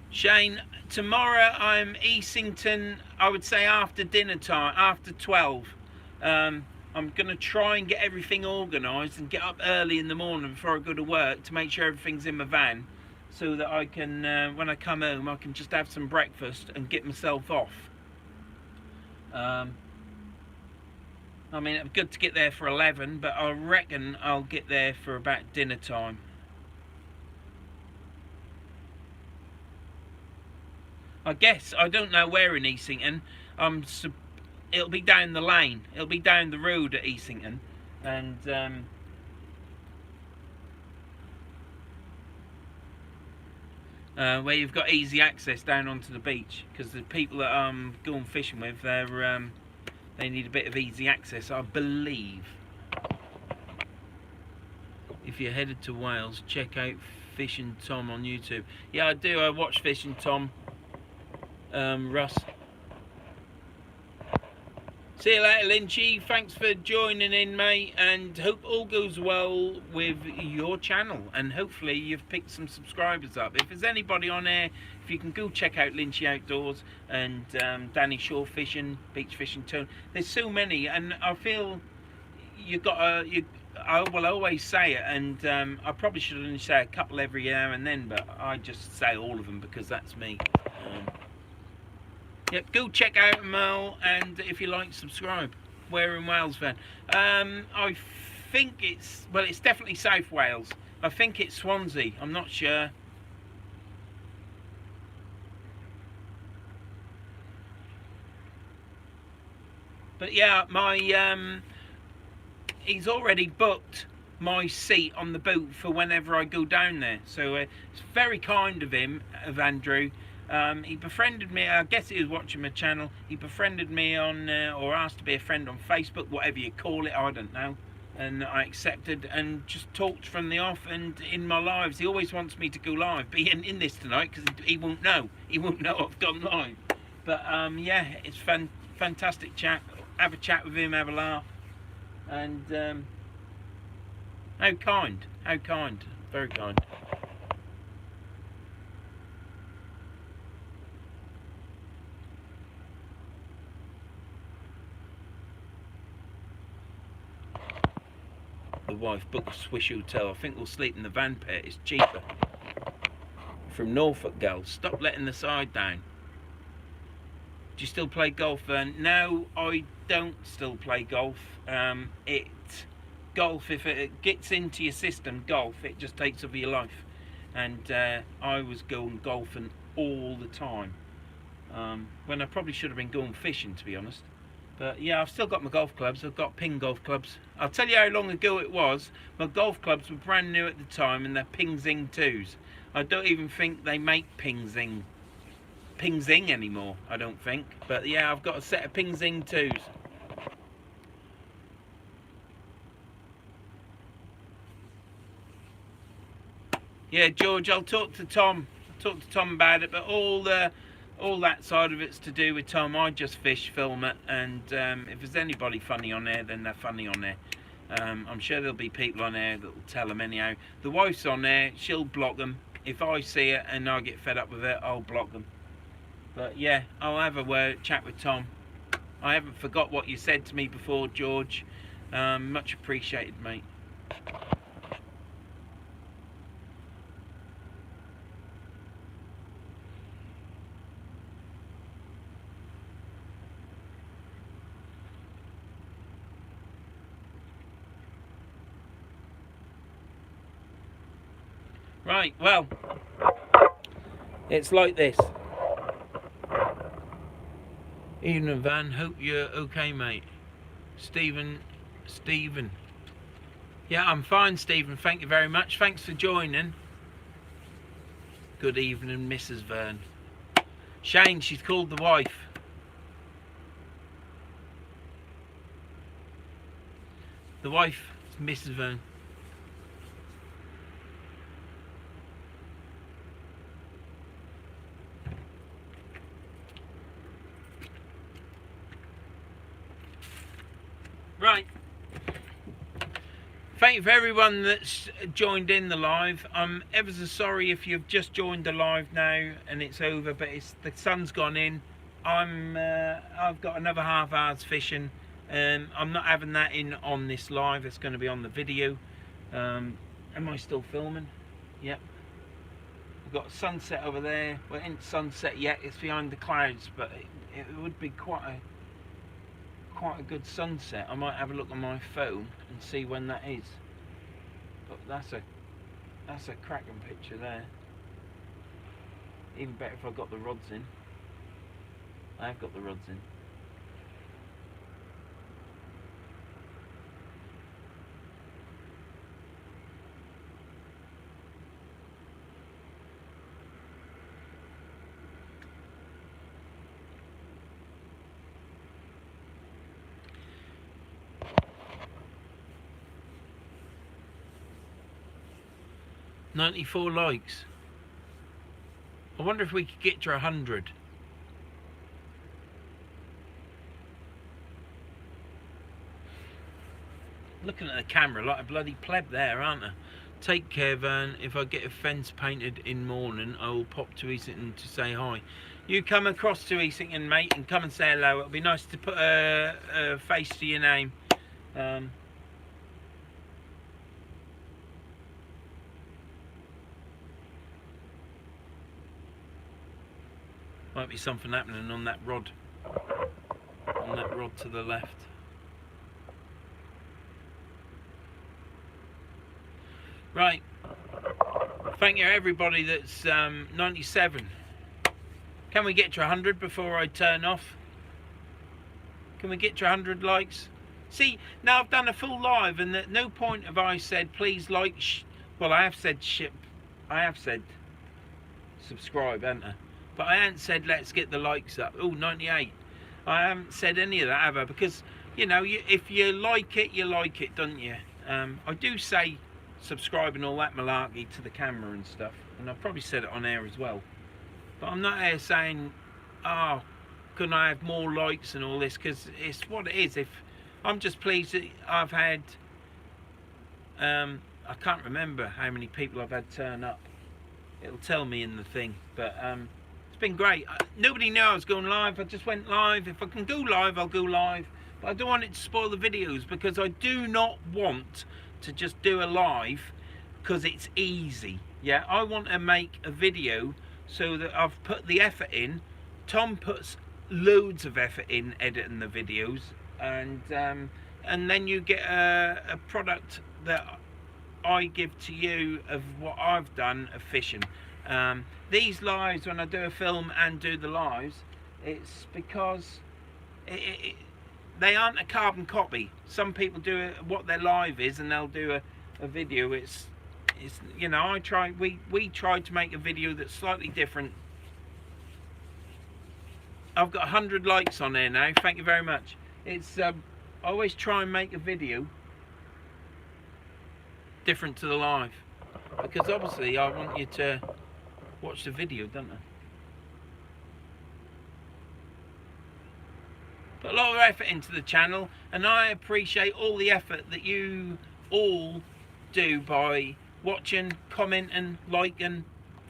Shane, tomorrow I'm Easington, I would say after dinner time, after 12. I'm going to try and get everything organised and get up early in the morning before I go to work to make sure everything's in my van, so that I can, when I come home, I can just have some breakfast and get myself off. I mean, it's good to get there for 11, but I reckon I'll get there for about dinner time. I guess, I don't know where in Easington. It'll be down the lane. It'll be down the road at Easington, and where you've got easy access down onto the beach, because the people that I'm going fishing with, they need a bit of easy access, I believe. If you're headed to Wales, check out Fishing Tom on YouTube. Yeah, I do. I watch Fishing Tom. Russ. See you later, Lynchy. Thanks for joining in, mate, and hope all goes well with your channel, and hopefully you've picked some subscribers up. If there's anybody on there, if you can go check out Lynchy Outdoors and Danny Shore Fishing, Beach Fishing Tone. There's so many, and I feel you've got I will always say it, and I probably should only say a couple every now and then, but I just say all of them because that's me. Yep, go check out Mel, and if you like, subscribe. Where in Wales, then? I think it's, well, it's definitely South Wales. I think it's Swansea. I'm not sure. But yeah, he's already booked my seat on the boat for whenever I go down there. So it's very kind of him, of Andrew. He befriended me, I guess he was watching my channel. He befriended me on, or asked to be a friend on Facebook, whatever you call it, I don't know. And I accepted and just talked from the off, and in my lives. He always wants me to go live, but he ain't in this tonight because he won't know. He won't know I've gone live. But yeah, it's fantastic chat. Have a chat with him, have a laugh. And how kind, very kind. The wife booked a Swiss hotel. I think we'll sleep in the van pit. It's cheaper. From Norfolk, girl. Stop letting the side down. Do you still play golf? No, I don't still play golf. Golf, if it gets into your system, golf, it just takes over your life. And I was going golfing all the time. When I probably should have been going fishing, to be honest. But yeah, I've still got my golf clubs. I've got ping golf clubs. I'll tell you how long ago it was. My golf clubs were brand new at the time, and they're Ping Zing 2s. I don't even think they make Ping Zing anymore, I don't think. But yeah, I've got a set of Ping Zing 2s. Yeah, George, I'll talk to Tom. I'll talk to Tom about it, but all the all that side of it's to do with Tom. I just fish, film it, and if there's anybody funny on there, then they're funny on there. I'm sure there'll be people on there that will tell them anyhow. The wife's on there, she'll block them. If I see it and I get fed up with it, I'll block them. But yeah, I'll have a chat with Tom. I haven't forgot what you said to me before, George. Much appreciated, mate. Right, well, it's like this. Evening, Van. Hope you're okay, mate. Stephen. Yeah, I'm fine, Stephen. Thank you very much. Thanks for joining. Good evening, Mrs. Vern. Shane, she's called the wife. The wife is Mrs. Vern. Right. Thank you for everyone that's joined in the live. I'm ever so sorry if you've just joined the live now and it's over, but the sun's gone in. I've got another half hour's fishing. I'm not having that in on this live. It's going to be on the video. Am I still filming? Yep. We've got sunset over there. Well, it ain't sunset yet. It's behind the clouds, but it would be quite a good sunset. I might have a look on my phone and see when that is. But that's a cracking picture there. Even better if I got the rods in. I've got the rods in. $94 likes. I wonder if we could get to 100. Looking at the camera like a bloody pleb there, aren't I? Take care, Van. If I get a fence painted in morning, I will pop to Easington to say hi. You come across to Easington, mate, and come and say hello. It'll be nice to put a face to your name. Might be something happening on that rod. On that rod to the left. Right. Thank you everybody that's 97. Can we get to 100 before I turn off? Can we get to 100 likes? See, now I've done a full live and at no point have I said please like well, I have said subscribe, haven't I? But I haven't said let's get the likes up. Oh, 98. I haven't said any of that, have I? Because, you know, if you like it, don't you? I do say subscribe and all that malarkey to the camera and stuff. And I've probably said it on air as well. But I'm not here saying, oh, couldn't I have more likes and all this? Because it's what it is. If I'm just pleased that I've had, I can't remember how many people I've had turn up. It'll tell me in the thing. But, it's been great. Nobody knew I was going live. I just went live. If I can go live, I'll go live. But I don't want it to spoil the videos because I do not want to just do a live because it's easy. Yeah, I want to make a video so that I've put the effort in. Tom puts loads of effort in editing the videos, and then you get a product that I give to you of what I've done of fishing. These lives, when I do a film and do the lives, it's because they aren't a carbon copy. Some people do what their live is and they'll do a video. It's you know, we tried to make a video that's slightly different. I've got 100 likes on there now. Thank you very much. It's I always try and make a video different to the live because obviously I want you to watch the video, don't I? put a lot of effort into the channel, and I appreciate all the effort that you all do by watching, commenting, liking,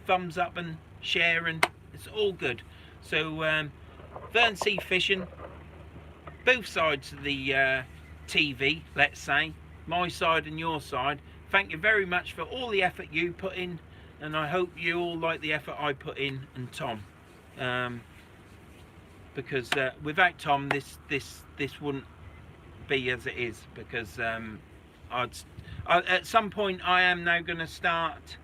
thumbs up and sharing. It's all good. So Verns Sea Fishing, both sides of the TV, let's say, my side and your side, thank you very much for all the effort you put in, and I hope you all like the effort I put in, and Tom, because without Tom this wouldn't be as it is, because at some point I am now going to start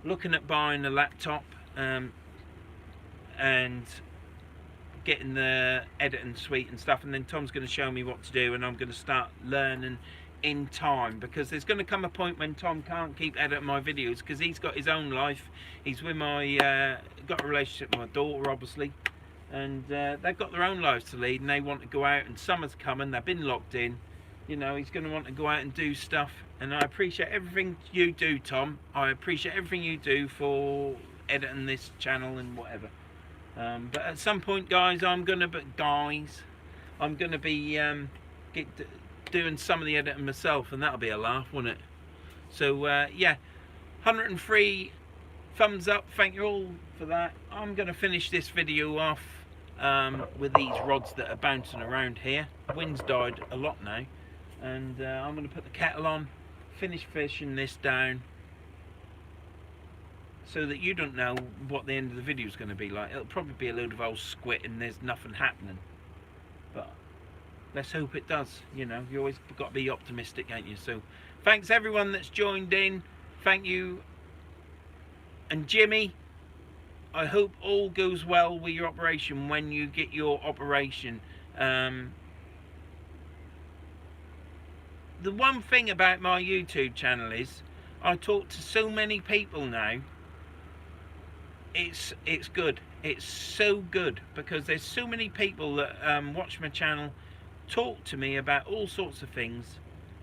looking at buying a laptop and getting the editing suite and stuff, and then Tom's going to show me what to do, and I'm going to start learning in time, because there's going to come a point when Tom can't keep editing my videos, because he's got his own life. He's with my got a relationship with my daughter, obviously, and they've got their own lives to lead, and they want to go out, and summer's coming, they've been locked in, you know. He's going to want to go out and do stuff, and I appreciate everything you do, Tom. I appreciate everything you do for editing this channel and whatever. But at some point, guys, I'm gonna be doing some of the editing myself, and that'll be a laugh, won't it? So yeah, 103 thumbs up, thank you all for that. I'm gonna finish this video off with these rods that are bouncing around here. The wind's died a lot now, and I'm gonna put the kettle on, finish fishing this down, so that you don't know what the end of the video is going to be like. It'll probably be a load of old squid and there's nothing happening, but let's hope it does. You know, you always got to be optimistic, ain't you? So thanks everyone that's joined in. Thank you. And Jimmy, I hope all goes well with your operation when you get your operation. The one thing about my YouTube channel is I talk to so many people now. It's good. It's so good, because there's so many people that watch my channel, talk to me about all sorts of things,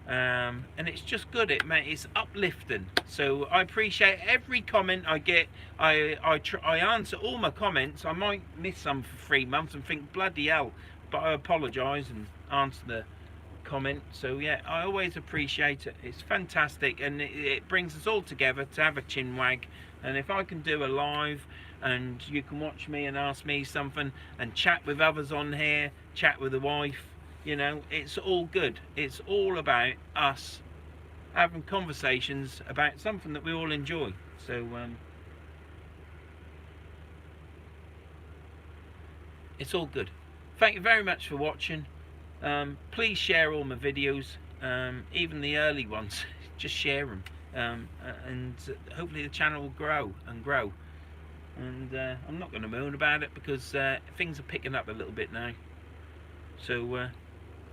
and it's just good. It's uplifting. So I appreciate every comment I get. I answer all my comments. I might miss some for 3 months and think bloody hell, but I apologise and answer the comment. So yeah, I always appreciate it. It's fantastic, and it brings us all together to have a chin wag. And if I can do a live and you can watch me and ask me something and chat with others on here, chat with the wife, you know, it's all good. It's all about us having conversations about something that we all enjoy. So it's all good. Thank you very much for watching. Please share all my videos, even the early ones. Just share them. And hopefully the channel will grow and grow, and I'm not going to moan about it, because things are picking up a little bit now. So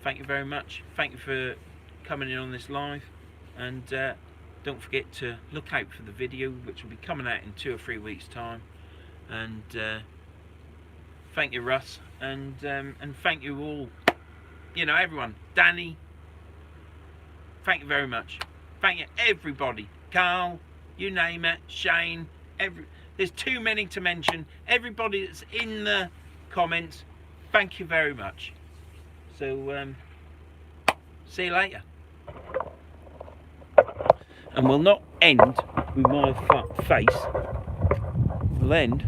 thank you very much. Thank you for coming in on this live, and don't forget to look out for the video, which will be coming out in 2 or 3 weeks time. And thank you, Russ, and thank you all, you know, everyone. Danny, thank you very much. Thank you everybody. Carl, you name it. Shane, there's too many to mention. Everybody that's in the comments, thank you very much. So see you later. And we'll not end with my face. We'll end.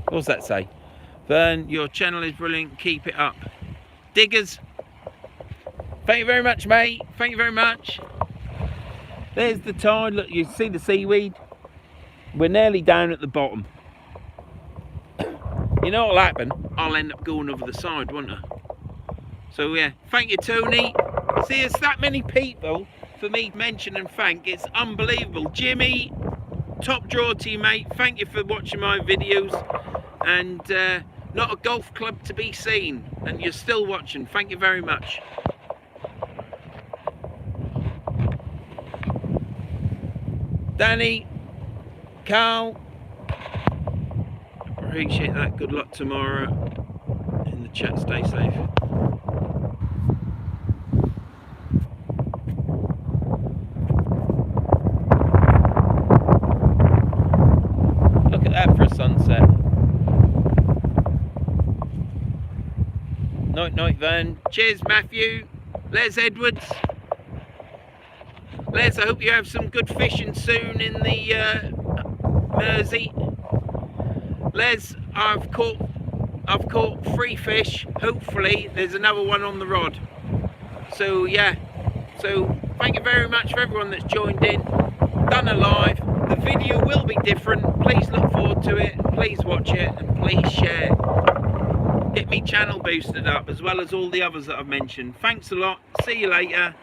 What's that say? Vern, your channel is brilliant. Keep it up. Diggers, thank you very much, mate. Thank you very much. There's the tide. Look, you see the seaweed? We're nearly down at the bottom. You know what'll happen? I'll end up going over the side, won't I? So yeah, thank you, Tony. See, it's that many people for me to mention and thank. It's unbelievable. Jimmy, top drawer to you, mate. Thank you for watching my videos. And not a golf club to be seen, and you're still watching. Thank you very much. Danny, Carl, appreciate that. Good luck tomorrow in the chat. Stay safe. Look at that for a sunset. Night night, Vern. Cheers, Matthew. Les Edwards. Les, I hope you have some good fishing soon in the Mersey. Les, I've caught 3 fish. Hopefully there's another one on the rod. So yeah, so thank you very much for everyone that's joined in, done a live. The video will be different. Please look forward to it, please watch it, and please share. Get me channel boosted up, as well as all the others that I've mentioned. Thanks a lot. See you later.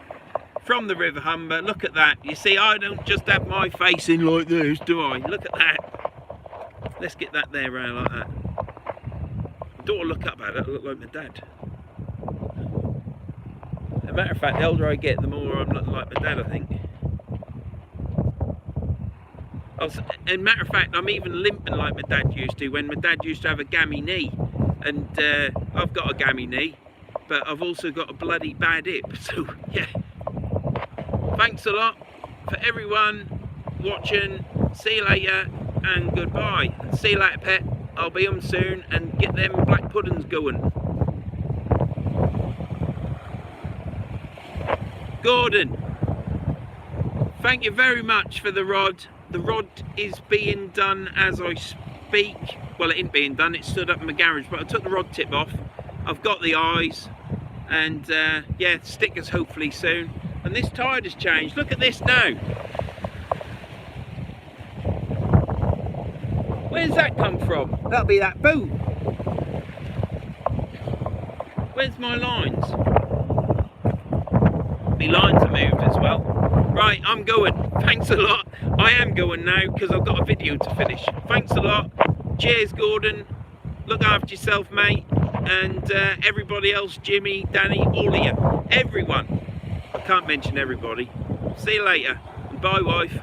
From the River Humber. Look at that. You see, I don't just have my face in like this, do I? Look at that. Let's get that there around like that. I don't want to look up at it. I look like my dad. As a matter of fact, the older I get, the more I'm looking like my dad, I think. As a matter of fact, I'm even limping like my dad used to, when my dad used to have a gammy knee. And I've got a gammy knee, but I've also got a bloody bad hip. So yeah, thanks a lot for everyone watching. See you later and goodbye. See you later, pet. I'll be on soon and get them black puddings going. Gordon, thank you very much for the rod. The rod is being done as I speak. Well, it ain't being done, it stood up in my garage, but I took the rod tip off. I've got the eyes, and yeah, stickers hopefully soon. And this tide has changed. Look at this now. Where's that come from? That'll be that boat. Where's my lines? My lines are moved as well. Right, I'm going. Thanks a lot. I am going now because I've got a video to finish. Thanks a lot. Cheers, Gordon. Look after yourself, mate. And everybody else, Jimmy, Danny, all of you. Everyone. I can't mention everybody. See you later. Bye, wife.